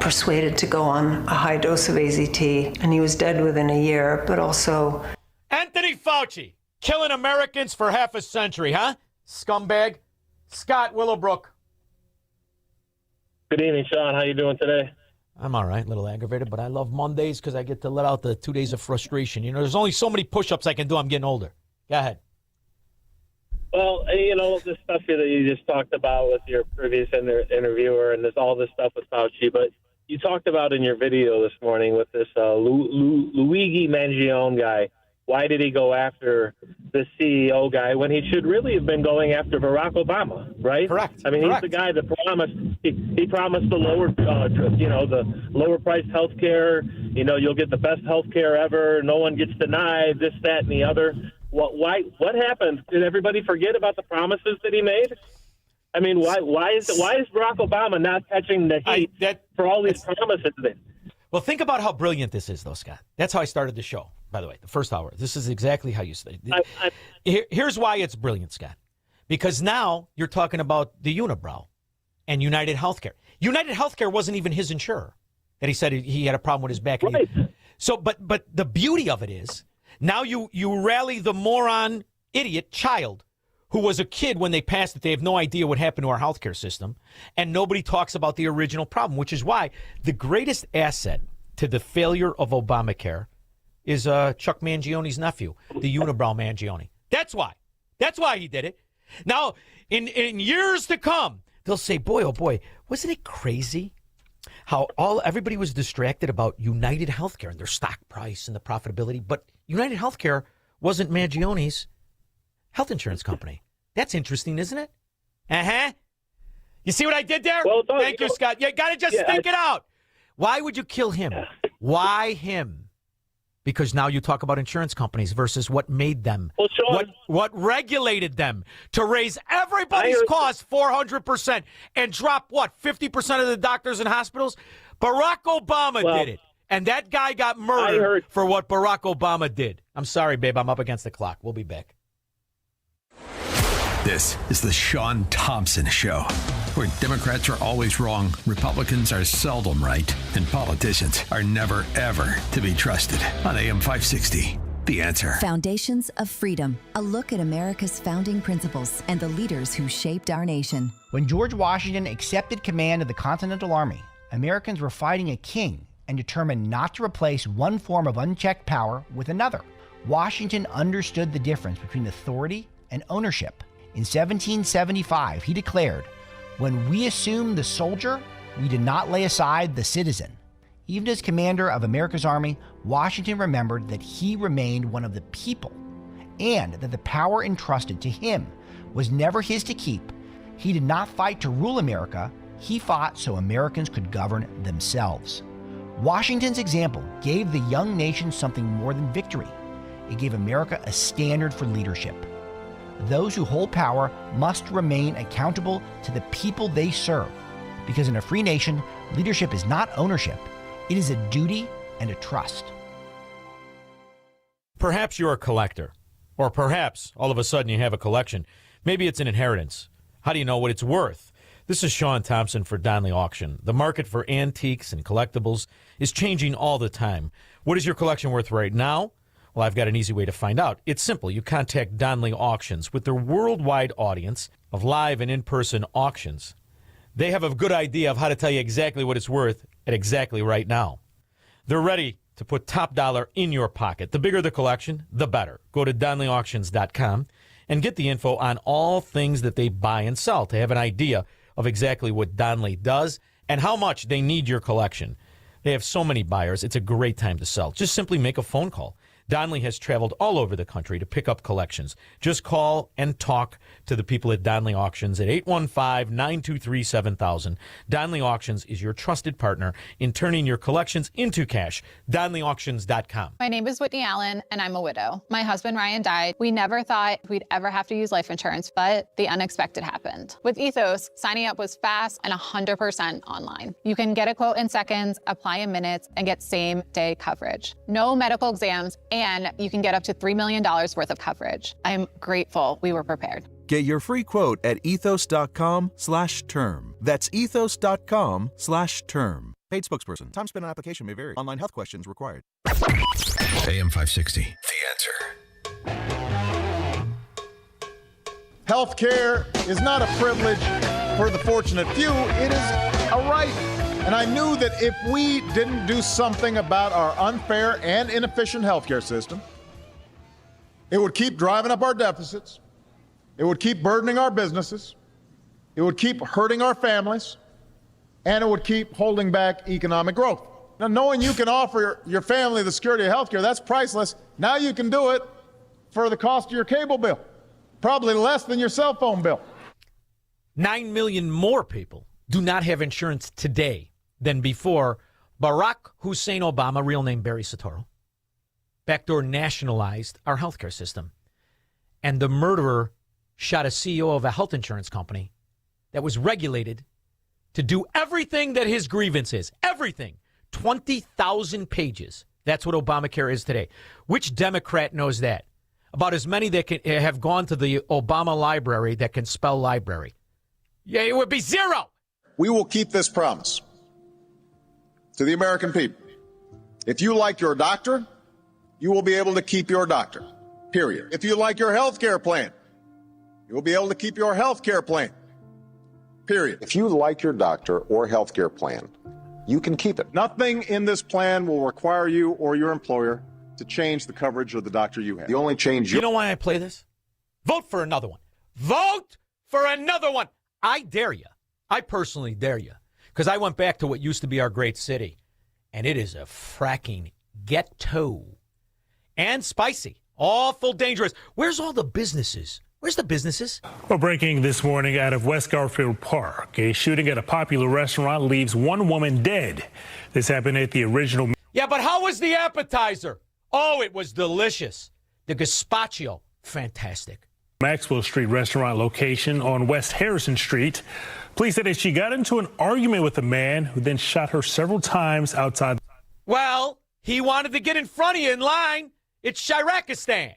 persuaded to go on a high dose of AZT, and he was dead within a year, but also... Anthony Fauci, killing Americans for half a century, huh? Scumbag. Scott Willowbrook. Good evening, Shaun. How you doing today? I'm all right, a little aggravated, but I love Mondays because I get to let out the 2 days of frustration. There's only so many push-ups I can do. I'm getting older. Go ahead. Well, the stuff that you just talked about with your previous interviewer, and there's all this stuff with Fauci, but you talked about in your video this morning with this Luigi Mangione guy. Why did he go after the CEO guy when he should really have been going after Barack Obama, right? Correct. I mean, he's the guy that promised he promised the the lower priced health care. You'll get the best health care ever. No one gets denied this, that, and the other. What happened? Did everybody forget about the promises that he made? I mean, why is Barack Obama not catching the heat for all these promises? Well, think about how brilliant this is, though, Scott. That's how I started the show, by the way, the first hour. This is exactly how you say it. Here's why it's brilliant, Scott. Because now you're talking about the unibrow and United Healthcare. United Healthcare wasn't even his insurer that he said he had a problem with his back. Right. So, but the beauty of it is now you rally the moron, idiot child who was a kid when they passed it. They have no idea what happened to our healthcare system, and nobody talks about the original problem, which is why the greatest asset to the failure of Obamacare is Chuck Mangione's nephew, the unibrow Mangione. That's why. That's why he did it. Now, in years to come, they'll say, boy, oh boy, wasn't it crazy how everybody was distracted about United Healthcare and their stock price and the profitability, but United Healthcare wasn't Mangione's health insurance company. That's interesting, isn't it? Uh-huh. You see what I did there? Well, Thank you, Scott. You got to just think it out. Why would you kill him? Why him? Because now you talk about insurance companies versus what made them, well, Shaun, what regulated them to raise everybody's costs 400% and drop, 50% of the doctors and hospitals? Barack Obama did it. And that guy got murdered for what Barack Obama did. I'm sorry, babe. I'm up against the clock. We'll be back. This is the Shaun Thompson Show, where Democrats are always wrong, Republicans are seldom right, and politicians are never, ever to be trusted. On AM 560, The Answer. Foundations of Freedom, a look at America's founding principles and the leaders who shaped our nation. When George Washington accepted command of the Continental Army, Americans were fighting a king and determined not to replace one form of unchecked power with another. Washington understood the difference between authority and ownership. In 1775, he declared, "When we assumed the soldier, we did not lay aside the citizen." Even as commander of America's army, Washington remembered that he remained one of the people and that the power entrusted to him was never his to keep. He did not fight to rule America. He fought so Americans could govern themselves. Washington's example gave the young nation something more than victory. It gave America a standard for leadership. Those who hold power must remain accountable to the people they serve, because in a free nation, leadership is not ownership. It is a duty and a trust. Perhaps you're a collector, or perhaps all of a sudden you have a collection. Maybe it's an inheritance. How do you know what it's worth? This is Shaun Thompson for Donnelly Auction. The market for antiques and collectibles is changing all the time. What is your collection worth right now? Well, I've got an easy way to find out. It's simple. You contact Donnelly Auctions. With their worldwide audience of live and in-person auctions, they have a good idea of how to tell you exactly what it's worth at exactly right now. They're ready to put top dollar in your pocket. The bigger the collection, the better. Go to DonnellyAuctions.com and get the info on all things that they buy and sell to have an idea of exactly what Donnelly does and how much they need your collection. They have so many buyers. It's a great time to sell. Just simply make a phone call. Donnelly has traveled all over the country to pick up collections. Just call and talk to the people at Donnelly Auctions at 815-923-7000. Donnelly Auctions is your trusted partner in turning your collections into cash. DonnellyAuctions.com. My name is Whitney Allen, and I'm a widow. My husband, Ryan, died. We never thought we'd ever have to use life insurance, but the unexpected happened. With Ethos, signing up was fast and 100% online. You can get a quote in seconds, apply in minutes, and get same-day coverage. No medical exams, and you can get up to $3 million worth of coverage. I'm grateful we were prepared. Get your free quote at ethos.com/term. That's ethos.com/term. Paid spokesperson. Time spent on application may vary. Online health questions required. AM 560, The Answer. Healthcare is not a privilege for the fortunate few. It is a right. And I knew that if we didn't do something about our unfair and inefficient healthcare system, it would keep driving up our deficits. It would keep burdening our businesses. It would keep hurting our families. And it would keep holding back economic growth. Now, knowing you can offer your family the security of healthcare, that's priceless. Now you can do it for the cost of your cable bill, probably less than your cell phone bill. 9 million more people do not have insurance today than before Barack Hussein Obama, real name Barry Soetoro, backdoor nationalized our healthcare system. And the murderer shot a CEO of a health insurance company that was regulated to do everything that his grievance is. Everything. 20,000 pages. That's what Obamacare is today. Which Democrat knows that? About as many that can have gone to the Obama library that can spell library. Yeah, it would be zero. We will keep this promise to the American people. If you like your doctor, you will be able to keep your doctor, period. If you like your health care plan, you will be able to keep your health care plan, period. If you like your doctor or health care plan, you can keep it. Nothing in this plan will require you or your employer to change the coverage of the doctor you have. The only change you know why I play this? Vote for another one. Vote for another one. I dare you. I personally dare you. Because I went back to what used to be our great city, and it is a fracking ghetto. And spicy. Awful dangerous. Where's all the businesses? Where's the businesses? Well, breaking this morning out of West Garfield Park. A shooting at a popular restaurant leaves one woman dead. This happened at the original. Yeah, but how was the appetizer? Oh, it was delicious. The gazpacho, fantastic. Maxwell Street restaurant location on West Harrison Street. Police said that she got into an argument with a man who then shot her several times outside. Well, he wanted to get in front of you in line. It's Shirakistan.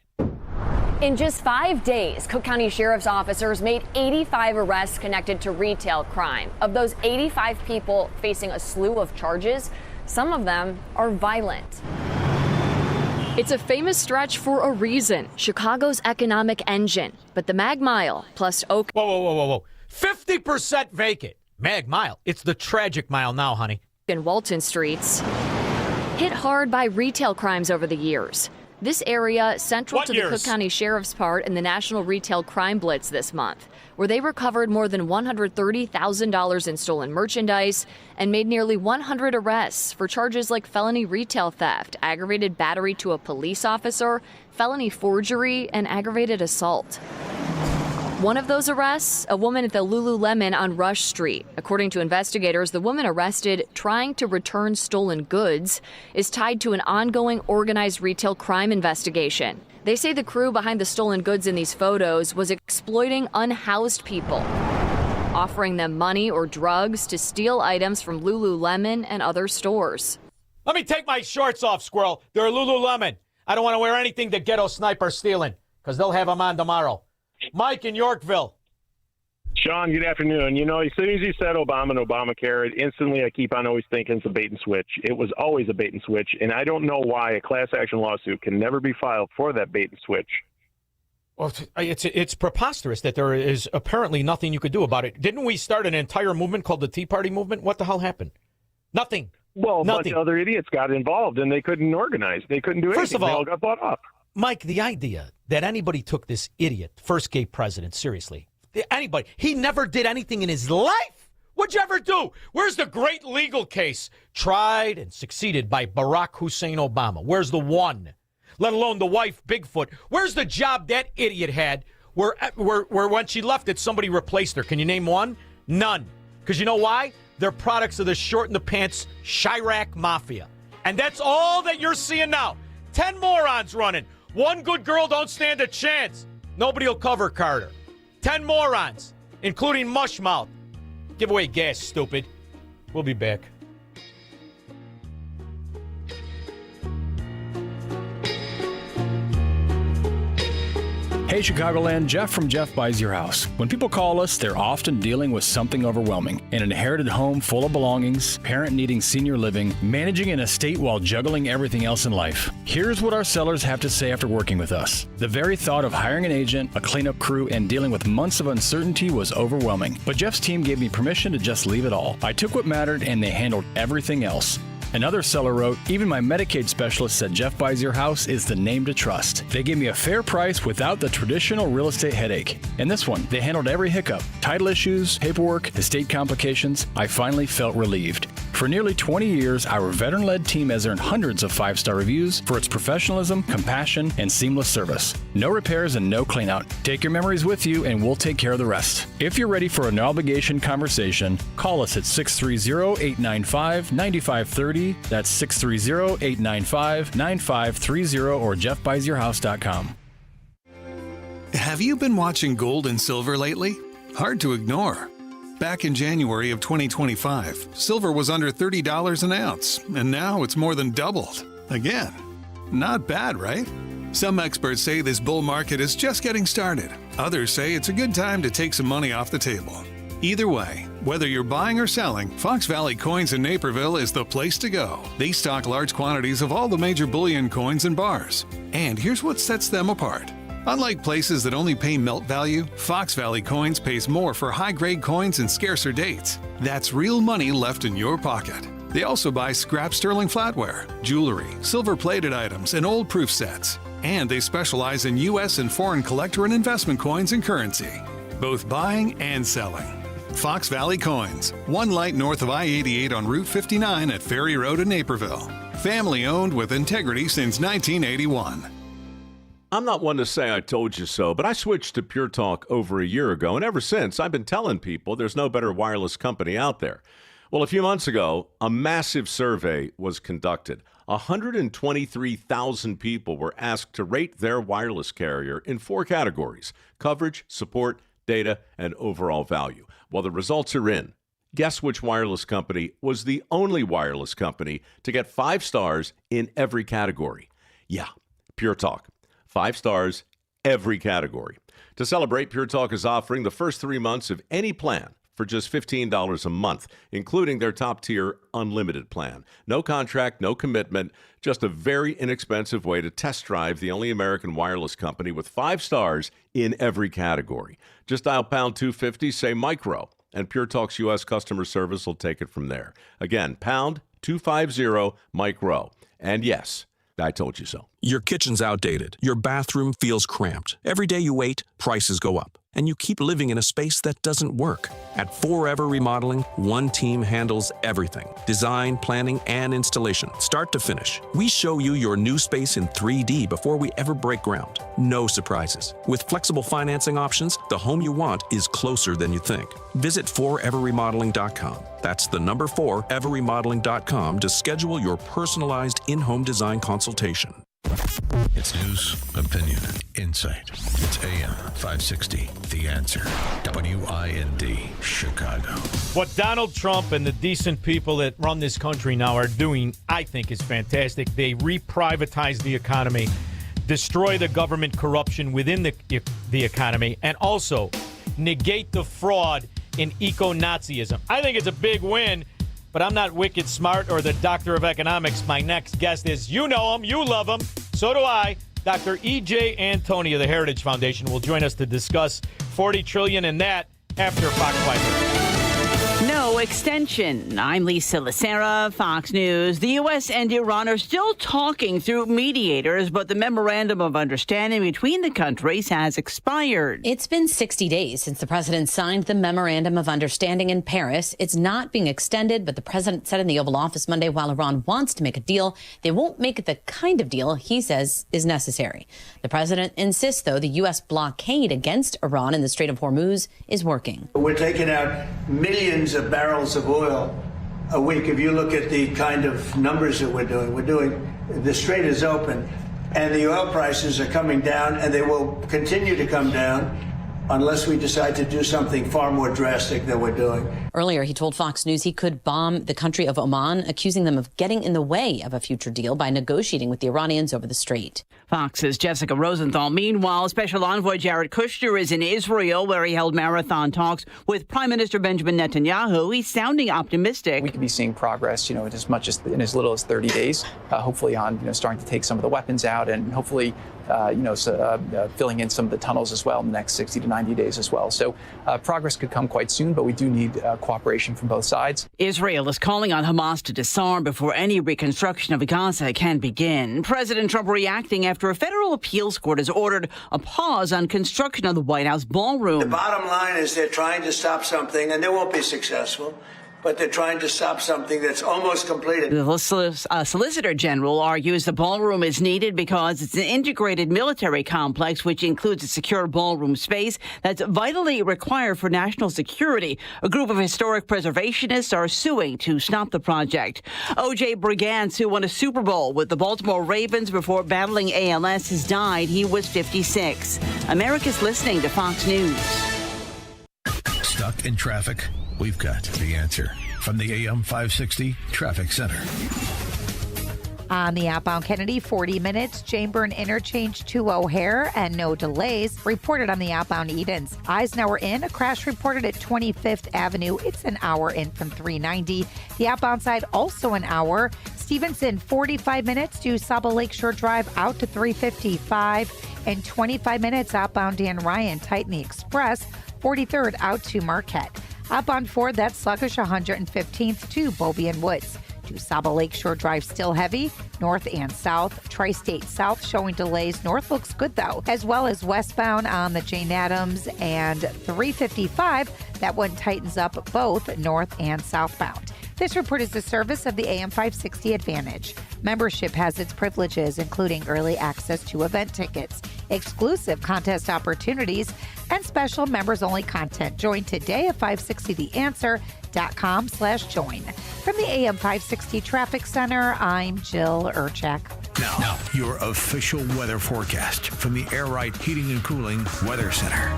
In just 5 days, Cook County Sheriff's officers made 85 arrests connected to retail crime. Of those 85 people facing a slew of charges, some of them are violent. It's a famous stretch for a reason, Chicago's economic engine. But the Mag Mile plus Oak... Whoa. 50% vacant. Mag Mile. It's the tragic mile now, honey. ...and Walton Streets hit hard by retail crimes over the years. This area central to the Cook County Sheriff's part in the National Retail Crime Blitz this month, where they recovered more than $130,000 in stolen merchandise and made nearly 100 arrests for charges like felony retail theft, aggravated battery to a police officer, felony forgery, and aggravated assault. One of those arrests, a woman at the Lululemon on Rush Street. According to investigators, the woman arrested trying to return stolen goods is tied to an ongoing organized retail crime investigation. They say the crew behind the stolen goods in these photos was exploiting unhoused people, offering them money or drugs to steal items from Lululemon and other stores. Let me take my shorts off, squirrel. They're Lululemon. I don't want to wear anything the ghetto sniper's stealing, because they'll have them on tomorrow. Mike in Yorkville. Shaun, good afternoon. You know, as soon as you said Obama and Obamacare, instantly I keep on always thinking it's a bait and switch. It was always a bait and switch, and I don't know why a class action lawsuit can never be filed for that bait and switch. Well, it's preposterous that there is apparently nothing you could do about it. Didn't we start an entire movement called the Tea Party movement? What the hell happened? Nothing. Well, a Nothing. bunch of other idiots got involved, and they couldn't organize. They couldn't do anything. First of all, they all got bought up. Mike, the idea that anybody took this idiot, first gay president, seriously, anybody, he never did anything in his life. What'd you ever do? Where's the great legal case tried and succeeded by Barack Hussein Obama? Where's the one? Let alone the wife, Bigfoot. Where's the job that idiot had where when she left it, somebody replaced her? Can you name one? None. Because you know why? They're products of the short-in-the-pants Chirac Mafia. And that's all that you're seeing now. 10 morons running. One good girl don't stand a chance. Nobody will cover Carter. 10 morons, including Mushmouth. Give away gas, stupid. We'll be back. Hey Chicagoland, Jeff from Jeff Buys Your House. When people call us, they're often dealing with something overwhelming. An inherited home full of belongings, parent needing senior living, managing an estate while juggling everything else in life. Here's what our sellers have to say after working with us. The very thought of hiring an agent, a cleanup crew, and dealing with months of uncertainty was overwhelming. But Jeff's team gave me permission to just leave it all. I took what mattered and they handled everything else. Another seller wrote, even my Medicaid specialist said Jeff Buys Your House is the name to trust. They gave me a fair price without the traditional real estate headache. And this one, they handled every hiccup. Title issues, paperwork, estate complications. I finally felt relieved. For nearly 20 years, our veteran-led team has earned hundreds of 5-star reviews for its professionalism, compassion, and seamless service. No repairs and no cleanout. Take your memories with you and we'll take care of the rest. If you're ready for a no-obligation conversation, call us at 630-895-9530. That's 630-895-9530 or jeffbuysyourhouse.com. Have you been watching gold and silver lately? Hard to ignore. Back in January of 2025, silver was under $30 an ounce, and now it's more than doubled. Again, not bad, right? Some experts say this bull market is just getting started. Others say it's a good time to take some money off the table. Either way, whether you're buying or selling, Fox Valley Coins in Naperville is the place to go. They stock large quantities of all the major bullion coins and bars. And here's what sets them apart. Unlike places that only pay melt value, Fox Valley Coins pays more for high-grade coins and scarcer dates. That's real money left in your pocket. They also buy scrap sterling flatware, jewelry, silver-plated items, and old proof sets. And they specialize in U.S. and foreign collector and investment coins and currency, both buying and selling. Fox Valley Coins, one light north of I-88 on Route 59 at Ferry Road in Naperville. Family owned with integrity since 1981. I'm not one to say I told you so, but I switched to Pure Talk over a year ago, and ever since, I've been telling people there's no better wireless company out there. Well, a few months ago, a massive survey was conducted. 123,000 people were asked to rate their wireless carrier in 4 categories: coverage, support, data, and overall value. Well, the results are in. Guess which wireless company was the only wireless company to get 5 stars in every category? Yeah, Pure Talk. 5 stars, every category. To celebrate, Pure Talk is offering the first 3 months of any plan for just $15 a month, including their top-tier unlimited plan. No contract, no commitment, just a very inexpensive way to test drive the only American wireless company with 5 stars in every category. Just dial pound 250, say micro, and Pure Talk's U.S. customer service will take it from there. Again, pound 250 micro. And yes, I told you so. Your kitchen's outdated. Your bathroom feels cramped. Every day you wait, prices go up. And you keep living in a space that doesn't work. At Forever Remodeling, one team handles everything. Design, planning, and installation, start to finish. We show you your new space in 3D before we ever break ground. No surprises. With flexible financing options, the home you want is closer than you think. Visit foreverremodeling.com. That's the number 4everremodeling.com to schedule your personalized in-home design consultation. It's news, opinion, insight. It's AM 560, The Answer. WIND, Chicago. What Donald Trump and the decent people that run this country now are doing, I think, is fantastic. They re-privatize the economy, destroy the government corruption within the economy, and also negate the fraud in eco-Nazism. I think it's a big win, but I'm not wicked smart or the doctor of economics. My next guest is, you know him, you love him, so do I. Dr. E.J. Antoni of the Heritage Foundation will join us to discuss $40 trillion and that after Fox 5. No extension. I'm Lisa Lacera, Fox News. The U.S. and Iran are still talking through mediators, but the memorandum of understanding between the countries has expired. It's been 60 days since the president signed the memorandum of understanding in Paris. It's not being extended, but the president said in the Oval Office Monday while Iran wants to make a deal, they won't make it the kind of deal he says is necessary. The president insists, though, the U.S. blockade against Iran in the Strait of Hormuz is working. We're taking out millions of barrels of oil a week. If you look at the kind of numbers that we're doing, the strait is open and the oil prices are coming down, and they will continue to come down unless we decide to do something far more drastic than we're doing. Earlier, he told Fox News he could bomb the country of Oman, accusing them of getting in the way of a future deal by negotiating with the Iranians over the strait. Fox's Jessica Rosenthal. Meanwhile, Special Envoy Jared Kushner is in Israel, where he held marathon talks with Prime Minister Benjamin Netanyahu. He's sounding optimistic. We could be seeing progress, in as much as in as little as 30 days, hopefully on, starting to take some of the weapons out, and hopefully, filling in some of the tunnels as well in the next 60 to 90 days as well. So progress could come quite soon, but we do need cooperation from both sides. Israel is calling on Hamas to disarm before any reconstruction of Gaza can begin. President Trump reacting after a federal appeals court has ordered a pause on construction of the White House ballroom. The bottom line is they're trying to stop something, and they won't be successful, but they're trying to stop something that's almost completed. The Solicitor General argues the ballroom is needed because it's an integrated military complex, which includes a secure ballroom space that's vitally required for national security. A group of historic preservationists are suing to stop the project. O.J. Brigance, who won a Super Bowl with the Baltimore Ravens before battling ALS, has died. He was 56. America's listening to Fox News. Stuck in traffic? We've got the answer from the AM 560 Traffic Center. On the outbound Kennedy, 40 minutes. Chamburn interchange to O'Hare and no delays. Reported on the outbound Edens. Eisenhower in. A crash reported at 25th Avenue. It's an hour in from 390. The outbound side also an hour. Stevenson, 45 minutes to Saba Lakeshore Drive out to 355. And 25 minutes outbound Dan Ryan. Tighten the Express. 43rd out to Marquette. Outbound Ford, that's sluggish 115th to Beaubien Woods. DuSable Lakeshore Drive still heavy, north and south. Tri-State South showing delays. North looks good, though, as well as westbound on the Jane Addams and 355. That one tightens up both north and southbound. This report is the service of the AM 560 Advantage. Membership has its privileges, including early access to event tickets, exclusive contest opportunities, and special members-only content. Join today at 560theanswer.com/join. From the AM 560 Traffic Center, I'm Jill Urchak. Now, your official weather forecast from the Air Right Heating and Cooling Weather Center.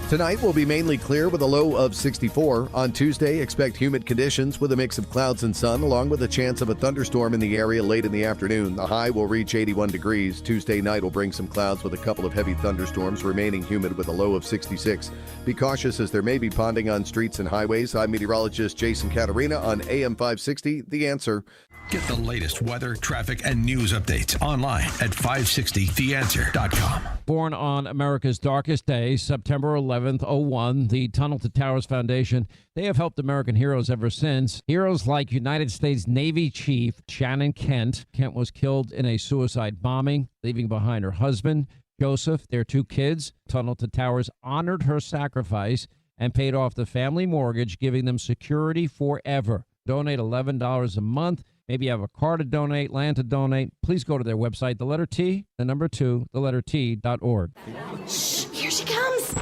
Tonight will be mainly clear with a low of 64. On Tuesday, expect humid conditions with a mix of clouds and sun, along with a chance of a thunderstorm in the area late in the afternoon. The high will reach 81 degrees. Tuesday night will bring some clouds with a couple of heavy thunderstorms, remaining humid with a low of 66. Be cautious as there may be ponding on streets and highways. I'm meteorologist Jason Caterina on AM 560, The Answer. Get the latest weather, traffic, and news updates online at 560theanswer.com. Born on America's darkest day, September 11th, 01, the Tunnel to Towers Foundation, they have helped American heroes ever since. Heroes like United States Navy Chief Shannon Kent. Kent was killed in a suicide bombing, leaving behind her husband, Joseph, their 2 kids. Tunnel to Towers honored her sacrifice and paid off the family mortgage, giving them security forever. Donate $11 a month. Maybe you have a car to donate, land to donate. Please go to their website, the letter T, the number 2, the letter T.org. Shh, here she comes.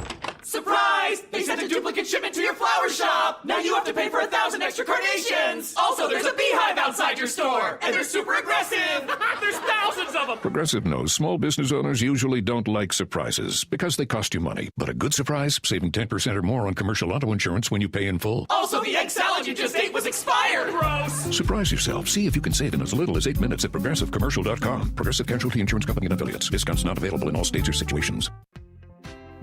Surprise! They sent a duplicate shipment to your flower shop. Now you have to pay for 1,000 extra carnations. Also, there's a beehive outside your store, and they're super aggressive. There's thousands of them. Progressive knows small business owners usually don't like surprises because they cost you money. But a good surprise, saving 10% or more on commercial auto insurance when you pay in full. Also, the egg salad you just ate was expired. Gross. Surprise yourself. See if you can save in as little as 8 minutes at progressivecommercial.com. Progressive Casualty Insurance Company and Affiliates. Discounts not available in all states or situations.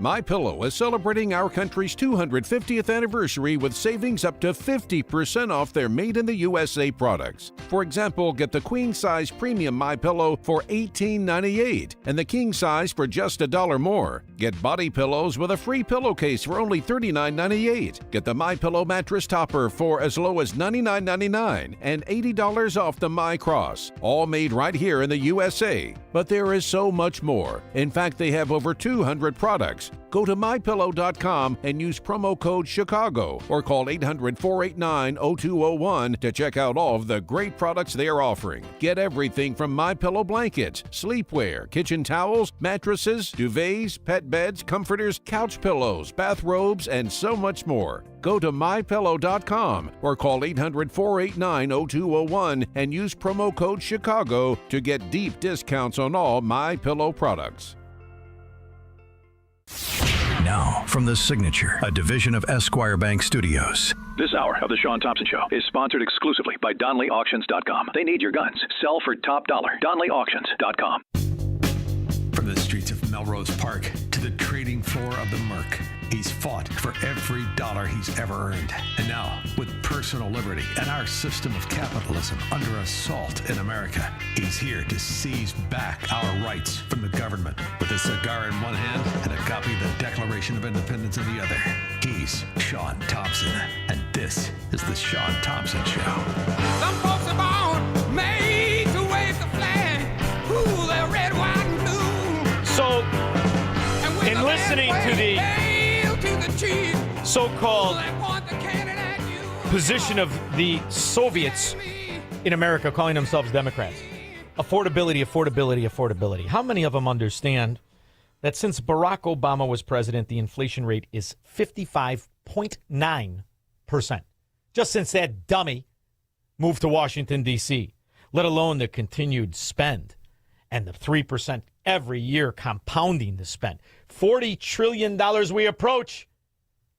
MyPillow is celebrating our country's 250th anniversary with savings up to 50% off their made-in-the-USA products. For example, get the queen-size premium MyPillow for $18.98 and the king size for just $1 more. Get body pillows with a free pillowcase for only $39.98. Get the MyPillow mattress topper for as low as $99.99 and $80 off the MyCross. All made right here in the USA. But there is so much more. In fact, they have over 200 products. Go to MyPillow.com and use promo code Chicago or call 800-489-0201 to check out all of the great products they are offering. Get everything from MyPillow blankets, sleepwear, kitchen towels, mattresses, duvets, pet beds, comforters, couch pillows, bathrobes, and so much more. Go to MyPillow.com or call 800-489-0201 and use promo code Chicago to get deep discounts on all MyPillow products. Now, from The Signature, a division of Esquire Bank Studios. This hour of The Shaun Thompson Show is sponsored exclusively by DonleyAuctions.com. They need your guns. Sell for top dollar. DonleyAuctions.com. From the streets of Melrose Park to the trading floor of the Merc, he's fought for every dollar he's ever earned. And now, with personal liberty and our system of capitalism under assault in America, he's here to seize back our rights from the government. With a cigar in one hand and a copy of the Declaration of Independence in the other, he's Shaun Thompson. And this is The Shaun Thompson Show. Some folks are born made to wave the flag. Ooh, they're red, white, and blue. So, in listening to the so-called position of the Soviets in America calling themselves Democrats, affordability. How many of them understand that since Barack Obama was president, the inflation rate is 55.9%? Just since that dummy moved to Washington, D.C., let alone the continued spend and the 3% every year compounding the spend. $40 trillion we approach.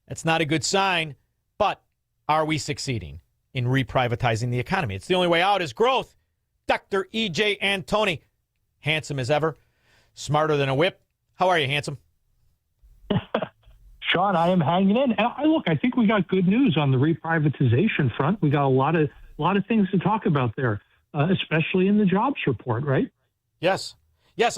That's not a good sign, but are we succeeding in reprivatizing the economy? It's the only way out is growth. Dr. E.J. Antoni, handsome as ever, smarter than a whip. How are you, handsome? Shaun, I am hanging in. And I think we got good news on the reprivatization front. We got a lot of things to talk about there, especially in the jobs report, right? Yes,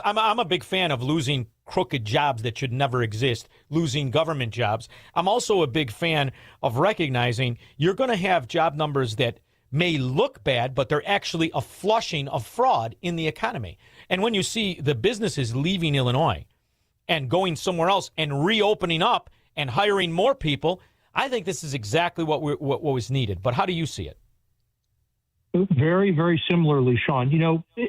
I'm a big fan of losing crooked jobs that should never exist, losing government jobs. I'm also a big fan of recognizing you're going to have job numbers that may look bad, but they're actually a flushing of fraud in the economy. And when you see the businesses leaving Illinois and going somewhere else and reopening up and hiring more people, I think this is exactly what was needed. But how do you see it? Very, very similarly, Shaun.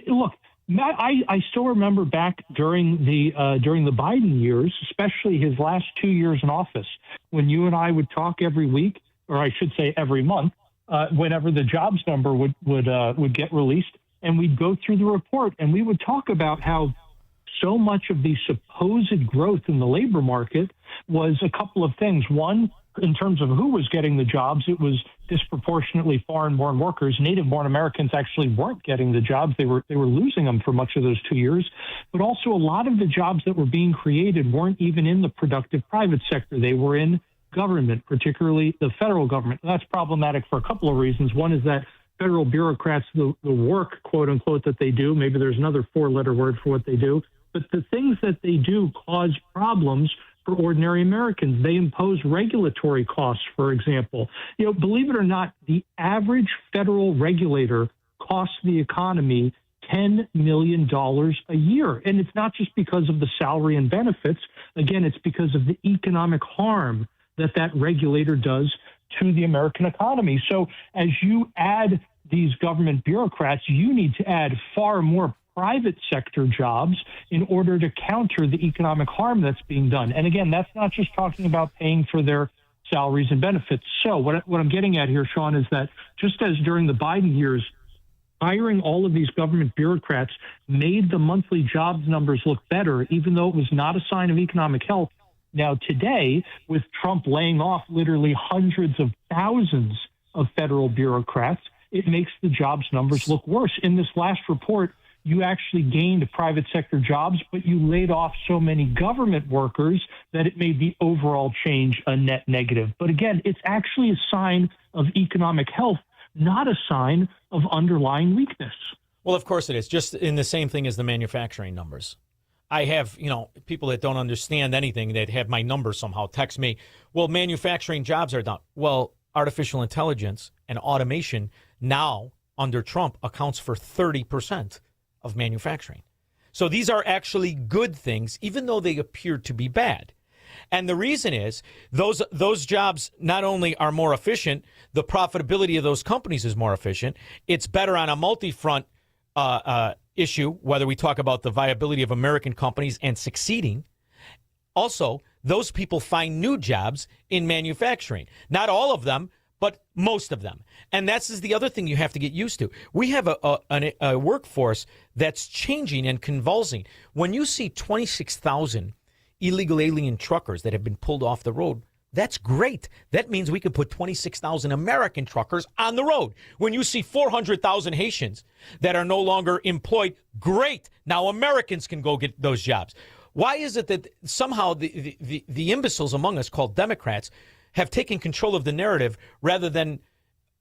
Look, Matt, I still remember back during the Biden years, especially his last 2 years in office, when you and I would talk every week, or I should say every month, whenever the jobs number would get released, and we'd go through the report and we would talk about how so much of the supposed growth in the labor market was a couple of things. One, in terms of who was getting the jobs, it was disproportionately foreign-born workers. Native-born Americans actually weren't getting the jobs. They were losing them for much of those 2 years. But also a lot of the jobs that were being created weren't even in the productive private sector. They were in government, particularly the federal government. And that's problematic for a couple of reasons. One is that federal bureaucrats, the work, quote-unquote, that they do, maybe there's another four-letter word for what they do, but the things that they do cause problems for ordinary Americans. They impose regulatory costs, for example. Believe it or not, the average federal regulator costs the economy $10 million a year. And it's not just because of the salary and benefits. Again, it's because of the economic harm that regulator does to the American economy. So as you add these government bureaucrats, you need to add far more private sector jobs in order to counter the economic harm that's being done. And again, that's not just talking about paying for their salaries and benefits. So what I'm getting at here, Shaun, is that just as during the Biden years, hiring all of these government bureaucrats made the monthly jobs numbers look better, even though it was not a sign of economic health. Now today, with Trump laying off literally hundreds of thousands of federal bureaucrats, it makes the jobs numbers look worse. In this last report, you actually gained private sector jobs, but you laid off so many government workers that it made the overall change a net negative. But again, it's actually a sign of economic health, not a sign of underlying weakness. Well, of course it is. Just in the same thing as the manufacturing numbers. I have, people that don't understand anything that have my number somehow text me, well, manufacturing jobs are down. Well, artificial intelligence and automation now under Trump accounts for 30% of manufacturing. So these are actually good things, even though they appear to be bad. And the reason is those jobs not only are more efficient, the profitability of those companies is more efficient. It's better on a multi-front issue, whether we talk about the viability of American companies and succeeding. Also, those people find new jobs in manufacturing. Not all of them, but most of them. And that's the other thing you have to get used to. We have a workforce that's changing and convulsing. When you see 26,000 illegal alien truckers that have been pulled off the road, that's great. That means we could put 26,000 American truckers on the road. When you see 400,000 Haitians that are no longer employed, great. Now Americans can go get those jobs. Why is it that somehow the imbeciles among us called Democrats have taken control of the narrative rather than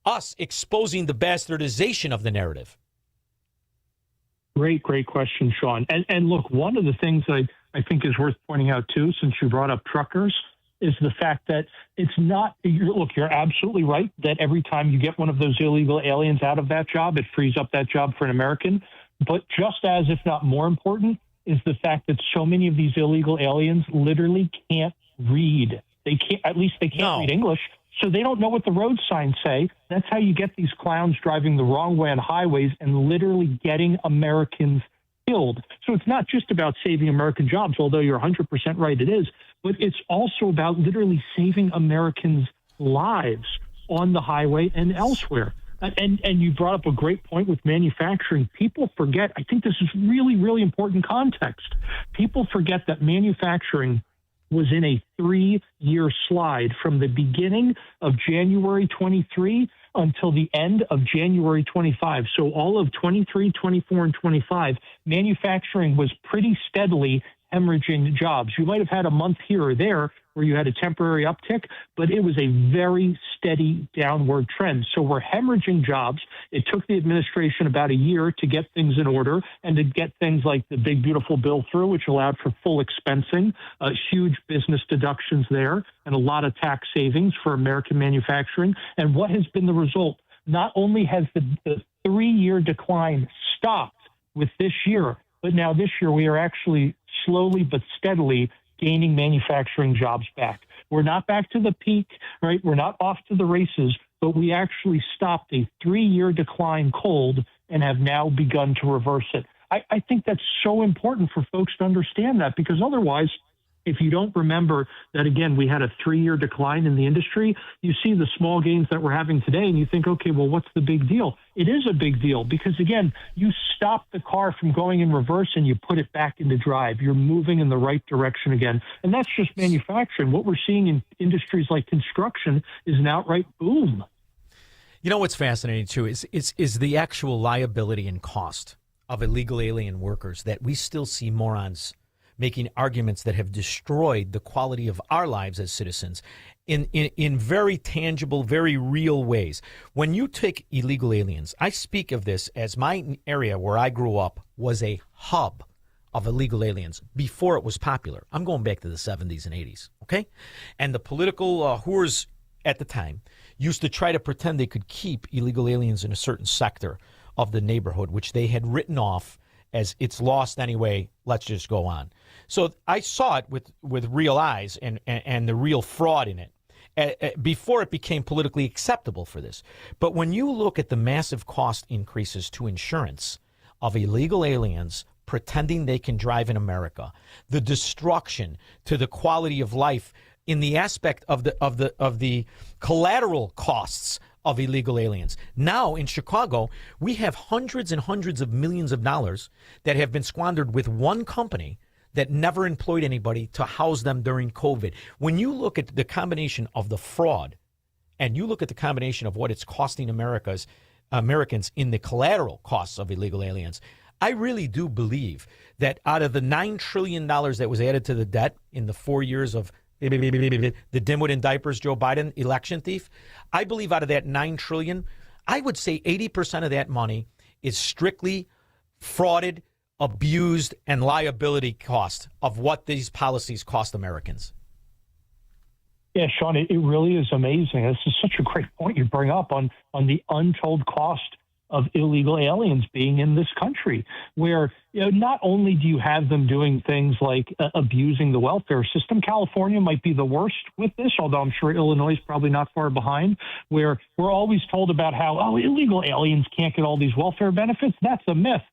us exposing the bastardization of the narrative? Great question, Shaun. And look, one of the things I think is worth pointing out, too, since you brought up truckers, is the fact that it's not, look, you're absolutely right that every time you get one of those illegal aliens out of that job, it frees up that job for an American. But just as, if not more important, is the fact that so many of these illegal aliens literally can't read. They can't read English, so they don't know what the road signs say. That's how you get these clowns driving the wrong way on highways and literally getting Americans killed. So it's not just about saving American jobs, although you're 100% right, it is, but it's also about literally saving Americans' lives on the highway and elsewhere. And you brought up a great point with manufacturing. People forget, I think this is really, really important context. People forget that manufacturing was in a 3-year slide from the beginning of January 23 until the end of January 25. So all of 23, 24, and 25, manufacturing was pretty steadily hemorrhaging jobs. You might have had a month here or there where you had a temporary uptick, but it was a very steady downward trend. So we're hemorrhaging jobs. It took the administration about a year to get things in order and to get things like the big, beautiful bill through, which allowed for full expensing, huge business deductions there, and a lot of tax savings for American manufacturing. And what has been the result? not only has the 3-year decline stopped with this year, but now this year we are actually slowly but steadily gaining manufacturing jobs back. We're not back to the peak, right? We're not off to the races, but we actually stopped a 3-year decline cold and have now begun to reverse it. I think that's so important for folks to understand that, because otherwise, if you don't remember that, again, we had a 3-year decline in the industry, you see the small gains that we're having today and you think, okay, well, what's the big deal? It is a big deal because, again, you stop the car from going in reverse and you put it back into drive. You're moving in the right direction again. And that's just manufacturing. What we're seeing in industries like construction is an outright boom. You know what's fascinating, too, is the actual liability and cost of illegal alien workers, that we still see morons making arguments that have destroyed the quality of our lives as citizens in very tangible, very real ways. When you take illegal aliens, I speak of this as my area where I grew up was a hub of illegal aliens before it was popular. I'm going back to the 70s and 80s, okay? And the political whores at the time used to try to pretend they could keep illegal aliens in a certain sector of the neighborhood, which they had written off as it's lost anyway, let's just go on. So I saw it with real eyes and the real fraud in it before it became politically acceptable for this. But when you look at the massive cost increases to insurance of illegal aliens pretending they can drive in America, the destruction to the quality of life in the aspect of the collateral costs of illegal aliens. Now in Chicago, we have hundreds and hundreds of millions of dollars that have been squandered with one company that never employed anybody to house them during COVID. When you look at the combination of the fraud and you look at the combination of what it's costing Americans in the collateral costs of illegal aliens, I really do believe that out of the $9 trillion that was added to the debt in the 4 years of the dimwit in diapers Joe Biden election thief, I believe out of that $9 trillion, I would say 80% of that money is strictly frauded, abused, and liability cost of what these policies cost Americans. Yeah, Shaun, it really is amazing. This is such a great point you bring up on the untold cost of illegal aliens being in this country, where not only do you have them doing things like abusing the welfare system. California might be the worst with this, although I'm sure Illinois is probably not far behind, where we're always told about how, illegal aliens can't get all these welfare benefits. That's a myth.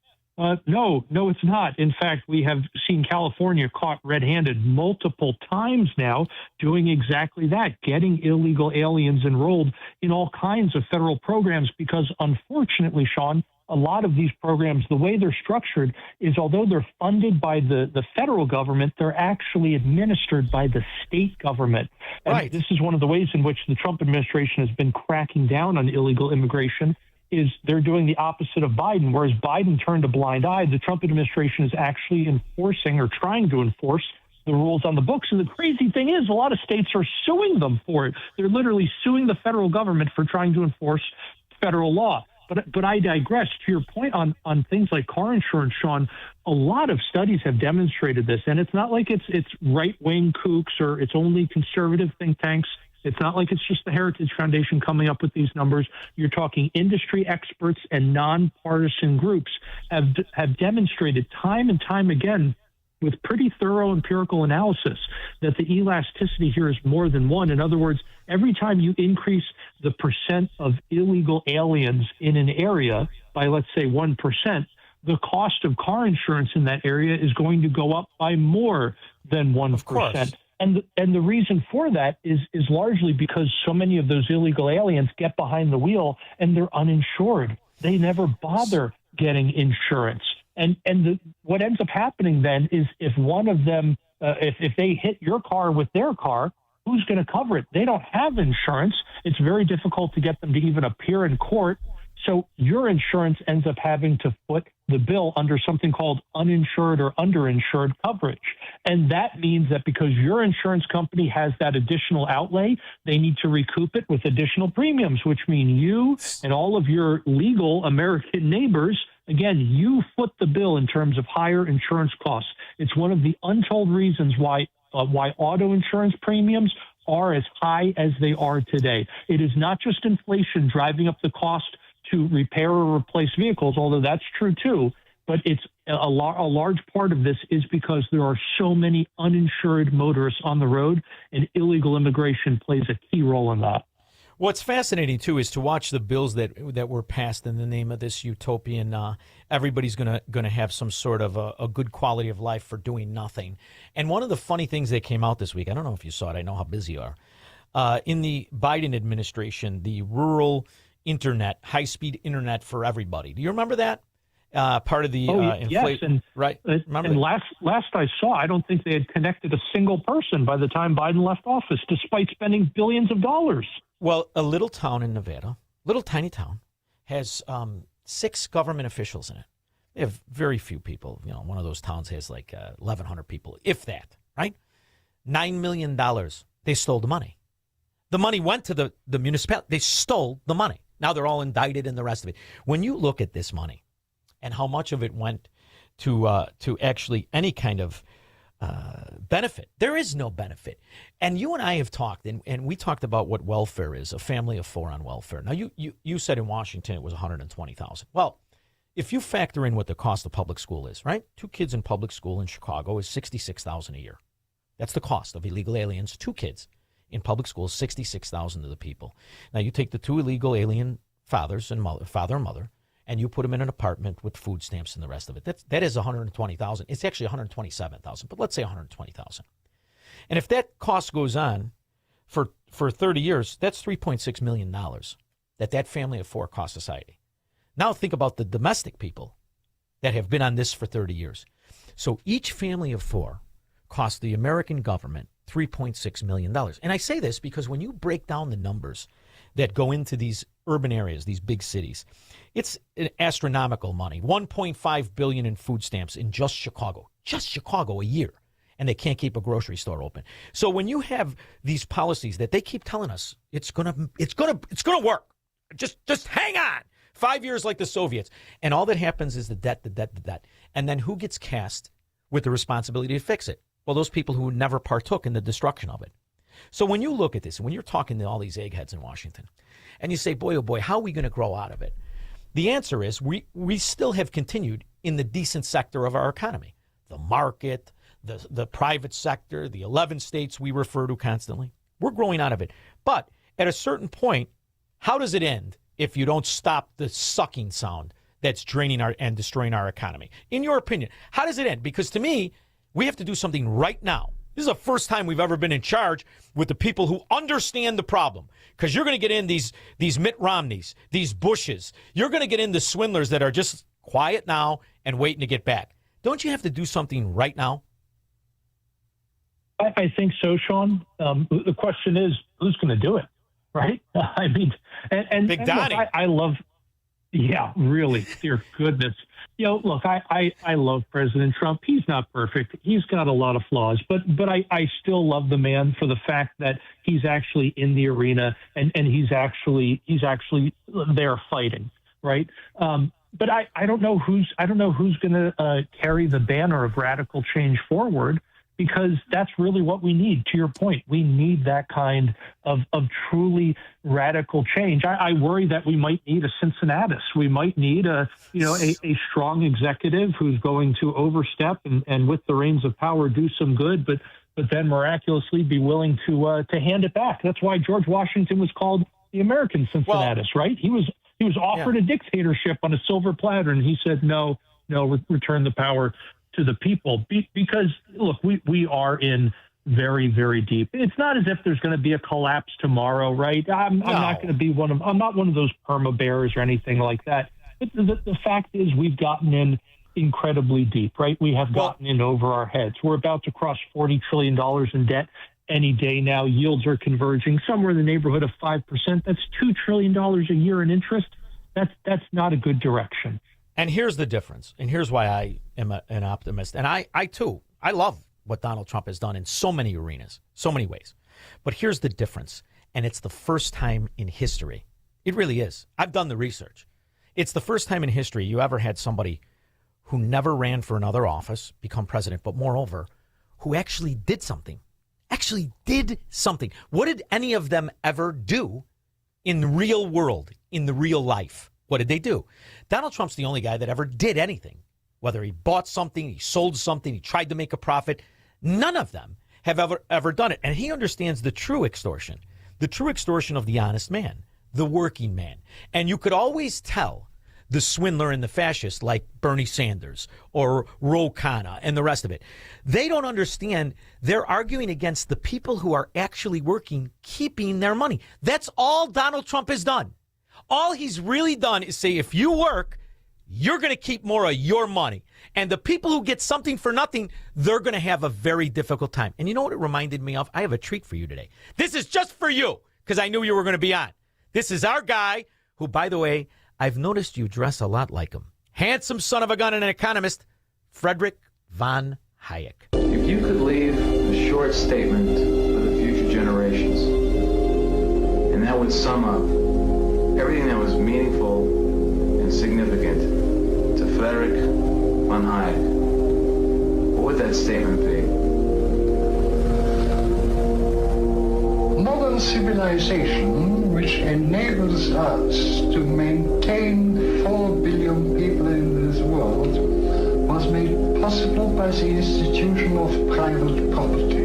No, it's not. In fact, we have seen California caught red-handed multiple times now doing exactly that, getting illegal aliens enrolled in all kinds of federal programs because, unfortunately, Shaun, a lot of these programs, the way they're structured is although they're funded by the federal government, they're actually administered by the state government. And right. This is one of the ways in which the Trump administration has been cracking down on illegal immigration. Is they're doing the opposite of Biden. Whereas Biden turned a blind eye, the Trump administration is actually enforcing or trying to enforce the rules on the books. And the crazy thing is a lot of states are suing them for it. They're literally suing the federal government for trying to enforce federal law. But I digress. To your point on things like car insurance, Shaun, a lot of studies have demonstrated this. And it's not like it's right-wing kooks or it's only conservative think tanks. It's not like it's just the Heritage Foundation coming up with these numbers. You're talking industry experts and nonpartisan groups have demonstrated time and time again with pretty thorough empirical analysis that the elasticity here is more than one. In other words, every time you increase the percent of illegal aliens in an area by, let's say, 1%, the cost of car insurance in that area is going to go up by more than 1%. Of course. And the reason for that is largely because so many of those illegal aliens get behind the wheel and they're uninsured. They never bother getting insurance. And what ends up happening then is if one of them, if they hit your car with their car, who's going to cover it? They don't have insurance. It's very difficult to get them to even appear in court. So your insurance ends up having to foot the bill under something called uninsured or underinsured coverage. And that means that because your insurance company has that additional outlay, they need to recoup it with additional premiums, which mean you and all of your legal American neighbors, again, you foot the bill in terms of higher insurance costs. It's one of the untold reasons why auto insurance premiums are as high as they are today. It is not just inflation driving up the cost to repair or replace vehicles, although that's true too, but it's a large part of this is because there are so many uninsured motorists on the road, and illegal immigration plays a key role in that. What's fascinating, too, is to watch the bills that were passed in the name of this utopian, everybody's going to have some sort of a good quality of life for doing nothing. And one of the funny things that came out this week, I don't know if you saw it, I know how busy you are, in the Biden administration, the rural internet, high-speed internet for everybody. Do you remember that? Part of the yes, and right. And last I saw, I don't think they had connected a single person by the time Biden left office, despite spending billions of dollars. Well, a little town in Nevada, little tiny town, has 6 government officials in it. They have very few people. You know, one of those towns has like 1,100 people, if that. Right? $9 million. They stole the money. The money went to the municipality. They stole the money. Now they're all indicted and the rest of it. When you look at this money and how much of it went to actually any kind of benefit, there is no benefit. And you and I have talked, and we talked about what welfare is, a family of 4 on welfare. Now, you said in Washington it was $120,000. Well, if you factor in what the cost of public school is, right? 2 kids in public school in Chicago is $66,000 a year. That's the cost of illegal aliens. 2 kids in public school, $66,000 to the people. Now, you take the 2 illegal alien fathers and father and mother, and you put them in an apartment with food stamps and the rest of it. That is $120,000. It's actually $127,000, but let's say $120,000. And if that cost goes on for 30 years, that's $3.6 million that family of 4 cost society. Now think about the domestic people that have been on this for 30 years. So each family of 4 cost the American government $3.6 million. And I say this because when you break down the numbers that go into these urban areas, these big cities, it's astronomical money. $1.5 billion in food stamps in just Chicago a year, and they can't keep a grocery store open. So when you have these policies that they keep telling us it's gonna work, just hang on. 5 years like the Soviets, and all that happens is the debt, and then who gets cast with the responsibility to fix it? Well, those people who never partook in the destruction of it. So when you look at this, and when you're talking to all these eggheads in Washington, and you say, boy, oh boy, how are we going to grow out of it? The answer is we still have continued in the decent sector of our economy. The market, the private sector, the 11 states we refer to constantly. We're growing out of it. But at a certain point, how does it end if you don't stop the sucking sound that's draining and destroying our economy? In your opinion, how does it end? Because to me, we have to do something right now. This is the first time we've ever been in charge with the people who understand the problem. Because you're going to get in these Mitt Romneys, these Bushes. You're going to get in the swindlers that are just quiet now and waiting to get back. Don't you have to do something right now? I think so, Shaun. The question is, who's going to do it, right? I mean, and Big Donnie. Look, I love, yeah, really, dear goodness. You know, look, I love President Trump. He's not perfect. He's got a lot of flaws, but I still love the man for the fact that he's actually in the arena and he's actually there fighting, right? But I don't know who's going to carry the banner of radical change forward, because that's really what we need. To your point, we need that kind of truly radical change. I worry that we might need a Cincinnatus. We might need a strong executive who's going to overstep and with the reins of power do some good, but then miraculously be willing to hand it back. That's why George Washington was called the American Cincinnatus, right? He was offered a dictatorship on a silver platter, and he said, no, return the power to the people, because look, we are in very, very deep. It's not as if there's going to be a collapse tomorrow, right? I'm not going to be I'm not one of those perma bears or anything like that. But the fact is, we've gotten in incredibly deep, right? We have gotten in over our heads. We're about to cross $40 trillion in debt any day now. Yields are converging somewhere in the neighborhood of 5%. That's $2 trillion a year in interest. That's not a good direction. And here's the difference. And here's why I am an optimist. And I too, I love what Donald Trump has done in so many arenas, so many ways. But here's the difference. And it's the first time in history. It really is. I've done the research. It's the first time in history you ever had somebody who never ran for another office become president, but moreover, who actually did something actually did something. What did any of them ever do in the real world, in the real life? What did they do? Donald Trump's the only guy that ever did anything. Whether he bought something, he sold something, he tried to make a profit. None of them have ever done it. And he understands the true extortion of the honest man, the working man. And you could always tell the swindler and the fascist like Bernie Sanders or Ro Khanna and the rest of it. They don't understand they're arguing against the people who are actually working, keeping their money. That's all Donald Trump has done. All he's really done is say, if you work, you're going to keep more of your money. And the people who get something for nothing, they're going to have a very difficult time. And you know what it reminded me of? I have a treat for you today. This is just for you because I knew you were going to be on. This is our guy who, by the way, I've noticed you dress a lot like him. Handsome son of a gun and an economist, Frederick von Hayek. If you could leave a short statement for the future generations, and that would sum up everything that was meaningful and significant to Frederick von Hayek, what would that statement be? Modern civilization, which enables us to maintain 4 billion people in this world, was made possible by the institution of private property.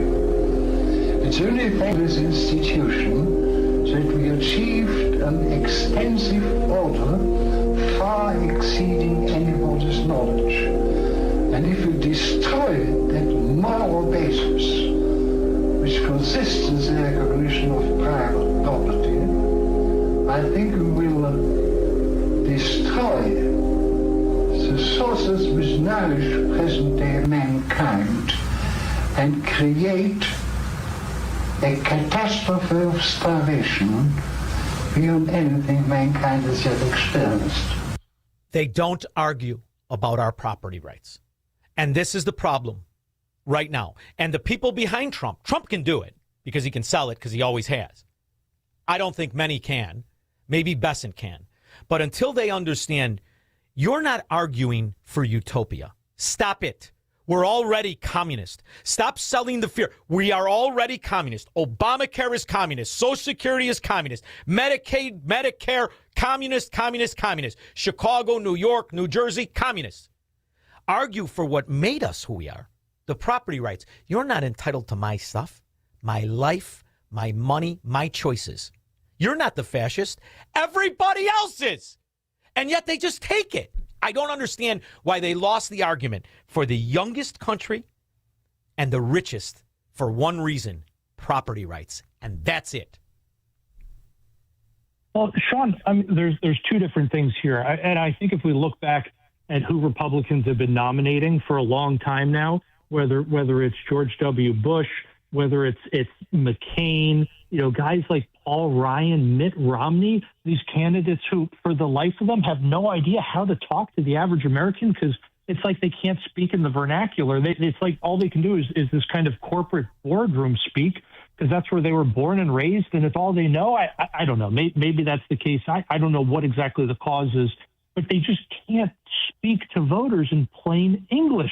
It's only thanks to this institution that we achieved an extensive order far exceeding anybody's knowledge. And if you destroy that moral basis, which consists in the recognition of private property, I think we will destroy the sources which nourish present-day mankind and create a catastrophe of starvation beyond anything mankind has yet experienced. They don't argue about our property rights. And this is the problem right now. And the people behind Trump can do it because he can sell it because he always has. I don't think many can. Maybe Besant can. But until they understand, you're not arguing for utopia. Stop it. We're already communist. Stop selling the fear. We are already communist. Obamacare is communist. Social Security is communist. Medicaid, Medicare, communist, communist, communist. Chicago, New York, New Jersey, communist. Argue for what made us who we are. The property rights. You're not entitled to my stuff, my life, my money, my choices. You're not the fascist. Everybody else is. And yet they just take it. I don't understand why they lost the argument for the youngest country and the richest for one reason, property rights. And that's it. Well, Shaun, I mean, there's two different things here. And I think if we look back at who Republicans have been nominating for a long time now, whether it's George W. Bush, whether it's McCain, guys like Paul Ryan, Mitt Romney, these candidates who, for the life of them, have no idea how to talk to the average American because it's like they can't speak in the vernacular. It's like all they can do is this kind of corporate boardroom speak because that's where they were born and raised, and it's all they know. I don't know. Maybe that's the case. I don't know what exactly the cause is, but they just can't speak to voters in plain English.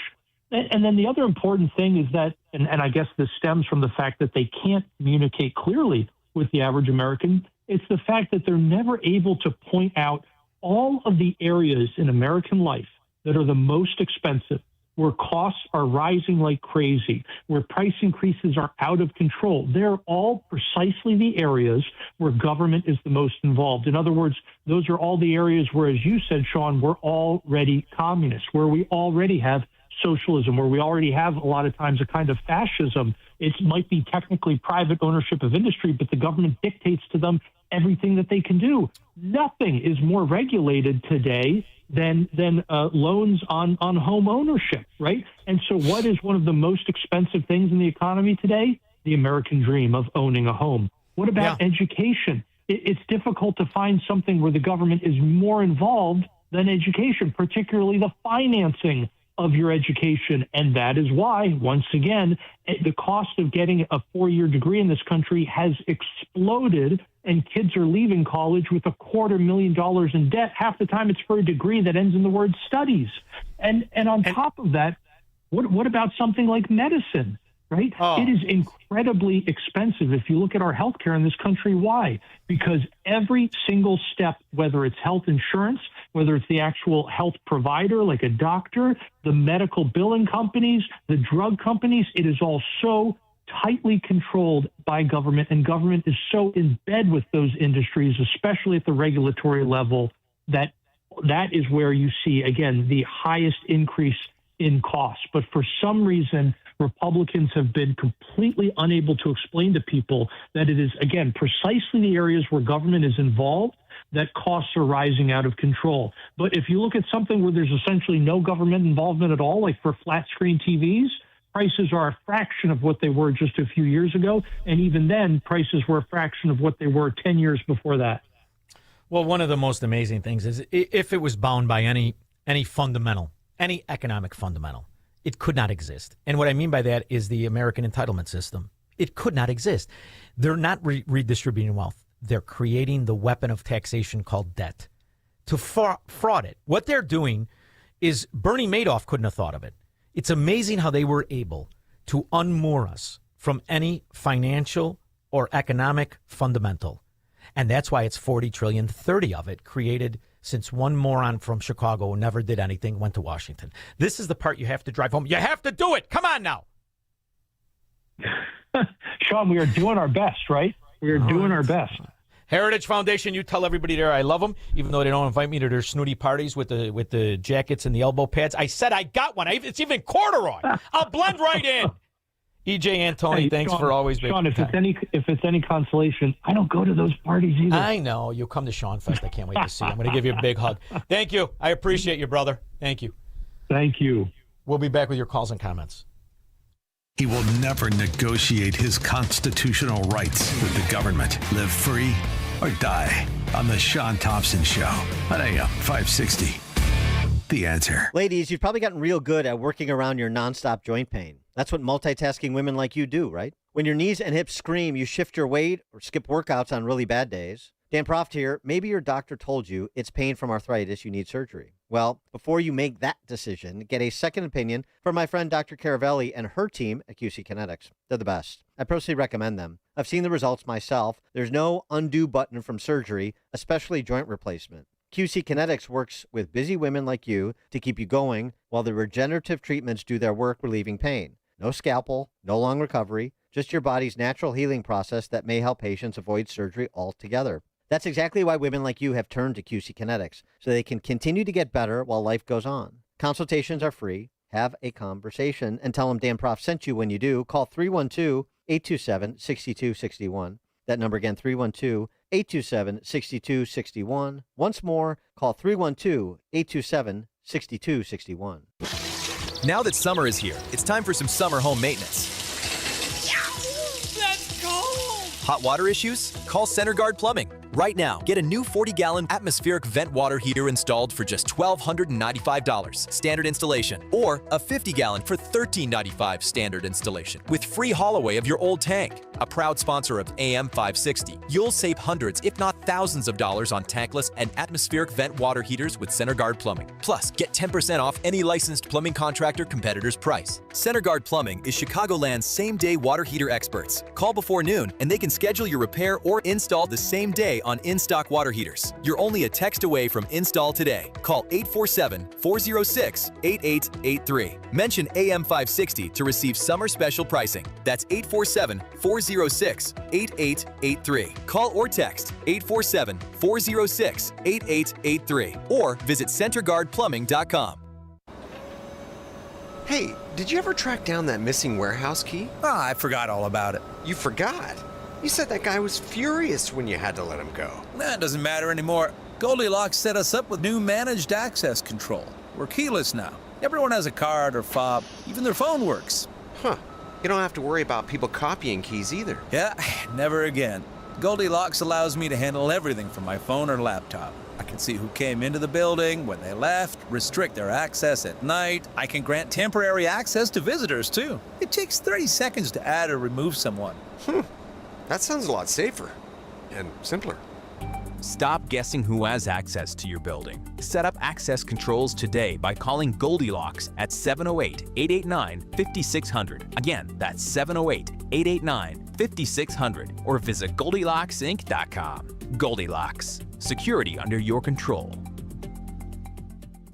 And then the other important thing is that, and I guess this stems from the fact that they can't communicate clearly with the average American, it's the fact that they're never able to point out all of the areas in American life that are the most expensive, where costs are rising like crazy, where price increases are out of control. They're all precisely the areas where government is the most involved. In other words, those are all the areas where, as you said, Shaun, we're already communist, where we already have socialism, where we already have a lot of times a kind of fascism. It might be technically private ownership of industry, but the government dictates to them everything that they can do. Nothing is more regulated today than loans on home ownership, right? And so what is one of the most expensive things in the economy today? The American dream of owning a home. What about education? It's difficult to find something where the government is more involved than education, particularly the financing of your education. And that is why, once again, the cost of getting a 4-year degree in this country has exploded, and kids are leaving college with $250,000 in debt. Half the time it's for a degree that ends in the word studies. And on top of that, what about something like medicine? right? It is incredibly expensive. If you look at our healthcare in this country, why? Because every single step, whether it's health insurance, whether it's the actual health provider, like a doctor, the medical billing companies, the drug companies, it is all so tightly controlled by government, and government is so in bed with those industries, especially at the regulatory level, that is where you see, again, the highest increase in costs. But for some reason, Republicans have been completely unable to explain to people that it is, again, precisely the areas where government is involved that costs are rising out of control. But if you look at something where there's essentially no government involvement at all, like for flat screen TVs, prices are a fraction of what they were just a few years ago. And even then, prices were a fraction of what they were 10 years before that. Well, one of the most amazing things is if it was bound by any fundamental, any economic fundamental, it could not exist. And what I mean by that is the American entitlement system. It could not exist. They're not redistributing wealth. They're creating the weapon of taxation called debt to fraud it. What they're doing is Bernie Madoff couldn't have thought of it. It's amazing how they were able to unmoor us from any financial or economic fundamental. And that's why it's 40 trillion, 30 of it created since one moron from Chicago who never did anything went to Washington. This is the part you have to drive home. You have to do it. Come on now. Shaun, we are doing our best, right? We are doing our best. Heritage Foundation, you tell everybody there I love them, even though they don't invite me to their snooty parties with the jackets and the elbow pads. I said I got one. It's even corduroy. I'll blend right in. EJ Antoni, thanks Shaun, for always being. Shaun, if it's any consolation, I don't go to those parties either. I know. You'll come to Shaun Fest. I can't wait to see you. I'm going to give you a big hug. Thank you. I appreciate you, brother. Thank you. Thank you. We'll be back with your calls and comments. He will never negotiate his constitutional rights with the government. Live free or die on the Shaun Thompson Show on AM 560. The Answer. Ladies, you've probably gotten real good at working around your nonstop joint pain. That's what multitasking women like you do, right? When your knees and hips scream, you shift your weight or skip workouts on really bad days. Dan Proft here. Maybe your doctor told you it's pain from arthritis, you need surgery. Well, before you make that decision, get a second opinion from my friend Dr. Caravelli and her team at QC Kinetics. They're the best. I personally recommend them. I've seen the results myself. There's no undo button from surgery, especially joint replacement. QC Kinetics works with busy women like you to keep you going while the regenerative treatments do their work relieving pain. No scalpel, no long recovery, just your body's natural healing process that may help patients avoid surgery altogether. That's exactly why women like you have turned to QC Kinetics, so they can continue to get better while life goes on. Consultations are free. Have a conversation and tell them Dan Proft sent you when you do. Call 312-827-6261. That number again, 312-827-6261. Once more, call 312-827-6261. Now that summer is here, it's time for some summer home maintenance. That's cold! Hot water issues? Call Center Guard Plumbing. Right now, get a new 40-gallon atmospheric vent water heater installed for just $1,295 standard installation, or a 50-gallon for $1,395 standard installation with free haul away of your old tank. A proud sponsor of AM 560, you'll save hundreds, if not thousands of dollars on tankless and atmospheric vent water heaters with Center Guard Plumbing. Plus, get 10% off any licensed plumbing contractor competitor's price. Center Guard Plumbing is Chicagoland's same-day water heater experts. Call before noon and they can schedule your repair or install the same day on in-stock water heaters. You're only a text away from install today. Call 847-406-8883. Mention AM 560 to receive summer special pricing. That's 847-406-8883. Call or text 847-406-8883 or visit centerguardplumbing.com. Hey, did you ever track down that missing warehouse key? I forgot all about it. You forgot? You said that guy was furious when you had to let him go. That doesn't matter anymore. Goldilocks set us up with new managed access control. We're keyless now. Everyone has a card or fob. Even their phone works. Huh. You don't have to worry about people copying keys either. Yeah, never again. Goldilocks allows me to handle everything from my phone or laptop. I can see who came into the building, when they left, restrict their access at night. I can grant temporary access to visitors, too. It takes 30 seconds to add or remove someone. That sounds a lot safer and simpler. Stop guessing who has access to your building. Set up access controls today by calling Goldilocks at 708-889-5600. Again, that's 708-889-5600 or visit GoldilocksInc.com. Goldilocks, security under your control.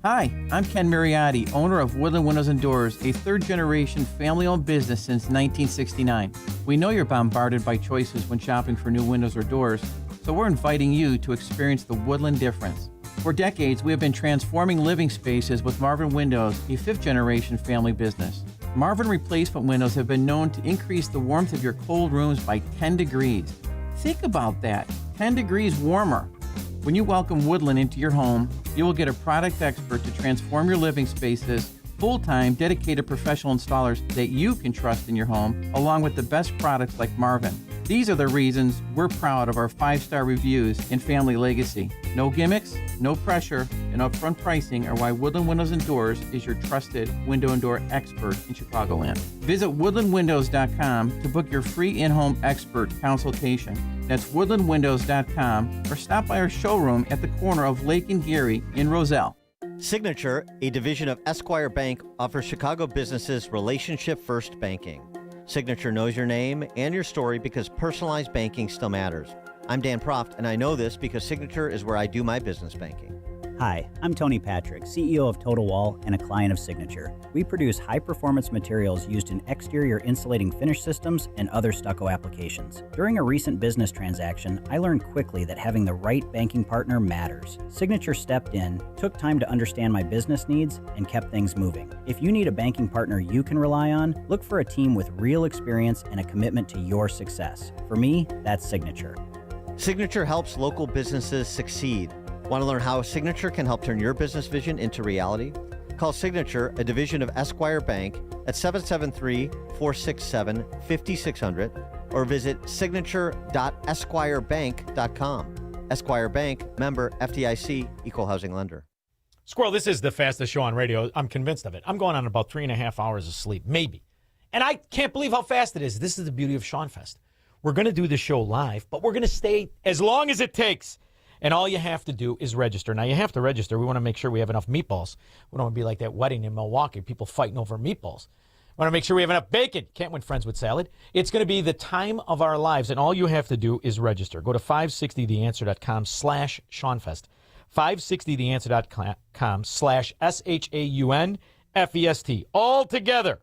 Hi, I'm Ken Mariotti, owner of Woodland Windows and Doors, a third-generation family-owned business since 1969. We know you're bombarded by choices when shopping for new windows or doors, so we're inviting you to experience the Woodland difference. For decades, we have been transforming living spaces with Marvin Windows, a fifth-generation family business. Marvin replacement windows have been known to increase the warmth of your cold rooms by 10 degrees. Think about that, 10 degrees warmer. When you welcome Woodland into your home, you will get a product expert to transform your living spaces, full-time, dedicated professional installers that you can trust in your home, along with the best products like Marvin. These are the reasons we're proud of our 5-star reviews and family legacy. No gimmicks, no pressure, and upfront pricing are why Woodland Windows and Doors is your trusted window and door expert in Chicagoland. Visit woodlandwindows.com to book your free in-home expert consultation. That's woodlandwindows.com or stop by our showroom at the corner of Lake and Geary in Roselle. Signature, a division of Esquire Bank, offers Chicago businesses relationship-first banking. Signature knows your name and your story because personalized banking still matters. I'm Dan Proft, and I know this because Signature is where I do my business banking. Hi, I'm Tony Patrick, CEO of Total Wall and a client of Signature. We produce high-performance materials used in exterior insulating finish systems and other stucco applications. During a recent business transaction, I learned quickly that having the right banking partner matters. Signature stepped in, took time to understand my business needs, and kept things moving. If you need a banking partner you can rely on, look for a team with real experience and a commitment to your success. For me, that's Signature. Signature helps local businesses succeed. Want to learn how Signature can help turn your business vision into reality? Call Signature, a division of Esquire Bank, at 773-467-5600 or visit signature.esquirebank.com. Esquire Bank, member FDIC, equal housing lender. Squirrel, this is the fastest show on radio. I'm convinced of it. I'm going on about 3.5 hours of sleep, maybe. And I can't believe how fast it is. This is the beauty of Shaun Fest. We're going to do the show live, but we're going to stay as long as it takes. And all you have to do is register. Now, you have to register. We want to make sure we have enough meatballs. We don't want to be like that wedding in Milwaukee, people fighting over meatballs. We want to make sure we have enough bacon. Can't win friends with salad. It's going to be the time of our lives, and all you have to do is register. Go to 560theanswer.com/ShaunFest. 560theanswer.com/ShaunFest. All together.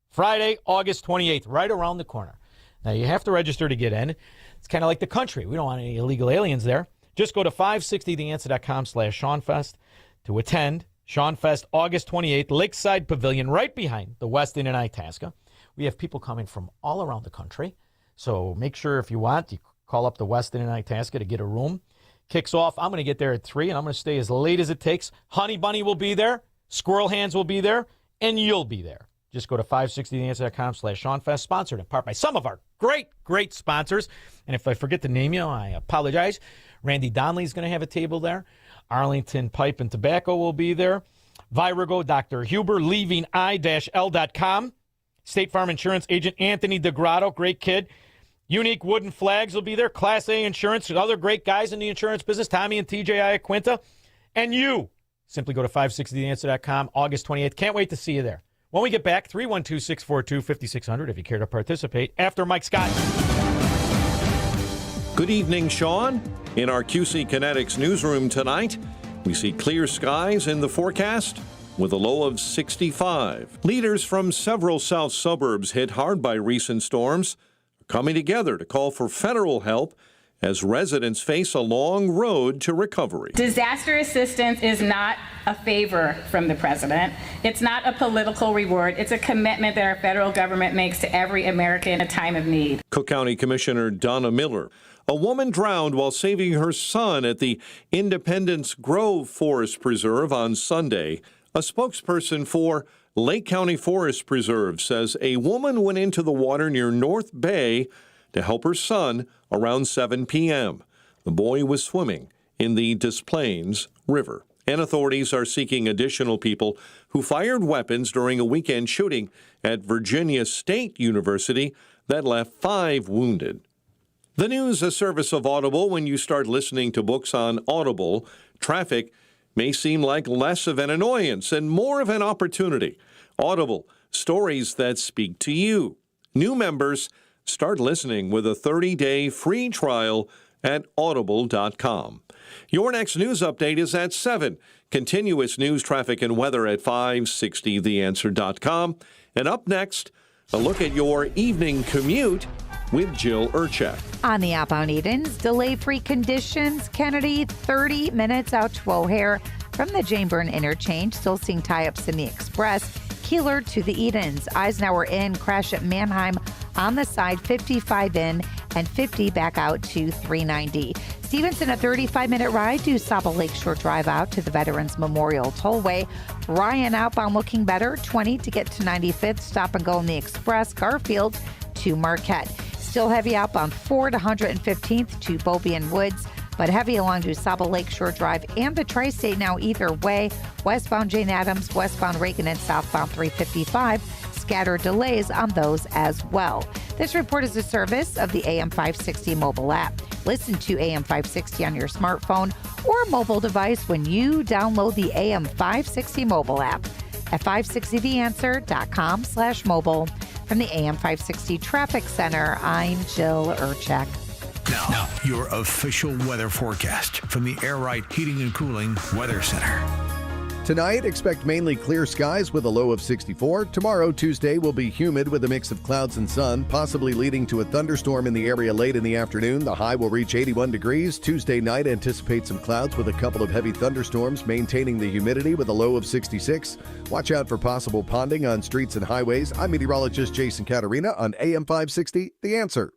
Friday, August 28th, right around the corner. Now, you have to register to get in. It's kind of like the country. We don't want any illegal aliens there. Just go to 560theanswer.com/ShaunFest to attend Shaun Fest, August 28th, Lakeside Pavilion, right behind the Westin in Itasca. We have people coming from all around the country, so make sure if you want, you call up the Westin in Itasca to get a room. Kicks off, I'm going to get there at 3, and I'm going to stay as late as it takes. Honey Bunny will be there, Squirrel Hands will be there, and you'll be there. Just go to 560theanswer.com/ShaunFest, sponsored in part by some of our great sponsors. And if I forget to name you, I apologize. Randy Donnelly's going to have a table there. Arlington Pipe and Tobacco will be there. Virago, Dr. Huber, leaving-i-l.com. State Farm Insurance Agent Anthony DeGrotto, great kid. Unique Wooden Flags will be there. Class A Insurance, other great guys in the insurance business, Tommy and TJ Iaquinta. And you, simply go to 560theanswer.com, August 28th. Can't wait to see you there. When we get back, 312-642-5600 if you care to participate, after Mike Scott. Good evening, Shaun. In our QC Kinetics newsroom tonight, we see clear skies in the forecast with a low of 65. Leaders from several south suburbs hit hard by recent storms are coming together to call for federal help as residents face a long road to recovery. Disaster assistance is not a favor from the president. It's not a political reward. It's a commitment that our federal government makes to every American in a time of need. Cook County Commissioner Donna Miller. A woman drowned while saving her son at the Independence Grove Forest Preserve on Sunday. A spokesperson for Lake County Forest Preserve says a woman went into the water near North Bay to help her son around 7 p.m. The boy was swimming in the Des Plaines River. And authorities are seeking additional people who fired weapons during a weekend shooting at Virginia State University that left 5 wounded. The news, a service of Audible. When you start listening to books on Audible, traffic may seem like less of an annoyance and more of an opportunity. Audible, stories that speak to you. New members, start listening with a 30-day free trial at audible.com. Your next news update is at 7. Continuous news, traffic, and weather at 560theanswer.com. And up next, a look at your evening commute with Jill Urchak. On the outbound Edens, delay-free conditions. Kennedy, 30 minutes out to O'Hare from the Jane Byrne interchange. Still seeing tie-ups in the Express. Keeler to the Edens. Eisenhower in, crash at Mannheim on the side, 55 in and 50 back out to 390. Stevenson, a 35-minute ride to Saba Lakeshore Drive out to the Veterans Memorial Tollway. Ryan outbound looking better, 20 to get to 95th. Stop and go in the Express. Garfield to Marquette. Still heavy outbound 4 to 115th to Beaubien Woods, but heavy along to Saba Lakeshore Drive and the Tri-State now either way. Westbound Jane Addams, westbound Reagan, and southbound 355. Scattered delays on those as well. This report is a service of the AM 560 mobile app. Listen to AM 560 on your smartphone or mobile device when you download the AM 560 mobile app at 560theanswer.com/mobile. From the AM 560 Traffic Center, I'm Jill Urchak. Now, your official weather forecast from the Air Right Heating and Cooling Weather Center. Tonight, expect mainly clear skies with a low of 64. Tomorrow, Tuesday, will be humid with a mix of clouds and sun, possibly leading to a thunderstorm in the area late in the afternoon. The high will reach 81 degrees. Tuesday night, anticipate some clouds with a couple of heavy thunderstorms, maintaining the humidity with a low of 66. Watch out for possible ponding on streets and highways. I'm meteorologist Jason Caterina on AM 560, The Answer.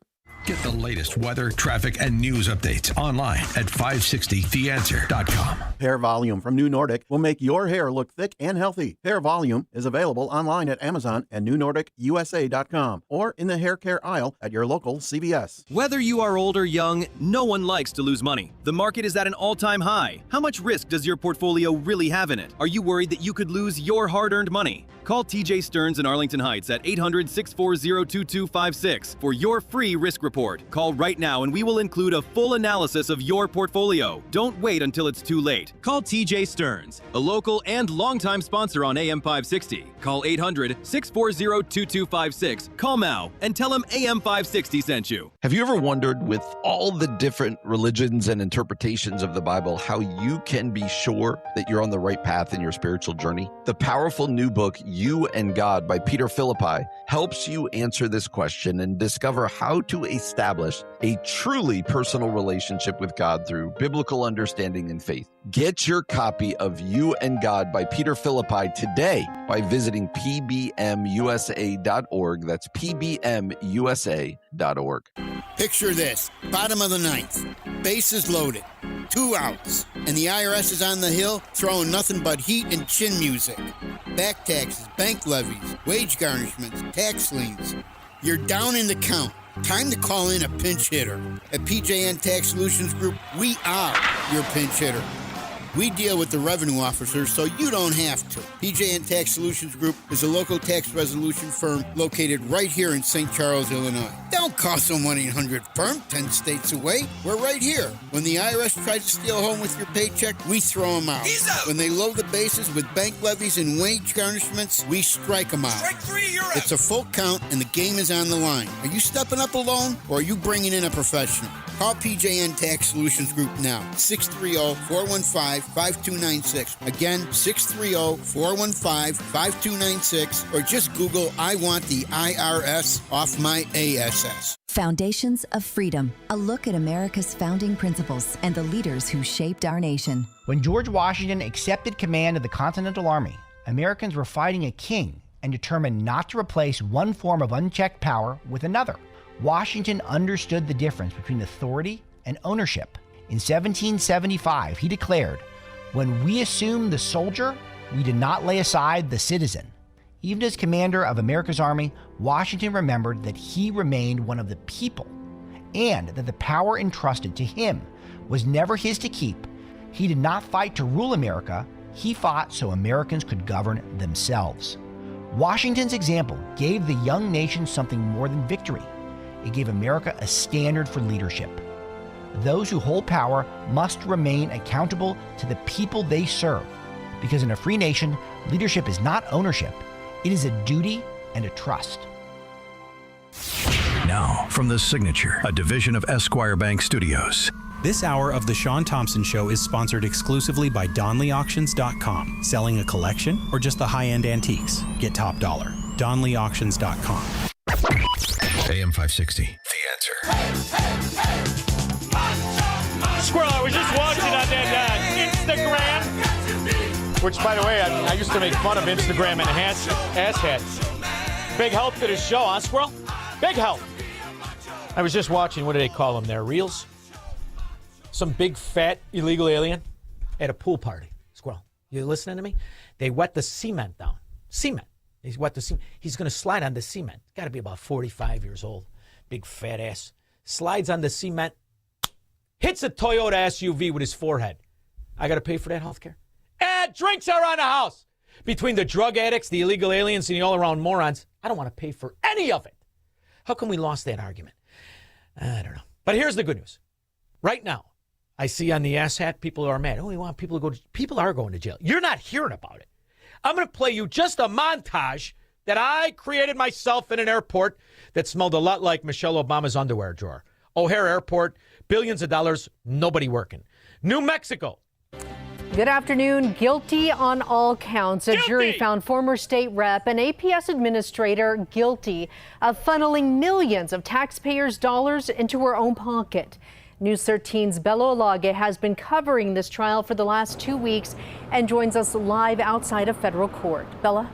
Get the latest weather, traffic, and news updates online at 560theanswer.com. Hair Volume from New Nordic will make your hair look thick and healthy. Hair Volume is available online at Amazon and NewNordicUSA.com or in the hair care aisle at your local CVS. Whether you are old or young, no one likes to lose money. The market is at an all-time high. How much risk does your portfolio really have in it? Are you worried that you could lose your hard-earned money? Call TJ Stearns in Arlington Heights at 800-640-2256 for your free risk report. Call right now and we will include a full analysis of your portfolio. Don't wait until it's too late. Call TJ Stearns, a local and longtime sponsor on AM 560. Call 800-640-2256. Call now and tell him AM 560 sent you. Have you ever wondered, with all the different religions and interpretations of the Bible, how you can be sure that you're on the right path in your spiritual journey? The powerful new book, You and God by Peter Philippi, helps you answer this question and discover how to establish a truly personal relationship with God through biblical understanding and faith. Get your copy of You and God by Peter Philippi today by visiting pbmusa.org. That's pbmusa.org. Picture this, bottom of the ninth, bases loaded, 2 outs, and the IRS is on the hill throwing nothing but heat and chin music. Back taxes, bank levies, wage garnishments, tax liens. You're down in the count. Time to call in a pinch hitter. At PJN Tax Solutions Group, we are your pinch hitter. We deal with the revenue officers so you don't have to. PJN Tax Solutions Group is a local tax resolution firm located right here in St. Charles, Illinois. Don't call some 1-800-FIRM 10 states away. We're right here. When the IRS tries to steal home with your paycheck, we throw them out. When they load the bases with bank levies and wage garnishments, we strike them out. Strike 3, you're out. It's a full count and the game is on the line. Are you stepping up alone or are you bringing in a professional? Call PJN Tax Solutions Group now, 630-415-5296. Again, 630-415-5296, or just Google, I want the IRS off my ASS. Foundations of Freedom, a look at America's founding principles and the leaders who shaped our nation. When George Washington accepted command of the Continental Army, Americans were fighting a king and determined not to replace one form of unchecked power with another. Washington understood the difference between authority and ownership. In 1775, he declared, "When we assume the soldier, we did not lay aside the citizen." Even as commander of America's army, Washington remembered that he remained one of the people and that the power entrusted to him was never his to keep. He did not fight to rule America, he fought so Americans could govern themselves. Washington's example gave the young nation something more than victory. It gave America a standard for leadership. Those who hold power must remain accountable to the people they serve, because in a free nation, leadership is not ownership. It is a duty and a trust. Now, from The Signature, a division of Esquire Bank Studios. This hour of The Shaun Thompson Show is sponsored exclusively by DonleyAuctions.com. Selling a collection or just the high-end antiques? Get top dollar. DonleyAuctions.com. AM 560, The Answer. Squirrel, I was just watching on that Instagram, which, by the way, I used to make fun of Instagram and assheads. Big help to the show, huh, Squirrel? Big help. I was just watching, what do they call them there, reels? Some big, fat, illegal alien at a pool party. Squirrel, you listening to me? They wet the cement down. Cement. He's wet the cement. He's going to slide on the cement. Got to be about 45 years old. Big, fat ass. Slides on the cement. Hits a Toyota SUV with his forehead. I got to pay for that health care. And drinks are on the house. Between the drug addicts, the illegal aliens, and the all-around morons, I don't want to pay for any of it. How come we lost that argument? I don't know. But here's the good news. Right now, I see on the asshat people are mad. Oh, we want people to go to... People are going to jail. You're not hearing about it. I'm going to play you just a montage that I created myself in an airport that smelled a lot like Michelle Obama's underwear drawer. O'Hare Airport, billions of dollars, nobody working. New Mexico. Good afternoon. Guilty on all counts. A jury found former state rep and APS administrator guilty of funneling millions of taxpayers' dollars into her own pocket. News 13's Bella Olage has been covering this trial for the last 2 weeks and joins us live outside of federal court. Bella?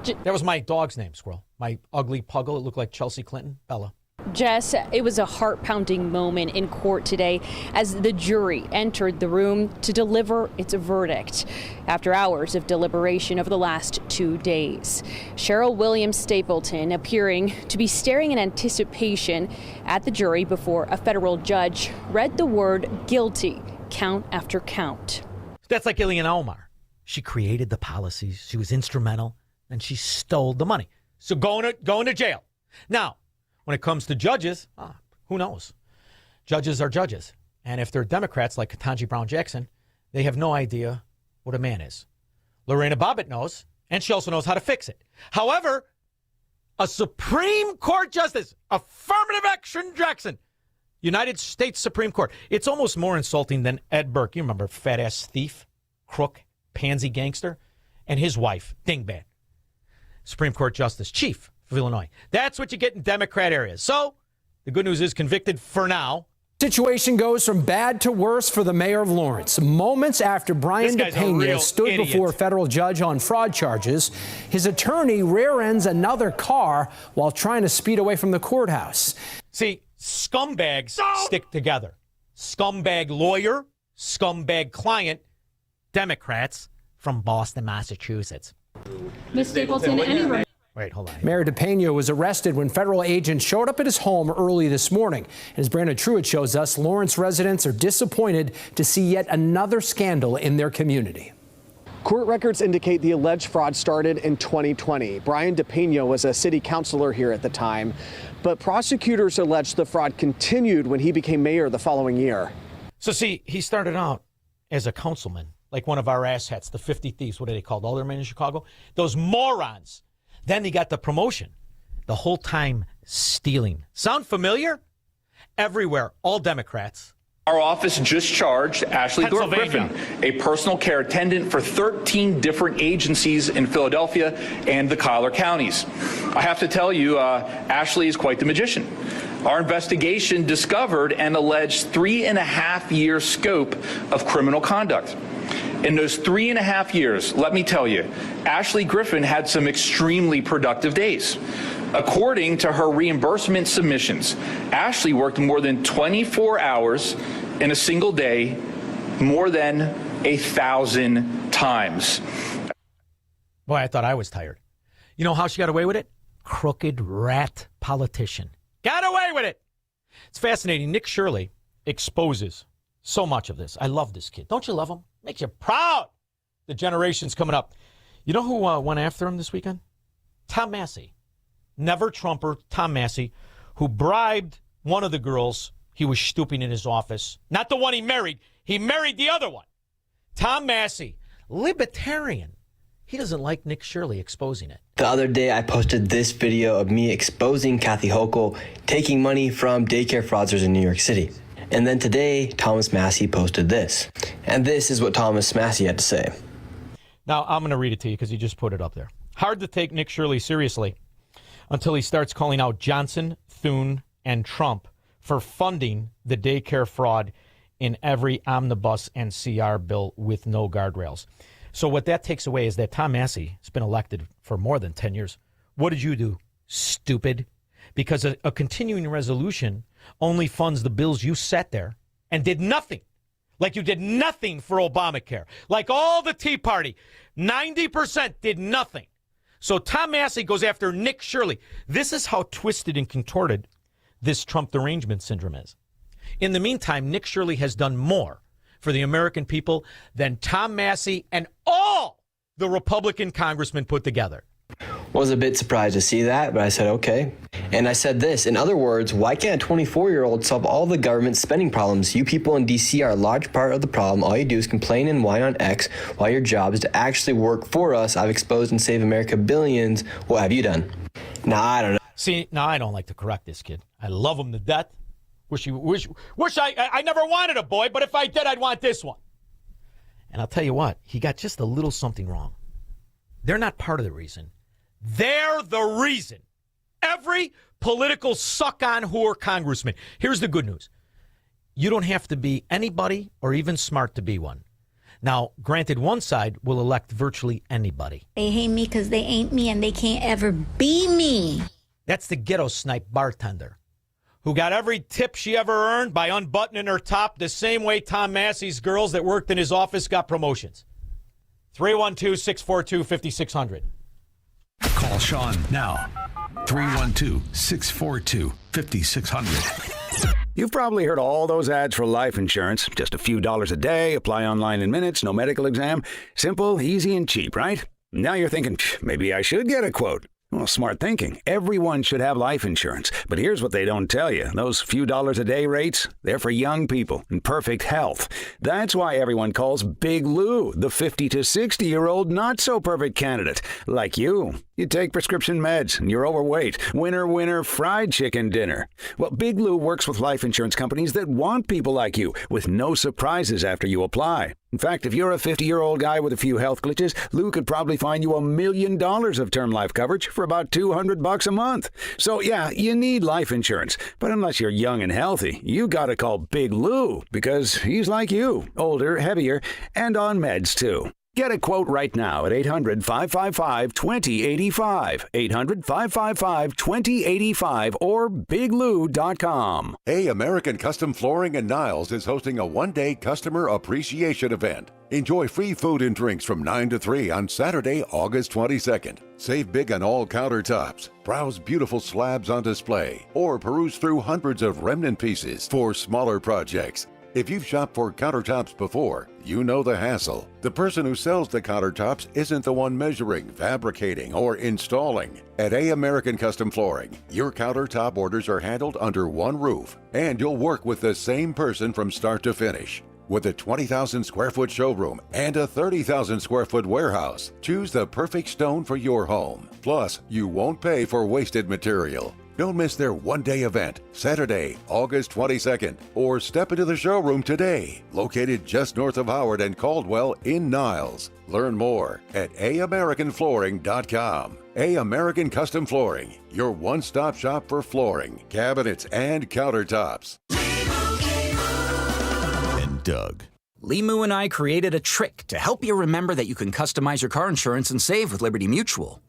That was my dog's name, Squirrel. My ugly puggle. It looked like Chelsea Clinton. Bella. Jess, it was a heart-pounding moment in court today as the jury entered the room to deliver its verdict after hours of deliberation over the last 2 days. Cheryl Williams Stapleton appearing to be staring in anticipation at the jury before a federal judge read the word guilty, count after count. That's like Ilhan Omar. She created the policies. She was instrumental, and she stole the money. So going to jail. Now, when it comes to judges, who knows? Judges are judges. And if they're Democrats like Ketanji Brown Jackson, they have no idea what a man is. Lorena Bobbitt knows, and she also knows how to fix it. However, a Supreme Court justice, affirmative action Jackson, United States Supreme Court. It's almost more insulting than Ed Burke. You remember fat-ass thief, crook, pansy gangster, and his wife, dingbat. Supreme Court Justice, Chief of Illinois. That's what you get in Democrat areas. So the good news is convicted for now. Situation goes from bad to worse for the mayor of Lawrence. Moments after Brian DePena stood before a federal judge on fraud charges, his attorney rear ends another car while trying to speed away from the courthouse. See, scumbags stick together. Scumbag lawyer, scumbag client, Democrats from Boston, Massachusetts. Ms. Stapleton, Wait, hold on. Mayor DePena was arrested when federal agents showed up at his home early this morning. As Brandon Truitt shows us, Lawrence residents are disappointed to see yet another scandal in their community. Court records indicate the alleged fraud started in 2020. Brian DePena was a city councilor here at the time, but prosecutors allege the fraud continued when he became mayor the following year. So see, he started out as a councilman, like one of our asshats, the 50 Thieves, what are they called, aldermen in Chicago? Those morons. Then he got the promotion. The whole time stealing. Sound familiar? Everywhere, all Democrats. Our office just charged Ashley Griffin, a personal care attendant for 13 different agencies in Philadelphia and the Collier counties. I have to tell you, Ashley is quite the magician. Our investigation discovered an alleged 3.5-year scope of criminal conduct. In those 3.5 years, let me tell you, Ashley Griffin had some extremely productive days. According to her reimbursement submissions, Ashley worked more than 24 hours in a single day, more than 1,000 times. Boy, I thought I was tired. You know how she got away with it? Crooked rat politician. Got away with it. It's fascinating. Nick Shirley exposes so much of this. I love this kid. Don't you love him? Makes you proud. The generation's coming up. You know who went after him this weekend? Tom Massey. never Trumper, Tom Massey, who bribed one of the girls he was stooping in his office. Not the one he married. He married the other one. Tom Massey, libertarian. He doesn't like Nick Shirley exposing it. The other day, I posted this video of me exposing Kathy Hochul taking money from daycare fraudsters in New York City. And then today, Thomas Massey posted this. And this is what Thomas Massey had to say. Now, I'm going to read it to you because he just put it up there. Hard to take Nick Shirley seriously until he starts calling out Johnson, Thune, and Trump for funding the daycare fraud in every omnibus and CR bill with no guardrails. So what that takes away is that Tom Massey has been elected for more than 10 years. What did you do, stupid? Because a continuing resolution only funds the bills you set there and did nothing. Like you did nothing for Obamacare. Like all the Tea Party, 90% did nothing. So Tom Massey goes after Nick Shirley. This is how twisted and contorted this Trump derangement syndrome is. In the meantime, Nick Shirley has done more for the American people than Tom Massey and all the Republican congressmen put together. Was a bit surprised to see that, but I said, okay. And I said this, in other words, why can't a 24-year-old solve all the government spending problems? You people in D.C. are a large part of the problem. All you do is complain and whine on X while your job is to actually work for us. I've exposed and saved America billions. What have you done? Nah, I don't know. See, now I don't like to correct this kid. I love him to death. Wish I never wanted a boy, but if I did, I'd want this one. And I'll tell you what, he got just a little something wrong. They're not part of the reason. They're the reason. Every political suck-on whore congressman. Here's the good news. You don't have to be anybody or even smart to be one. Now, granted, one side will elect virtually anybody. They hate me because they ain't me and they can't ever be me. That's the ghetto snipe bartender who got every tip she ever earned by unbuttoning her top the same way Tom Massey's girls that worked in his office got promotions. 312-642-5600. Call Shaun now. 312-642-5600. You've probably heard all those ads for life insurance. Just a few dollars a day, apply online in minutes, no medical exam. Simple, easy, and cheap, right? Now you're thinking, maybe I should get a quote. Well, smart thinking. Everyone should have life insurance. But here's what they don't tell you. Those few dollars a day rates, they're for young people in perfect health. That's why everyone calls Big Lou the 50 to 60-year-old not-so-perfect candidate. Like you. You take prescription meds and you're overweight. Winner, fried chicken dinner. Well, Big Lou works with life insurance companies that want people like you with no surprises after you apply. In fact, if you're a 50-year-old guy with a few health glitches, Lou could probably find you $1 million of term life coverage for about $200 a month. So yeah, you need life insurance. But unless you're young and healthy, you gotta call Big Lou because he's like you, older, heavier, and on meds too. Get a quote right now at 800-555-2085, 800-555-2085, or biglou.com. American Custom Flooring in Niles is hosting a one-day customer appreciation event. Enjoy free food and drinks from 9 to 3 on Saturday, August 22nd. Save big on all countertops. Browse beautiful slabs on display, or peruse through hundreds of remnant pieces for smaller projects. If you've shopped for countertops before, you know the hassle. The person who sells the countertops isn't the one measuring, fabricating, or installing. At American Custom Flooring, your countertop orders are handled under one roof, and you'll work with the same person from start to finish. With a 20,000 square foot showroom and a 30,000 square foot warehouse, choose the perfect stone for your home. Plus, you won't pay for wasted material. Don't miss their one-day event, Saturday, August 22nd, or step into the showroom today, located just north of Howard and Caldwell in Niles. Learn more at AmericanFlooring.com. American Custom Flooring, your one-stop shop for flooring, cabinets, and countertops. And Doug. Limu and I created a trick to help you remember that you can customize your car insurance and save with Liberty Mutual.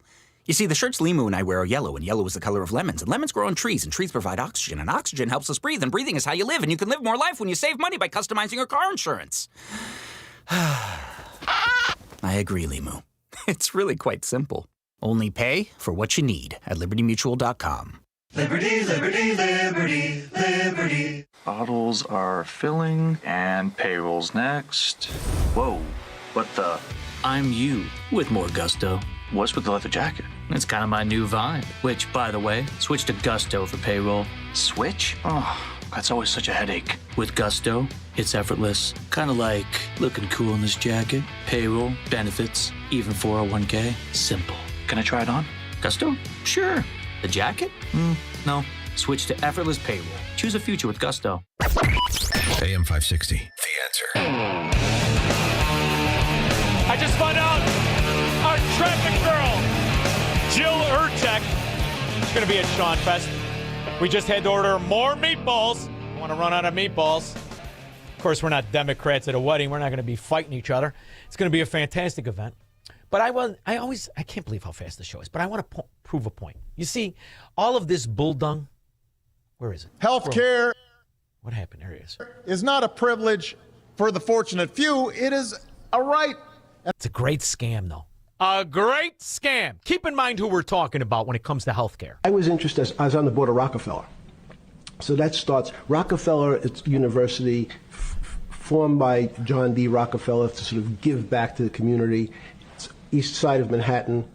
You see, the shirts Limu and I wear are yellow, and yellow is the color of lemons, and lemons grow on trees, and trees provide oxygen, and oxygen helps us breathe, and breathing is how you live, and you can live more life when you save money by customizing your car insurance. I agree, Limu. It's really quite simple. Only pay for what you need at libertymutual.com. Liberty, liberty, liberty, liberty. Bottles are filling, and payroll's next. Whoa, what the? I'm you with more gusto. What's with the leather jacket? It's kind of my new vibe. Which, by the way, switch to Gusto for payroll. Switch? Oh, that's always such a headache. With Gusto, it's effortless. Kind of like looking cool in this jacket. Payroll, benefits, even 401k. Simple. Can I try it on? Gusto? Sure. The jacket? No. Switch to effortless payroll. Choose a future with Gusto. AM 560. The answer. I just found out our traffic girl, Jill Urchek, is going to be at Shaun Fest. We just had to order more meatballs. I want to run out of meatballs. Of course, we're not Democrats at a wedding. We're not going to be fighting each other. It's going to be a fantastic event. But I can't believe how fast the show is, but I want to prove a point. You see, all of this bull dung, where is it? Healthcare. What happened? There he is. Is not a privilege for the fortunate few. It is a right. It's a great scam, though. A great scam. Keep in mind who we're talking about when it comes to healthcare. I was interested. I was on the board of Rockefeller. So that starts. Rockefeller, it's university formed by John D. Rockefeller to sort of give back to the community. It's east side of Manhattan,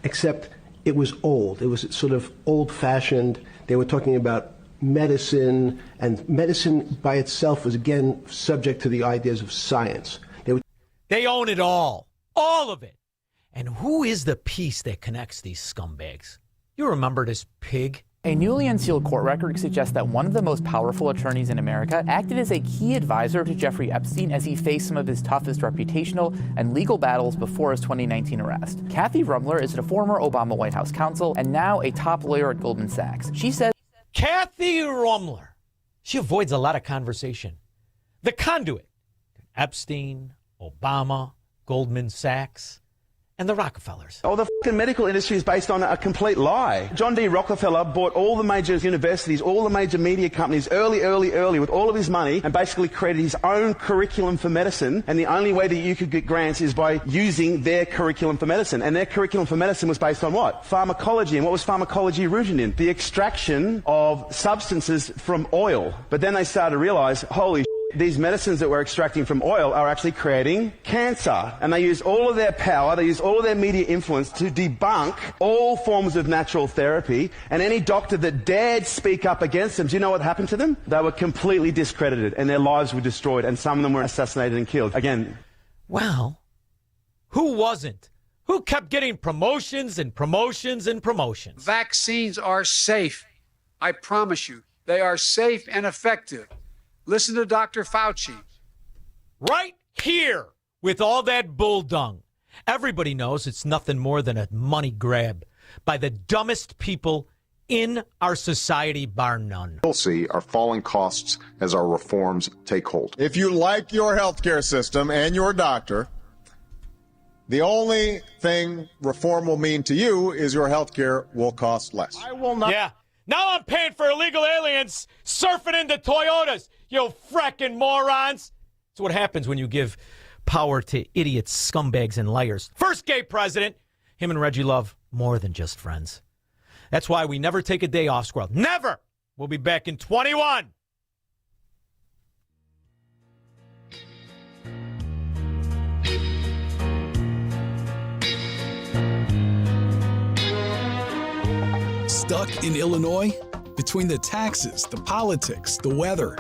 except it was old. It was sort of old-fashioned. They were talking about medicine, and medicine by itself was, again, subject to the ideas of science. They own it all of it. And who is the piece that connects these scumbags? You remember this pig? A newly unsealed court record suggests that one of the most powerful attorneys in America acted as a key advisor to Jeffrey Epstein as he faced some of his toughest reputational and legal battles before his 2019 arrest. Kathy Rumler is a former Obama White House counsel and now a top lawyer at Goldman Sachs. She says, Kathy Rumler. She avoids a lot of conversation. The conduit. Epstein, Obama, Goldman Sachs, and the Rockefellers. Oh, the fucking medical industry is based on a complete lie. John D. Rockefeller bought all the major universities, all the major media companies early with all of his money and basically created his own curriculum for medicine. And the only way that you could get grants is by using their curriculum for medicine. And their curriculum for medicine was based on what? Pharmacology. And what was pharmacology rooted in? The extraction of substances from oil. But then they started to realize, holy these medicines that we're extracting from oil are actually creating cancer. And they use all of their power, they use all of their media influence to debunk all forms of natural therapy. And any doctor that dared speak up against them, do you know what happened to them? They were completely discredited and their lives were destroyed and some of them were assassinated and killed. Again. Well, who wasn't? Who kept getting promotions and promotions and promotions? Vaccines are safe. I promise you, they are safe and effective. Listen to Dr. Fauci. Right here with all that bull dung. Everybody knows it's nothing more than a money grab by the dumbest people in our society, bar none. We'll see our falling costs as our reforms take hold. If you like your healthcare system and your doctor, the only thing reform will mean to you is your healthcare will cost less. I will not. Yeah. Now I'm paying for illegal aliens surfing into Toyotas, you fracking morons. That's what happens when you give power to idiots, scumbags, and liars. First gay president, him and Reggie Love, more than just friends. That's why we never take a day off, Squirrel. Never! We'll be back in 21. Stuck in Illinois? Between the taxes, the politics, the weather,